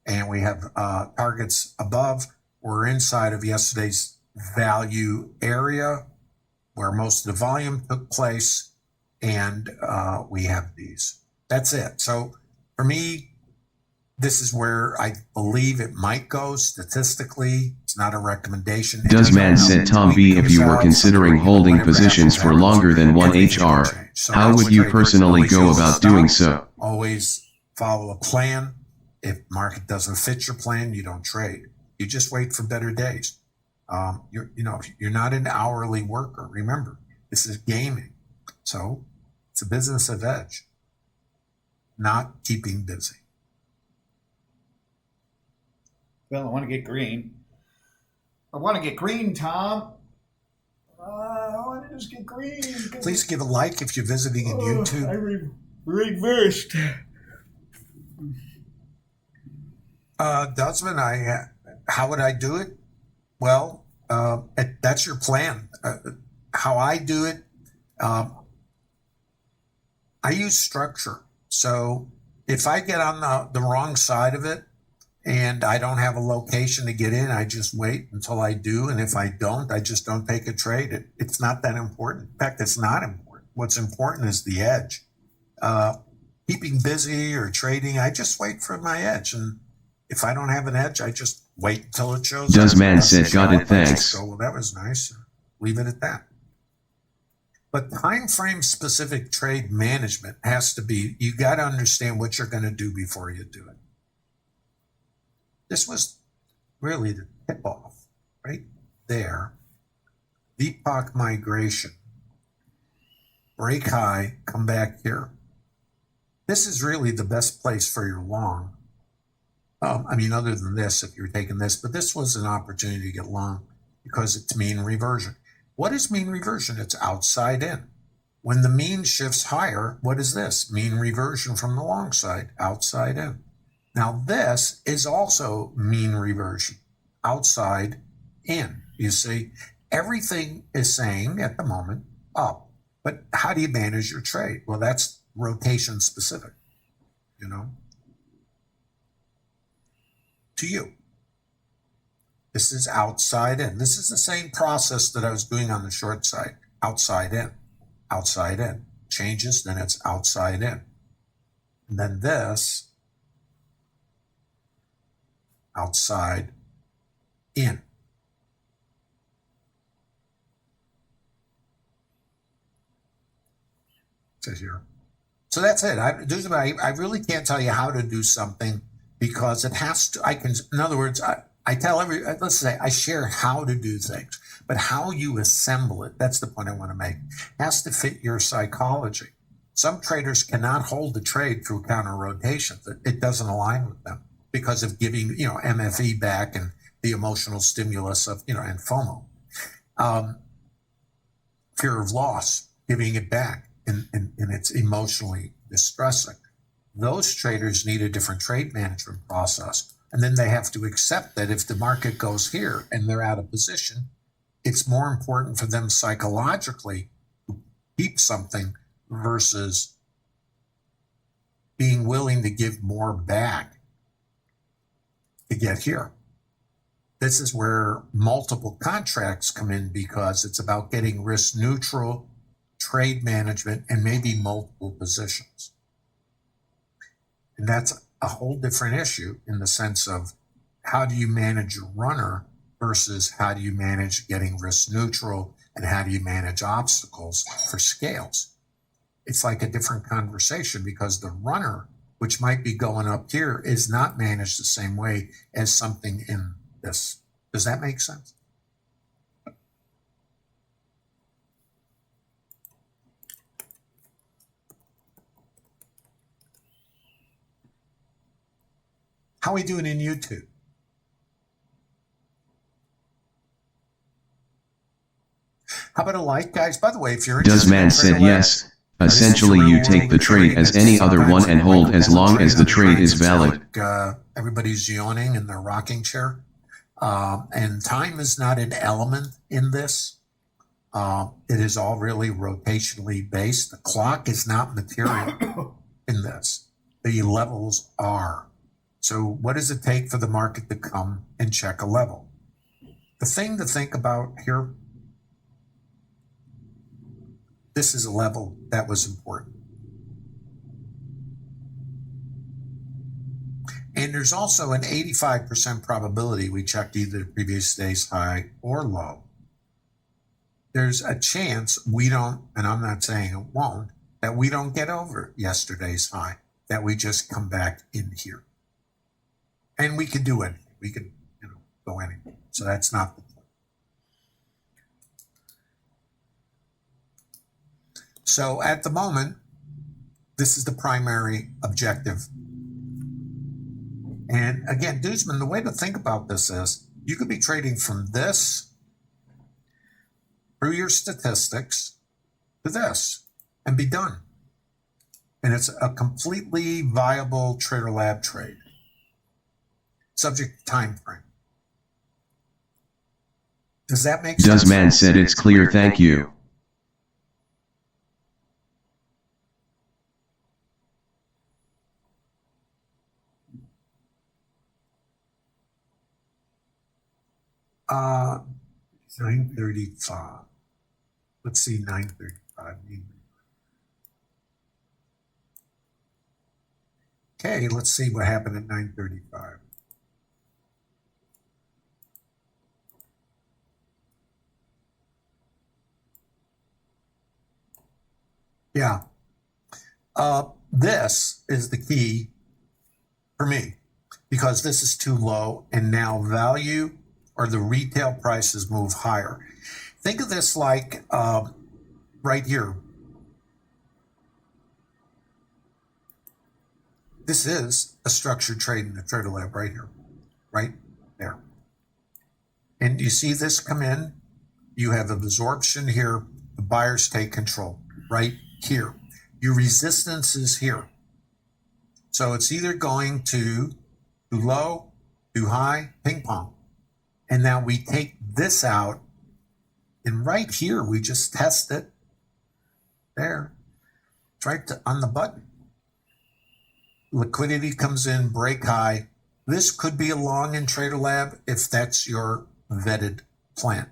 and we have targets above. We're inside of yesterday's value area where most of the volume took place. And we have these. That's it. So for me, this is where I believe it might go statistically. It's not a recommendation. Doesman said, Tom B, if you were considering holding positions for longer than one HR, how would you personally go about doing so? Always follow a plan. If market doesn't fit your plan, you don't trade. You just wait for better days. You're not an hourly worker. Remember, this is gaming. So it's a business of edge, not keeping busy. Well, I want to get green. I want to get green, Tom. I want to just get green. Please give a like if you're visiting in YouTube. I reversed. Dusman, how would I do it? Well, that's your plan. How I do it, I use structure. So if I get on the wrong side of it and I don't have a location to get in, I just wait until I do. And if I don't, I just don't take a trade. It's not that important. In fact, it's not important. What's important is the edge. Keeping busy or trading, I just wait for my edge. And if I don't have an edge, I just wait until it shows. Doesman said, got it, thanks. Well, that was nice. Leave it at that. But time frame specific trade management has to be, you got to understand what you're going to do before you do it. This was really the tip off right there. Deepak migration, break high, come back here. This is really the best place for your long. Other than this, if you're taking this, but this was an opportunity to get long because it's mean reversion. What is mean reversion? It's outside in. When the mean shifts higher, what is this? Mean reversion from the long side, outside in. Now this is also mean reversion, outside in. You see, everything is saying at the moment up. But how do you manage your trade? Well, that's rotation specific, to you. This is outside in. This is the same process that I was doing on the short side. Outside in, outside in. Changes, then it's outside in. And then this, outside in. So here. So that's it. I really can't tell you how to do something because it has to, in other words, I tell let's say I share how to do things, but how you assemble it, that's the point I want to make, has to fit your psychology. Some traders cannot hold the trade through counter rotation. It doesn't align with them because of giving, MFE back and the emotional stimulus of, and FOMO. Fear of loss, giving it back, and it's emotionally distressing. Those traders need a different trade management process. And then they have to accept that if the market goes here and they're out of position, it's more important for them psychologically to keep something versus being willing to give more back to get here. This is where multiple contracts come in because it's about getting risk neutral trade management and maybe multiple positions. And that's a whole different issue in the sense of how do you manage your runner versus how do you manage getting risk neutral and how do you manage obstacles for scales. It's like a different conversation because the runner, which might be going up here, is not managed the same way as something in this. Does that make sense? How are we doing in YouTube? How about a like, guys? By the way, if you're Does interested man in said Trader Lab, yes. Essentially, you take the trade as any other one and hold as long as the trade is valid. Everybody's yawning in their rocking chair. And time is not an element in this. It is all really rotationally based. The clock is not material in this. The levels are. So what does it take for the market to come and check a level? The thing to think about here, this is a level that was important. And there's also an 85% probability we checked either the previous day's high or low. There's a chance we don't, and I'm not saying it won't, that we don't get over yesterday's high, that we just come back in here. And we could do anything. We could, go anywhere. So that's not the point. So at the moment, this is the primary objective. And again, Duzman, the way to think about this is you could be trading from this through your statistics to this and be done. And it's a completely viable Trader Lab trade, subject to time frame. Does that make sense? Does man said it's clear, thank you. Uh, 9:35. Let's see, 9:35. Okay, let's see what happened at 9:35. Yeah. This is the key for me because this is too low and now value or the retail prices move higher. Think of this like right here. This is a structured trade in the Trader Lab right here, right there. And you see this come in, you have absorption here, the buyers take control right here. Your resistance is here. So it's either going to too low, too high, ping pong. And now we take this out, and right here, we just test it. There. It's right on the button. Liquidity comes in, break high. This could be a long in Trader Lab if that's your vetted plan.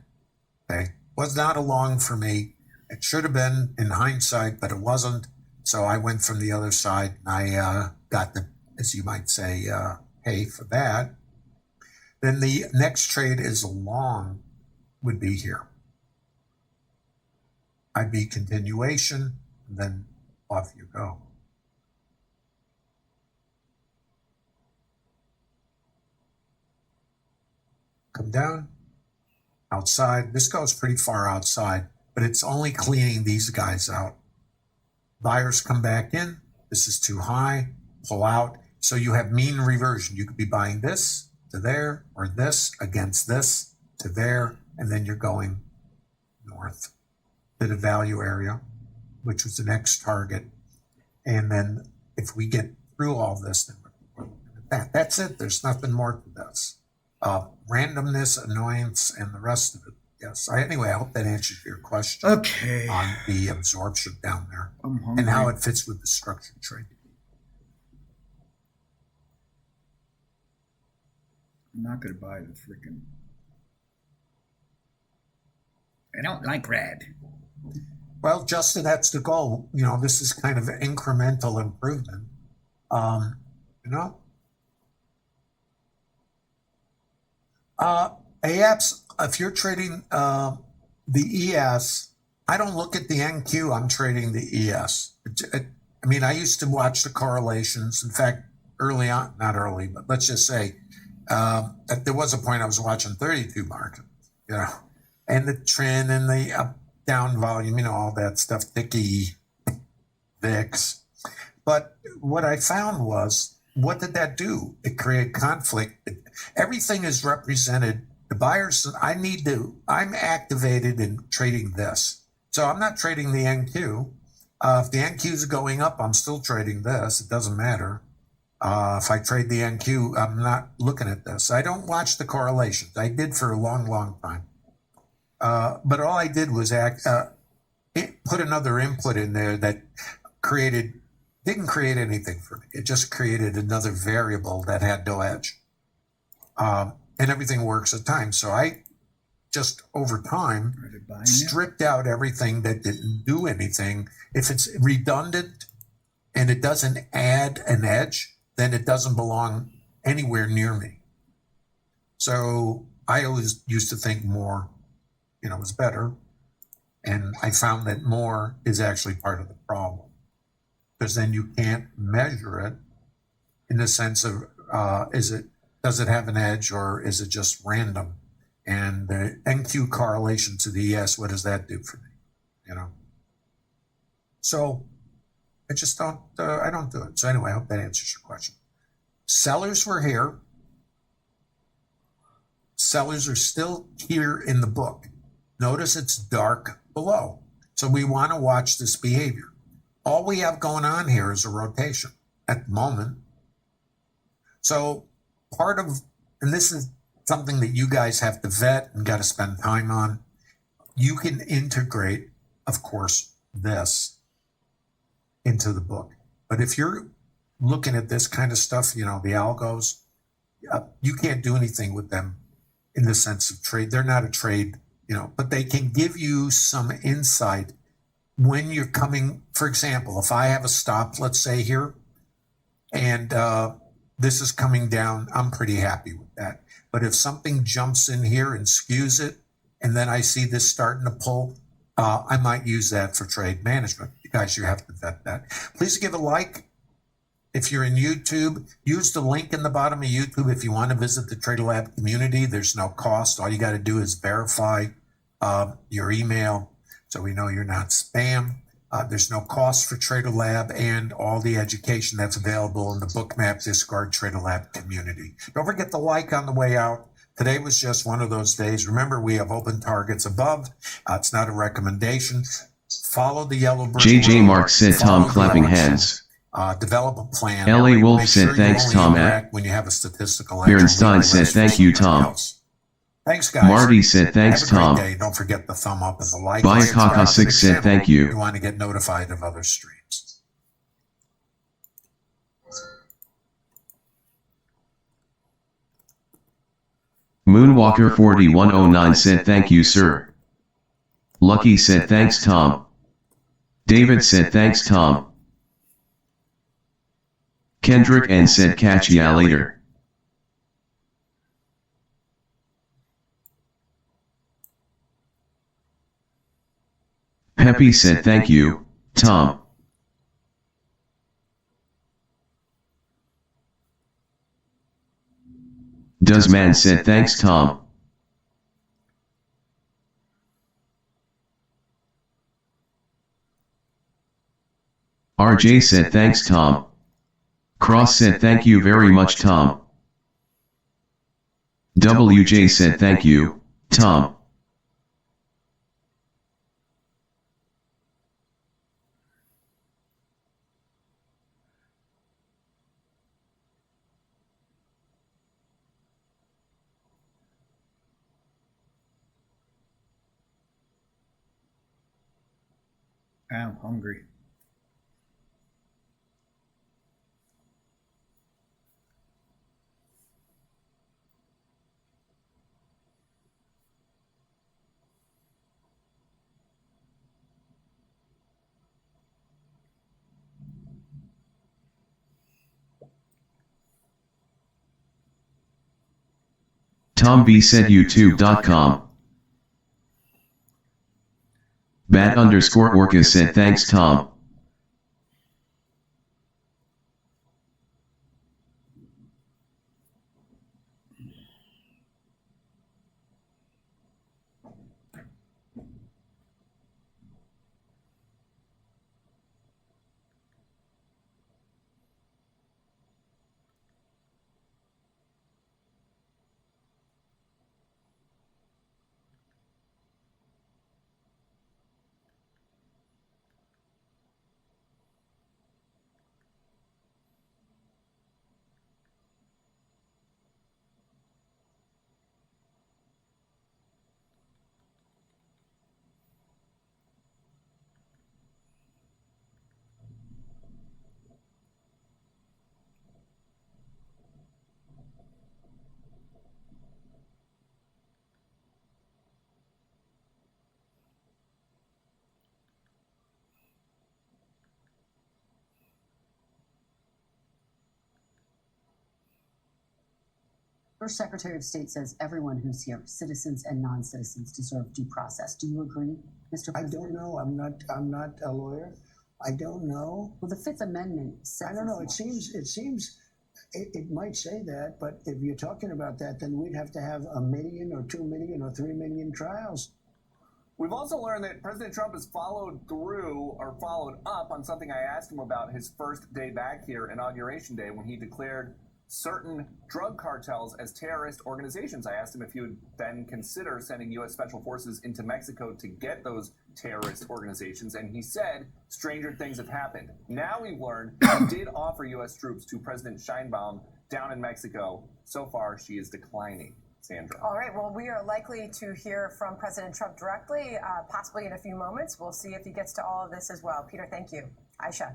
Okay. Was not a long for me. It should have been in hindsight, but it wasn't. So I went from the other side and I got the, as you might say, pay for that. Then the next trade is a long, would be here. I'd be continuation, and then off you go. Come down, outside. This goes pretty far outside, but it's only cleaning these guys out. Buyers come back in. This is too high, pull out. So you have mean reversion. You could be buying this to there or this against this to there, and then you're going north to the value area, which was the next target. And then if we get through all this, then we're looking at that's it. There's nothing more to this. Randomness, annoyance, and the rest of it. Yes. Anyway, I hope that answers your question. Okay. On the absorption down there I'm hungry. and how it fits with the structured trade. I'm not going to buy the freaking. I don't like red. Well, Justin, that's the goal. This is kind of incremental improvement. AAPS, if you're trading, the ES, I don't look at the NQ, I'm trading the ES. I mean, I used to watch the correlations. In fact, early on, not early, but let's just say there was a point I was watching 32 markets, you know, and the trend and the up down volume, you know, all that stuff, Dicky, VIX. But what I found was, what did that do? It created conflict. Everything is represented. The buyers, I'm activated in trading this. So I'm not trading the NQ. If the NQ is going up, I'm still trading this. It doesn't matter. If I trade the NQ, I'm not looking at this. I don't watch the correlations. I did for a long, long time. But all I did was put another input in there that didn't create anything for me. It just created another variable that had no edge. And everything works at times. So I just over time stripped out everything that didn't do anything. If it's redundant and it doesn't add an edge, then it doesn't belong anywhere near me. So I always used to think more, you know, was better. And I found that more is actually part of the problem, because then you can't measure it in the sense of, does it have an edge or is it just random? And the NQ correlation to the ES, what does that do for me? You know? So I just don't, I don't do it. So anyway, I hope that answers your question. Sellers were here. Sellers are still here in the book. Notice it's dark below. So we want to watch this behavior. All we have going on here is a rotation at the moment. So and this is something that you guys have to vet and got to spend time on. You can integrate, of course, this into the book. But if you're looking at this kind of stuff, you know, the algos, you can't do anything with them in the sense of trade. They're not a trade, you know, but they can give you some insight when you're coming. For example, if I have a stop, let's say here, and this is coming down, I'm pretty happy with that. But if something jumps in here and skews it, and then I see this starting to pull, I might use that for trade management. You guys, you have to vet that. Please give a like. If you're in YouTube, use the link in the bottom of YouTube if you want to visit the Trader Lab community. There's no cost. All you got to do is verify your email so we know you're not spam. There's no cost for Trader Lab and all the education that's available in the Bookmap Discard Trader Lab community. Don't forget to like on the way out. Today was just one of those days. Remember, we have open targets above. It's not a recommendation. Follow the yellow brick JJ road. Mark said Follow Tom the clapping direction. hands. Develop a plan. LA Wolf Make said sure you thanks only Tom interact when you have a statistical edge or Bernstein weekly said list for thank you somebody Tom. else. Thanks, guys. Marty said thanks Have a great Tom. day. Don't forget the thumb up and the like. Bye Subscribe Kaka to the 6 said channel. thank You you. want to get notified of other streams. Moonwalker 4109 said thank you sir. Lucky said thanks Tom. David said thanks Tom. Kendrick N said catch ya later. Peppy said thank you, Tom. Does man said thanks Tom. RJ said thanks Tom. Cross said thank you very much Tom. WJ said thank you, Tom. I'm hungry. Tom B said youtube.com. Bat_Orca said thanks Tom. First Secretary of State says everyone who's here, citizens and non-citizens, deserve due process. Do you agree, Mr. President? I don't know. I'm not a lawyer. I don't know. Well, the Fifth Amendment says. I don't know. It seems it might say that, but if you're talking about that, then we'd have to have 1 million or 2 million or 3 million trials. We've also learned that President Trump has followed up on something I asked him about his first day back here, Inauguration Day, when he declared certain drug cartels as terrorist organizations. I asked him if he would then consider sending U.S. Special Forces into Mexico to get those terrorist organizations, and he said stranger things have happened. Now we've learned he did offer U.S. troops to President Sheinbaum down in Mexico. So far, she is declining. Sandra. All right, well, we are likely to hear from President Trump directly, possibly in a few moments. We'll see if he gets to all of this as well. Peter, thank you. Aisha.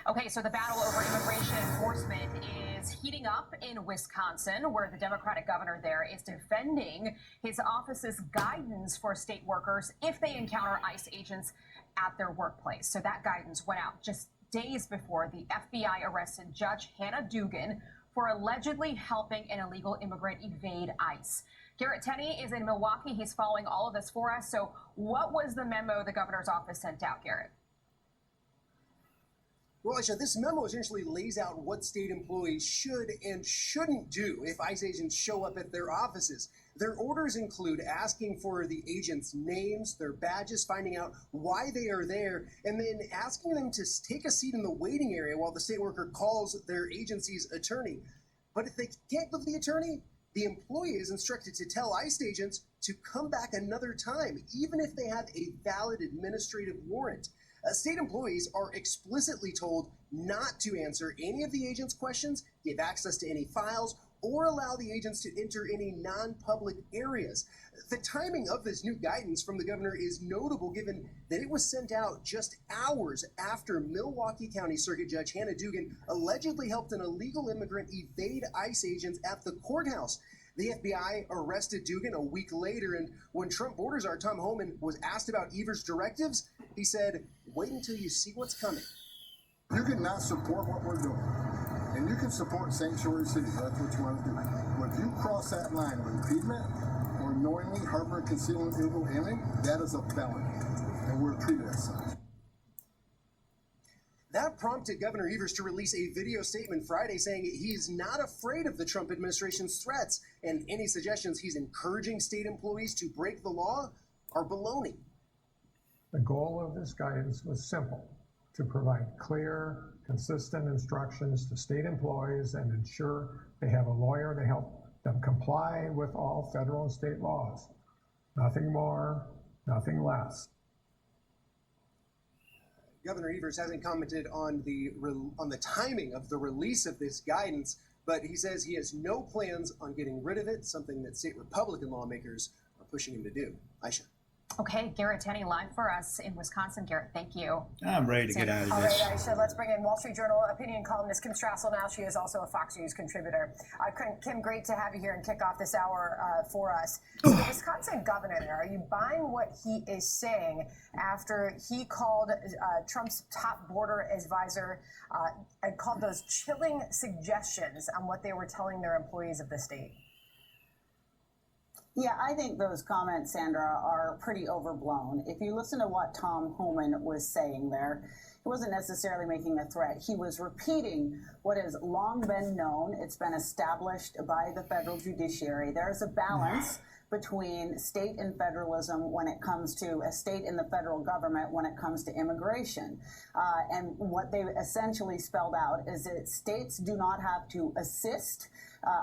Okay, so the battle over immigration enforcement is heating up in Wisconsin, where the Democratic governor there is defending his office's guidance for state workers if they encounter ICE agents at their workplace. So that guidance went out just days before the FBI arrested Judge Hannah Dugan for allegedly helping an illegal immigrant evade ICE. Garrett Tenney is in Milwaukee. He's following all of this for us. So what was the memo the governor's office sent out, Garrett? Well, Aisha, this memo essentially lays out what state employees should and shouldn't do if ICE agents show up at their offices. Their orders include asking for the agents' names, their badges, finding out why they are there, and then asking them to take a seat in the waiting area while the state worker calls their agency's attorney. But if they can't get the attorney, the employee is instructed to tell ICE agents to come back another time, even if they have a valid administrative warrant. State employees are explicitly told not to answer any of the agents' questions, give access to any files, or allow the agents to enter any non-public areas. The timing of this new guidance from the governor is notable given that it was sent out just hours after Milwaukee County Circuit Judge Hannah Dugan allegedly helped an illegal immigrant evade ICE agents at the courthouse. The FBI arrested Dugan a week later, and when Trump border czar Tom Homan was asked about Evers' directives, he said, "Wait until you see what's coming." You can not support what we're doing, and you can support sanctuary cities. That's what you want to do. But if you cross that line of impediment or knowingly harbor, concealing illegal alien, that is a felony, and we're treated as such. That prompted Governor Evers to release a video statement Friday saying he's not afraid of the Trump administration's threats, and any suggestions he's encouraging state employees to break the law are baloney. The goal of this guidance was simple: to provide clear, consistent instructions to state employees and ensure they have a lawyer to help them comply with all federal and state laws. Nothing more, nothing less. Governor Evers hasn't commented on the timing of the release of this guidance, but he says he has no plans on getting rid of it, something that state Republican lawmakers are pushing him to do. Aisha. Okay, Garrett Tenney live for us in Wisconsin. Garrett, thank you. I'm ready to get out of All this. right, Aisha, let's bring in Wall Street Journal opinion columnist Kim Strassel now. She is also a Fox News contributor. Kim, great to have you here and kick off this hour for us. So the Wisconsin governor there, are you buying what he is saying after he called Trump's top border advisor and called those chilling suggestions on what they were telling their employees of the state? Yeah, I think those comments, Sandra, are pretty overblown. If you listen to what Tom Homan was saying there, he wasn't necessarily making a threat. He was repeating what has long been known. It's been established by the federal judiciary. There's a balance between state and federalism when it comes to a state and the federal government when it comes to immigration. And what they essentially spelled out is that states do not have to assist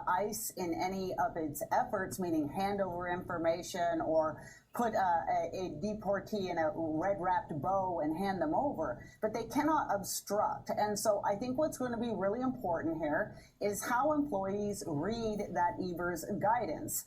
ICE in any of its efforts, meaning hand over information or put a deportee in a red-wrapped bow and hand them over, but they cannot obstruct. And so I think what's going to be really important here is how employees read that Evers guidance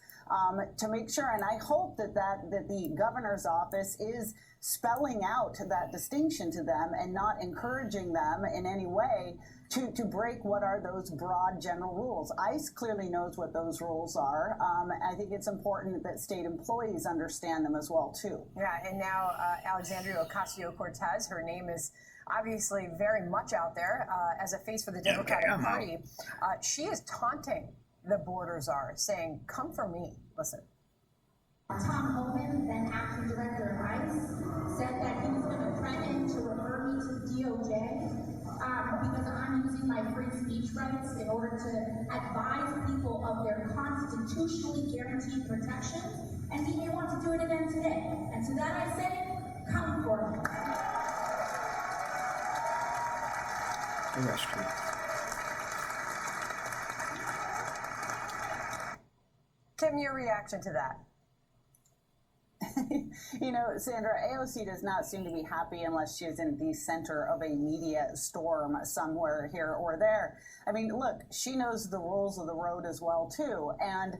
to make sure, and I hope that the governor's office is spelling out that distinction to them and not encouraging them in any way to break what are those broad general rules. ICE clearly knows what those rules are. I think it's important that state employees understand them as well, too. Yeah, and now Alexandria Ocasio-Cortez, her name is obviously very much out there as a face for the Democratic Party. She is taunting the border czar, saying, "Come for me." Listen. Tom Homan, then acting director of ICE, said that he was going to threaten to refer me to the DOJ because I'm using my free speech rights in order to advise people of their constitutionally guaranteed protections, and he may want to do it again today. And to that I say, come for me. Arrest her. Kim, your reaction to that? You know, Sandra, AOC does not seem to be happy unless she is in the center of a media storm somewhere here or there. I mean, look, she knows the rules of the road as well, too. And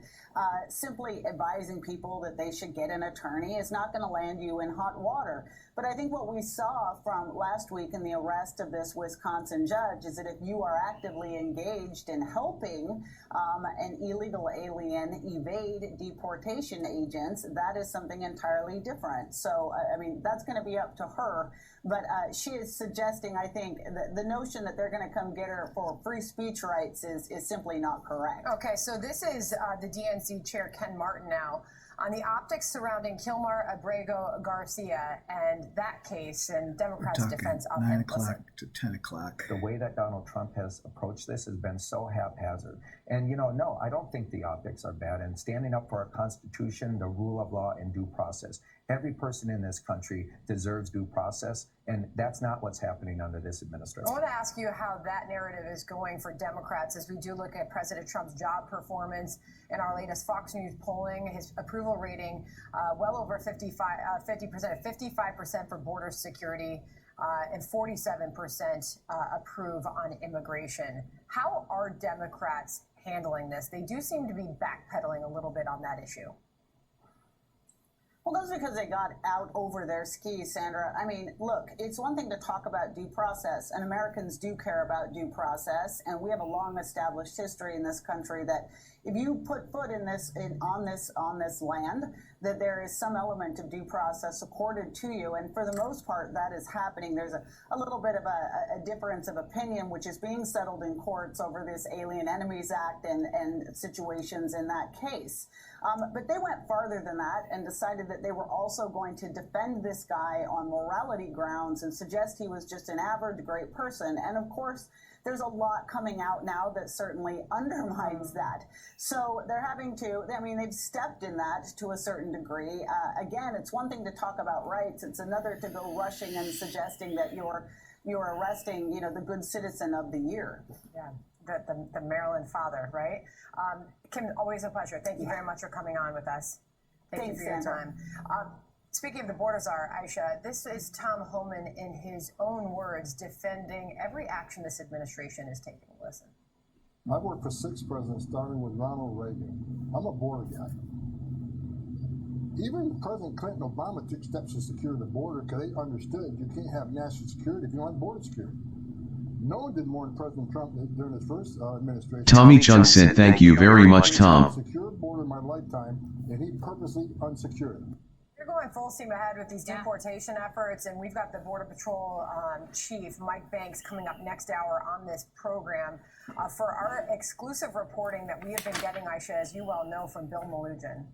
simply advising people that they should get an attorney is not going to land you in hot water. But I think what we saw from last week in the arrest of this Wisconsin judge is that if you are actively engaged in helping an illegal alien evade deportation agents, that is something entirely different. So, I mean, that's going to be up to her. But she is suggesting, I think, the notion that they're going to come get her for free speech rights is simply not correct. Okay, so this is the DNC chair, Ken Martin, now on the optics surrounding Kilmar Abrego Garcia and that case and Democrats' defense of 9 him. o'clock to 10 o'clock. The way that Donald Trump has approached this has been so haphazard. And, no, I don't think the optics are bad. And standing up for our Constitution, the rule of law, and due process. Every person in this country deserves due process, and that's not what's happening under this administration. I want to ask you how that narrative is going for Democrats as we do look at President Trump's job performance in our latest Fox News polling, his approval rating well over 50%, 55% for border security, and 47% approve on immigration. How are Democrats handling this? They do seem to be backpedaling a little bit on that issue. Well, that's because they got out over their skis, Sandra. I mean, look, it's one thing to talk about due process, and Americans do care about due process, and we have a long established history in this country that if you put foot on this land, that there is some element of due process accorded to you, and for the most part, that is happening. There's a little bit of a difference of opinion, which is being settled in courts over this Alien Enemies Act and situations in that case. But they went farther than that and decided that they were also going to defend this guy on morality grounds and suggest he was just an average great person. And of course, there's a lot coming out now that certainly undermines that. So they're having to, I mean, they've stepped in that to a certain degree. Again, it's one thing to talk about rights. It's another to go rushing and suggesting that you're arresting, the good citizen of the year. Yeah. The Maryland father, right? Kim, always a pleasure. Thank you very much for coming on with us. Thank you for your time. Speaking of the border czar, Aisha, this is Tom Homan in his own words defending every action this administration is taking. Listen. I've worked for 6 presidents, starting with Ronald Reagan. I'm a border guy. Even President Clinton and Obama took steps to secure the border because they understood you can't have national security if you want border security. No one did more than President Trump during his first administration. Tommy Chung said thank you very much, Tom. Secured border in my lifetime, and he purposely unsecured it. You're going full steam ahead with these deportation efforts, and we've got the Border Patrol Chief, Mike Banks, coming up next hour on this program for our exclusive reporting that we have been getting, Aisha, as you well know, from Bill Malugin.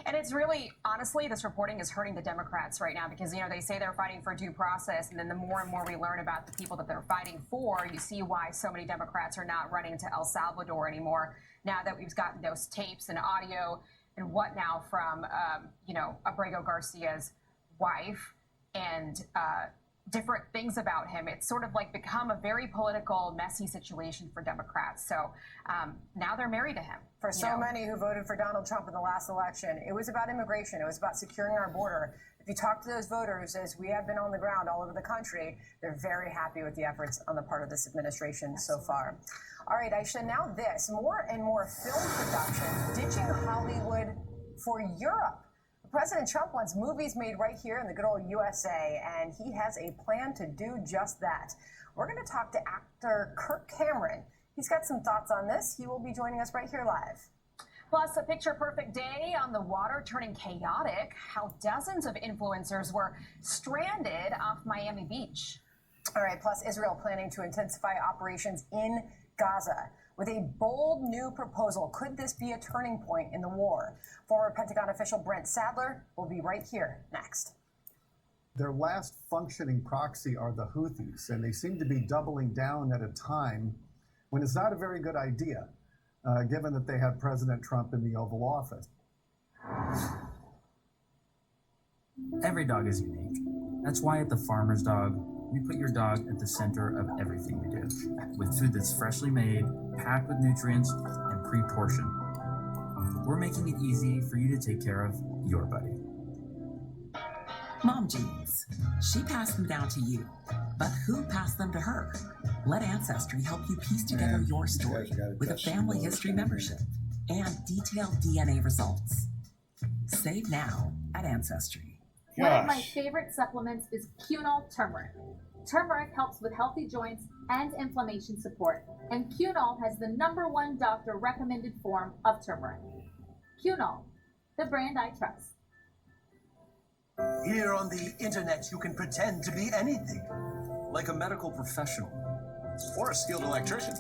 And it's really, honestly, this reporting is hurting the Democrats right now because, they say they're fighting for due process. And then the more and more we learn about the people that they're fighting for, you see why so many Democrats are not running to El Salvador anymore now that we've gotten those tapes and audio and what now from, Abrego Garcia's wife and different things about him. It's sort of like become a very political, messy situation for Democrats. So now they're married to him. For so many who voted for Donald Trump in the last election, it was about immigration. It was about securing our border. If you talk to those voters, as we have been on the ground all over the country, they're very happy with the efforts on the part of this administration so far. All right, Aisha, now this. More and more film production ditching Hollywood for Europe. President Trump wants movies made right here in the good old USA, and he has a plan to do just that. We're going to talk to actor Kirk Cameron. He's got some thoughts on this. He will be joining us right here live. Plus, a picture-perfect day on the water turning chaotic, how dozens of influencers were stranded off Miami Beach. All right, plus Israel planning to intensify operations in Gaza with a bold new proposal. Could this be a turning point in the war? Former Pentagon official Brent Sadler will be right here next. Their last functioning proxy are the Houthis, and they seem to be doubling down at a time when it's not a very good idea, given that they have President Trump in the Oval Office. Every dog is unique. That's why at the Farmer's Dog, we put your dog at the center of everything we do, with food that's freshly made, packed with nutrients, and pre-portioned. We're making it easy for you to take care of your buddy. Mom genes. She passed them down to you. But who passed them to her? Let Ancestry help you piece together your story with a family history membership and detailed DNA results. Save now at Ancestry. One of my favorite supplements is Cunol Turmeric. Turmeric helps with healthy joints and inflammation support, and Cunol has the #1 doctor-recommended form of turmeric. Cunol, the brand I trust. Here on the internet, you can pretend to be anything. Like a medical professional. Or a skilled electrician.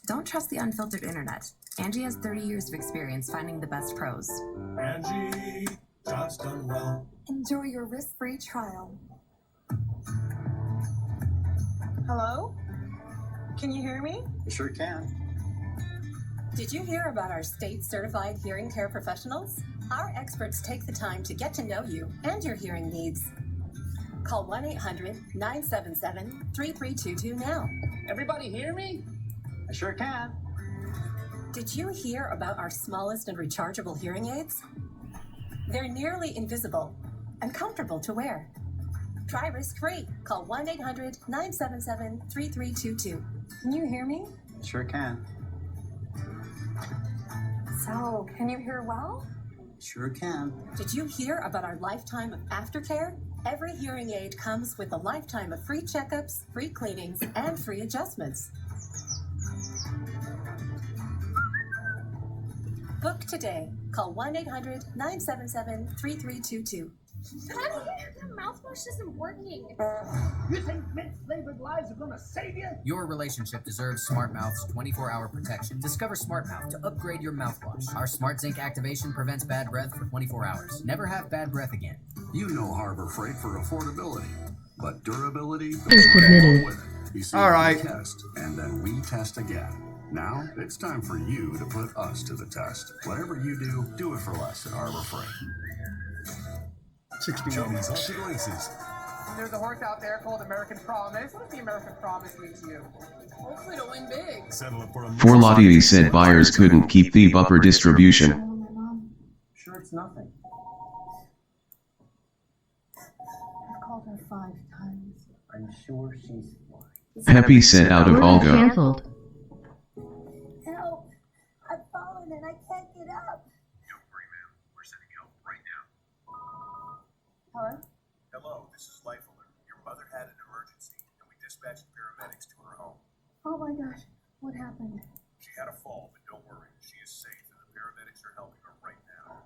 Don't trust the unfiltered internet. Angie has 30 years of experience finding the best pros. Angie, job's done well. Enjoy your risk-free trial. Hello? Can you hear me? You sure can. Did you hear about our state-certified hearing care professionals? Our experts take the time to get to know you and your hearing needs. Call 1-800-977-3322 now. Everybody hear me? I sure can. Did you hear about our smallest and rechargeable hearing aids? They're nearly invisible and comfortable to wear. Try risk-free. Call 1-800-977-3322. Can you hear me? Sure can. So, can you hear well? Sure can. Did you hear about our lifetime of aftercare? Every hearing aid comes with a lifetime of free checkups, free cleanings, and free adjustments. Book today. Call 1-800-977-3322. Honey, the mouthwash isn't working. You think mint-flavored lies are gonna save you? Your relationship deserves Smart Mouth's 24-hour protection. Discover Smart Mouth to upgrade your mouthwash. Our Smart Zinc activation prevents bad breath for 24 hours. Never have bad breath again. You know Harbor Freight for affordability, but durability Is submitted. You see, All right. we test, and then we test again. Now, it's time for you to put us to the test. Whatever you do it for less at Harbor Freight. 61. Choppy's Happy Laces. There's a horse out there called American Promise. What does the American Promise mean to you? Hopefully to win big. Settle it for a Forlati said buyers couldn't keep the bumper distribution. Sure, it's nothing. I've called her 5 times. I'm sure she's fine. Peppy said out of all go. Cancelled. Help! I've fallen and I can't get up. Don't worry, ma'am. We're sending help right now. Hello? Hello, this is Life Alert. Your mother had an emergency, and we dispatched paramedics to her home. Oh my gosh, what happened? She had a fall, but don't worry. She is safe, and the paramedics are helping her right now.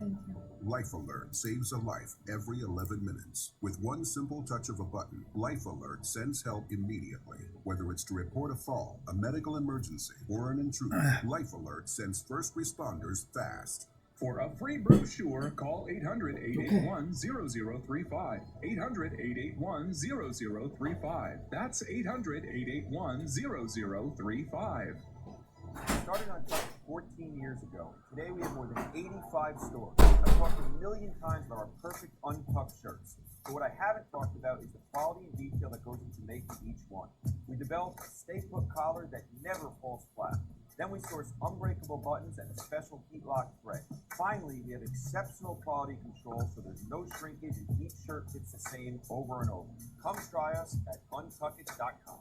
Thank you. Life Alert saves a life every 11 minutes. With one simple touch of a button, Life Alert sends help immediately. Whether it's to report a fall, a medical emergency, or an intruder, Life Alert sends first responders fast. For a free brochure, call 800-881-0035. 800-881-0035. That's 800-881-0035. Started on Choppy 14 years ago. Today we have more than 85 stores. I've talked a million times about our perfect untucked shirts. But what I haven't talked about is the quality and detail that goes into making each one. We developed a stay-put collar that never falls flat. Then we source unbreakable buttons and a special heat lock thread. Finally, we have exceptional quality control so there's no shrinkage and each shirt fits the same over and over. Come try us at untuckit.com.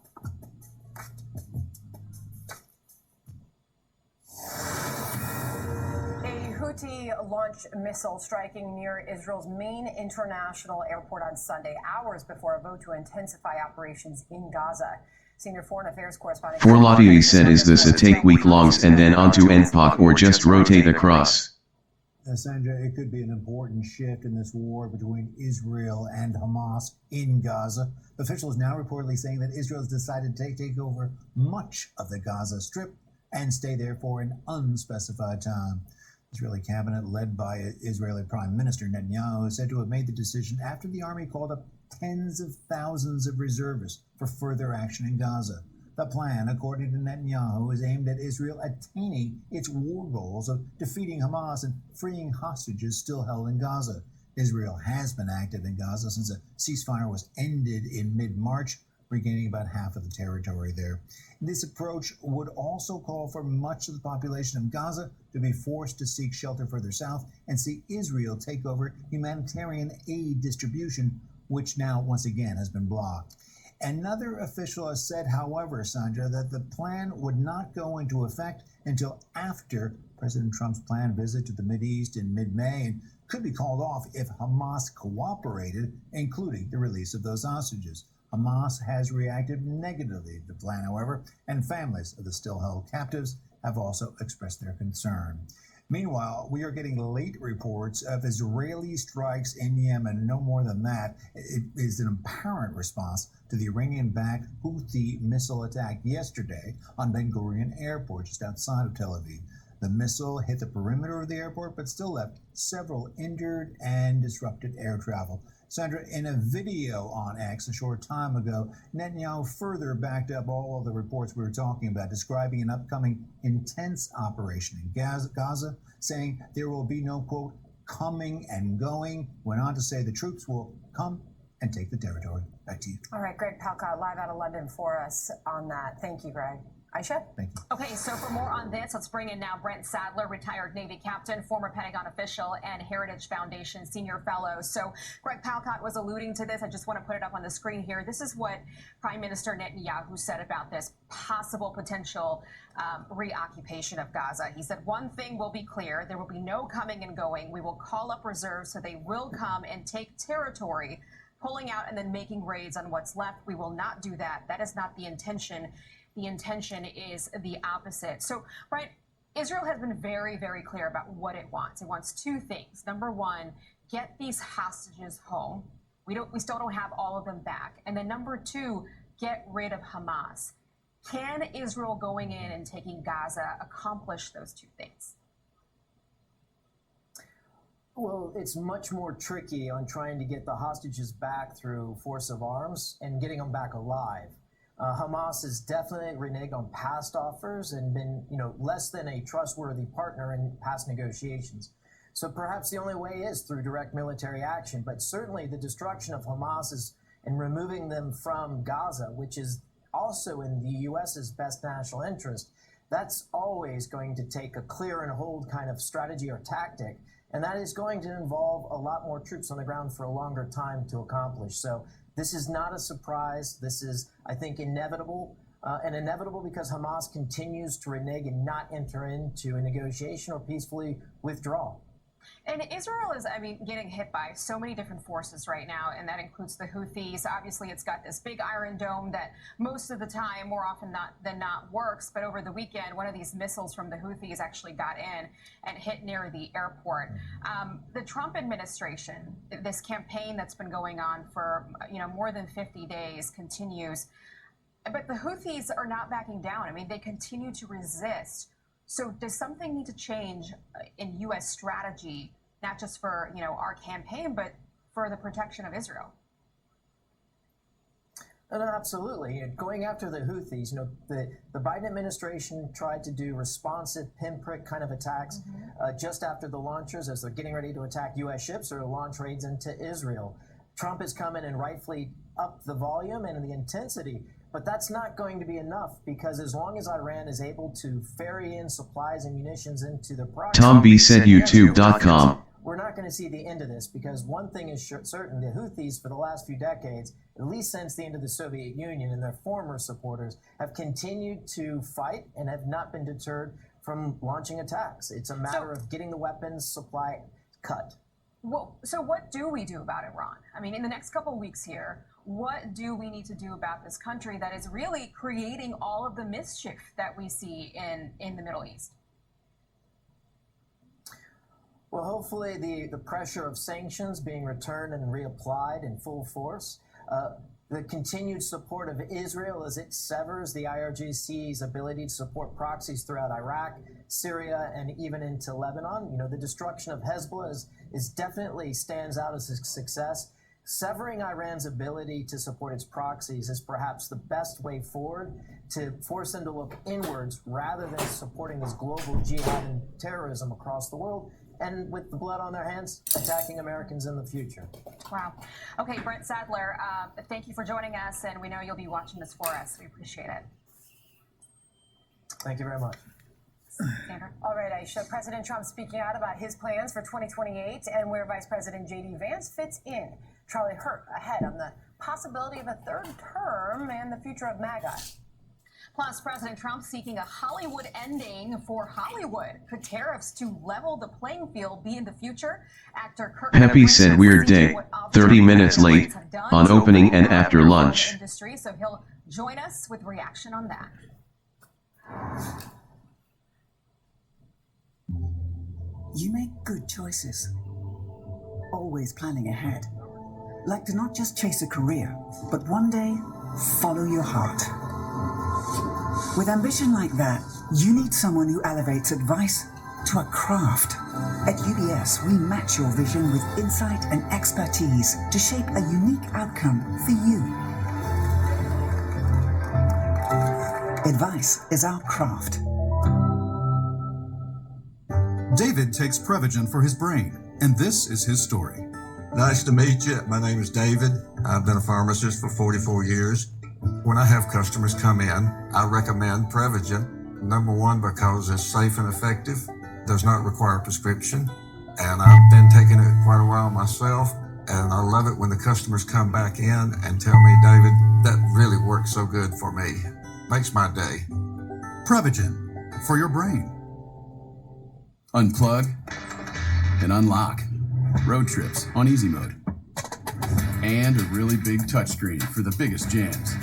A Houthi-launched missile striking near Israel's main international airport on Sunday, hours before a vote to intensify operations in Gaza. Senior Foreign Affairs correspondent Forlatier said, "Is this a take week-longs and then onto NPOC or just rotate across?" Sandra, it could be an important shift in this war between Israel and Hamas in Gaza. Officials now reportedly saying that Israel has decided to take over much of the Gaza Strip and stay there for an unspecified time. Israeli cabinet, led by Israeli Prime Minister Netanyahu, is said to have made the decision after the army called up tens of thousands of reservists for further action in Gaza. The plan, according to Netanyahu, is aimed at Israel attaining its war goals of defeating Hamas and freeing hostages still held in Gaza. Israel has been active in Gaza since a ceasefire was ended in mid-March, regaining about half of the territory there. This approach would also call for much of the population of Gaza to be forced to seek shelter further south and see Israel take over humanitarian aid distribution, which now once again has been blocked. Another official has said, however, Sandra, that the plan would not go into effect until after President Trump's planned visit to the Mideast in mid-May and could be called off if Hamas cooperated, including the release of those hostages. Hamas has reacted negatively to the plan, however, and families of the still held captives have also expressed their concern. Meanwhile, we are getting late reports of Israeli strikes in Yemen. No more than that. It is an apparent response to the Iranian-backed Houthi missile attack yesterday on Ben Gurion Airport, just outside of Tel Aviv. The missile hit the perimeter of the airport, but still left several injured and disrupted air travel. Sandra, in a video on X a short time ago, Netanyahu further backed up all of the reports we were talking about, describing an upcoming intense operation in Gaza, saying there will be no, quote, coming and going. Went on to say the troops will come and take the territory. Back to you. All right, Greg Palcott live out of London for us on that. Thank you, Greg. Aisha? Thank you. Okay, so for more on this, let's bring in now Brent Sadler, retired Navy captain, former Pentagon official, and Heritage Foundation senior fellow. So Greg Palcott was alluding to this. I just want to put it up on the screen here. This is what Prime Minister Netanyahu said about this possible potential reoccupation of Gaza. He said, "One thing will be clear. There will be no coming and going. We will call up reserves so they will come and take territory, pulling out and then making raids on what's left. We will not do that. That is not the intention. The intention is the opposite." So, right, Israel has been very, very clear about what it wants. It wants two things. Number one, get these hostages home. We still don't have all of them back. And then number two, get rid of Hamas. Can Israel going in and taking Gaza accomplish those two things? Well, it's much more tricky on trying to get the hostages back through force of arms and getting them back alive. Hamas has definitely reneged on past offers and been, less than a trustworthy partner in past negotiations. So perhaps the only way is through direct military action. But certainly the destruction of Hamas and removing them from Gaza, which is also in the U.S.'s best national interest, that's always going to take a clear and hold kind of strategy or tactic. And that is going to involve a lot more troops on the ground for a longer time to accomplish. So this is not a surprise. This is, I think, inevitable, and inevitable because Hamas continues to renege and not enter into a negotiation or peacefully withdraw. And Israel is, getting hit by so many different forces right now, and that includes the Houthis. Obviously, it's got this big Iron Dome that most of the time, more often than not, works. But over the weekend, one of these missiles from the Houthis actually got in and hit near the airport. The Trump administration, this campaign that's been going on for more than 50 days, continues. But the Houthis are not backing down. They continue to resist. So does something need to change in U.S. strategy, not just for, our campaign, but for the protection of Israel? No, absolutely. Going after the Houthis, the Biden administration tried to do responsive pinprick kind of attacks just after the launchers as they're getting ready to attack U.S. ships or launch raids into Israel. Trump has come in and rightfully upped the volume and the intensity. But that's not going to be enough, because as long as Iran is able to ferry in supplies and munitions into the proxy, Tom B said YouTube.com. We're not going to see the end of this, because one thing is certain: the Houthis, for the last few decades, at least since the end of the Soviet Union and their former supporters, have continued to fight and have not been deterred from launching attacks. It's a matter of getting the weapons supply cut. Well, so what do we do about Iran? In the next couple of weeks here, what do we need to do about this country that is really creating all of the mischief that we see in the Middle East? Well, hopefully the pressure of sanctions being returned and reapplied in full force, the continued support of Israel as it severs the IRGC's ability to support proxies throughout Iraq, Syria, and even into Lebanon. The destruction of Hezbollah is definitely stands out as a success. Severing Iran's ability to support its proxies is perhaps the best way forward to force them to look inwards rather than supporting this global jihad and terrorism across the world, and with the blood on their hands, attacking Americans in the future. Wow. Okay, Brent Sadler, thank you for joining us, and we know you'll be watching this for us. We appreciate it. Thank you very much. Sandra? All right, Aisha. President Trump speaking out about his plans for 2028 and where Vice President J.D. Vance fits in. Charlie Hurt ahead on the possibility of a third term and the future of MAGA. Plus, President Trump seeking a Hollywood ending for Hollywood. Could tariffs to level the playing field be in the future? Actor Kurt Pepe said weird day, 30 minutes late, on opening and after lunch. Industry, so he'll join us with reaction on that. You make good choices. Always planning ahead. Like to not just chase a career, but one day, follow your heart. With ambition like that, you need someone who elevates advice to a craft. At UBS, we match your vision with insight and expertise to shape a unique outcome for you. Advice is our craft. David takes Prevagen for his brain, and this is his story. Nice to meet you. My name is David. I've been a pharmacist for 44 years. When I have customers come in, I recommend Prevagen. Number one, because it's safe and effective, does not require prescription, and I've been taking it quite a while myself, and I love it when the customers come back in and tell me, David, that really works so good for me. Makes my day. Prevagen, for your brain. Unplug and unlock. Road trips on easy mode. And a really big touchscreen for the biggest jams.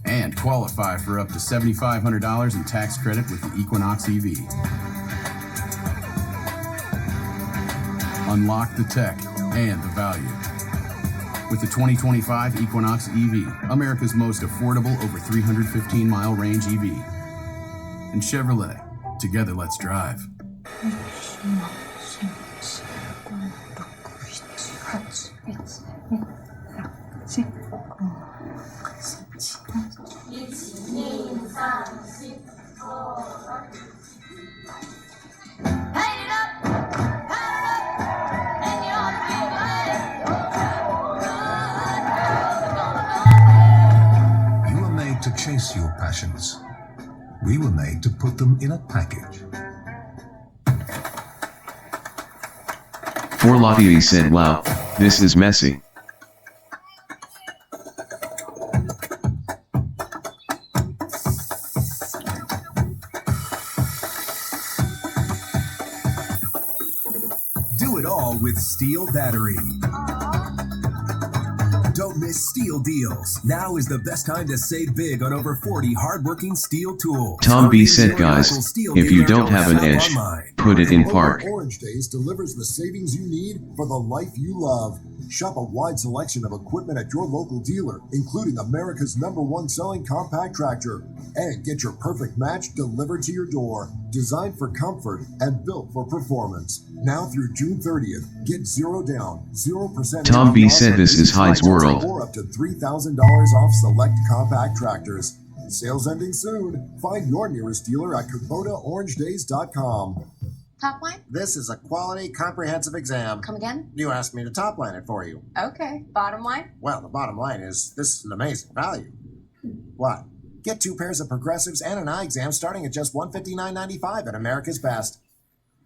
And qualify for up to $7,500 in tax credit with the Equinox EV. Unlock the tech and the value with the 2025 Equinox EV, America's most affordable over 315-mile range EV. And Chevrolet, together let's drive. You were made to chase your passions. We were made to put them in a package. Forlati said, wow, this is messy. Do it all with Steel Battery. Don't miss Steel deals. Now is the best time to save big on over 40 hardworking Steel tools. Tom B said, guys, if you don't have an edge, put it in park. Orange Days delivers the savings you need for the life you love. Shop a wide selection of equipment at your local dealer, including America's #1 selling compact tractor. And get your perfect match delivered to your door. Designed for comfort and built for performance. Now through June 30th, get 0 down, 0%. Tom B said this is Hyde's World. Or up to $3,000 off select compact tractors. Sales ending soon. Find your nearest dealer at KubotaOrangeDays.com. Top line? This is a quality comprehensive exam. Come again? You asked me to top line it for you. Okay. Bottom line? Well, the bottom line is this is an amazing value. What? Get 2 pairs of progressives and an eye exam starting at just $159.95 at America's Best.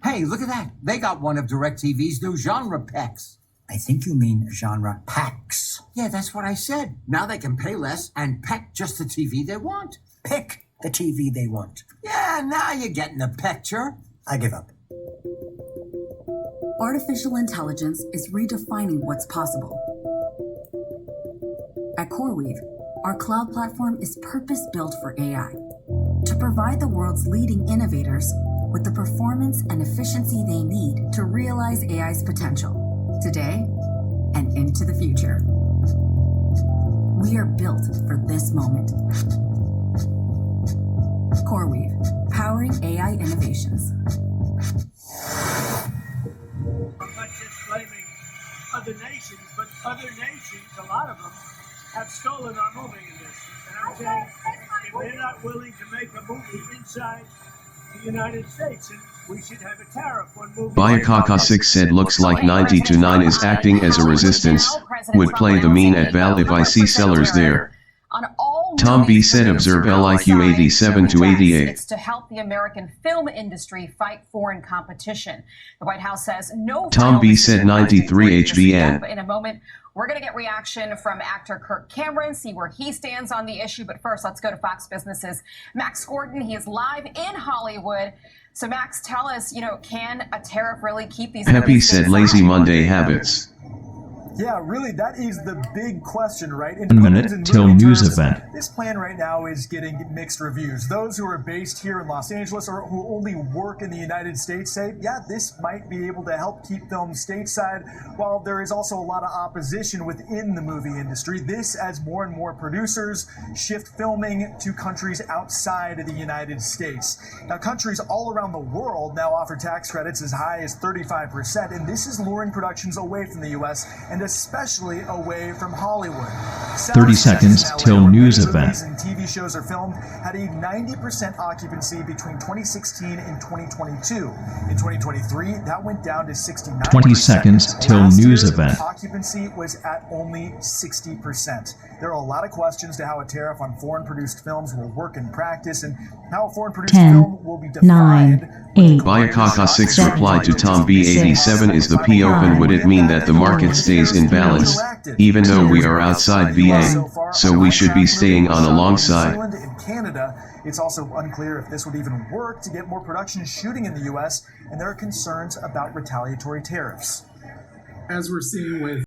Hey, look at that. They got one of DirecTV's new genre packs. I think you mean genre packs. Yeah, that's what I said. Now they can pay less and pack just the TV they want. Pick the TV they want. Yeah, now you're getting the picture. I give up. Artificial intelligence is redefining what's possible. At CoreWeave, our cloud platform is purpose-built for AI to provide the world's leading innovators with the performance and efficiency they need to realize AI's potential today and into the future. We are built for this moment. CoreWeave, powering AI innovations. I'm not just blaming other nations, but other nations, a lot of them, have stolen our movie industry. And I'm saying, if they're not willing to make a movie inside the United States, and we should have a tariff on movies. Bayakaka6 said, looks like 90 to 9 is acting as a resistance. Would play the mean at Val if I see sellers there. Tom B said, observe LIQ 87 to 88. It's to help the American film industry fight foreign competition. The White House says no. Tom B said 93 HBN. In a moment, we're going to get reaction from actor Kirk Cameron, see where he stands on the issue. But first, let's go to Fox Business's Max Gordon. He is live in Hollywood. So, Max, tell us, can a tariff really keep these? Pepe said lazy Monday habits. Yeah, really, that is the big question, right? In 1 minute till news event. This plan right now is getting mixed reviews. Those who are based here in Los Angeles or who only work in the United States say, yeah, this might be able to help keep films stateside, while there is also a lot of opposition within the movie industry. This as more and more producers shift filming to countries outside of the United States. Now, countries all around the world now offer tax credits as high as 35%, and this is luring productions away from the U.S. and especially away from Hollywood. 30 seconds till news event. Movies and TV shows are filmed had a 90% occupancy between 2016 and 2022. In 2023, that went down to 69%. 20 seconds till news event. Occupancy was at only 60%. There are a lot of questions to how a tariff on foreign-produced films will work in practice and how a foreign-produced film will be defined. 8. Bayakaka6 replied to Tom B87, is the P open? Would it mean that the market stays in balance, even though we are outside VA, so we should be staying on alongside? New Zealand and Canada, it's also unclear if this would even work to get more production shooting in the U.S., and there are concerns about retaliatory tariffs. As we're seeing with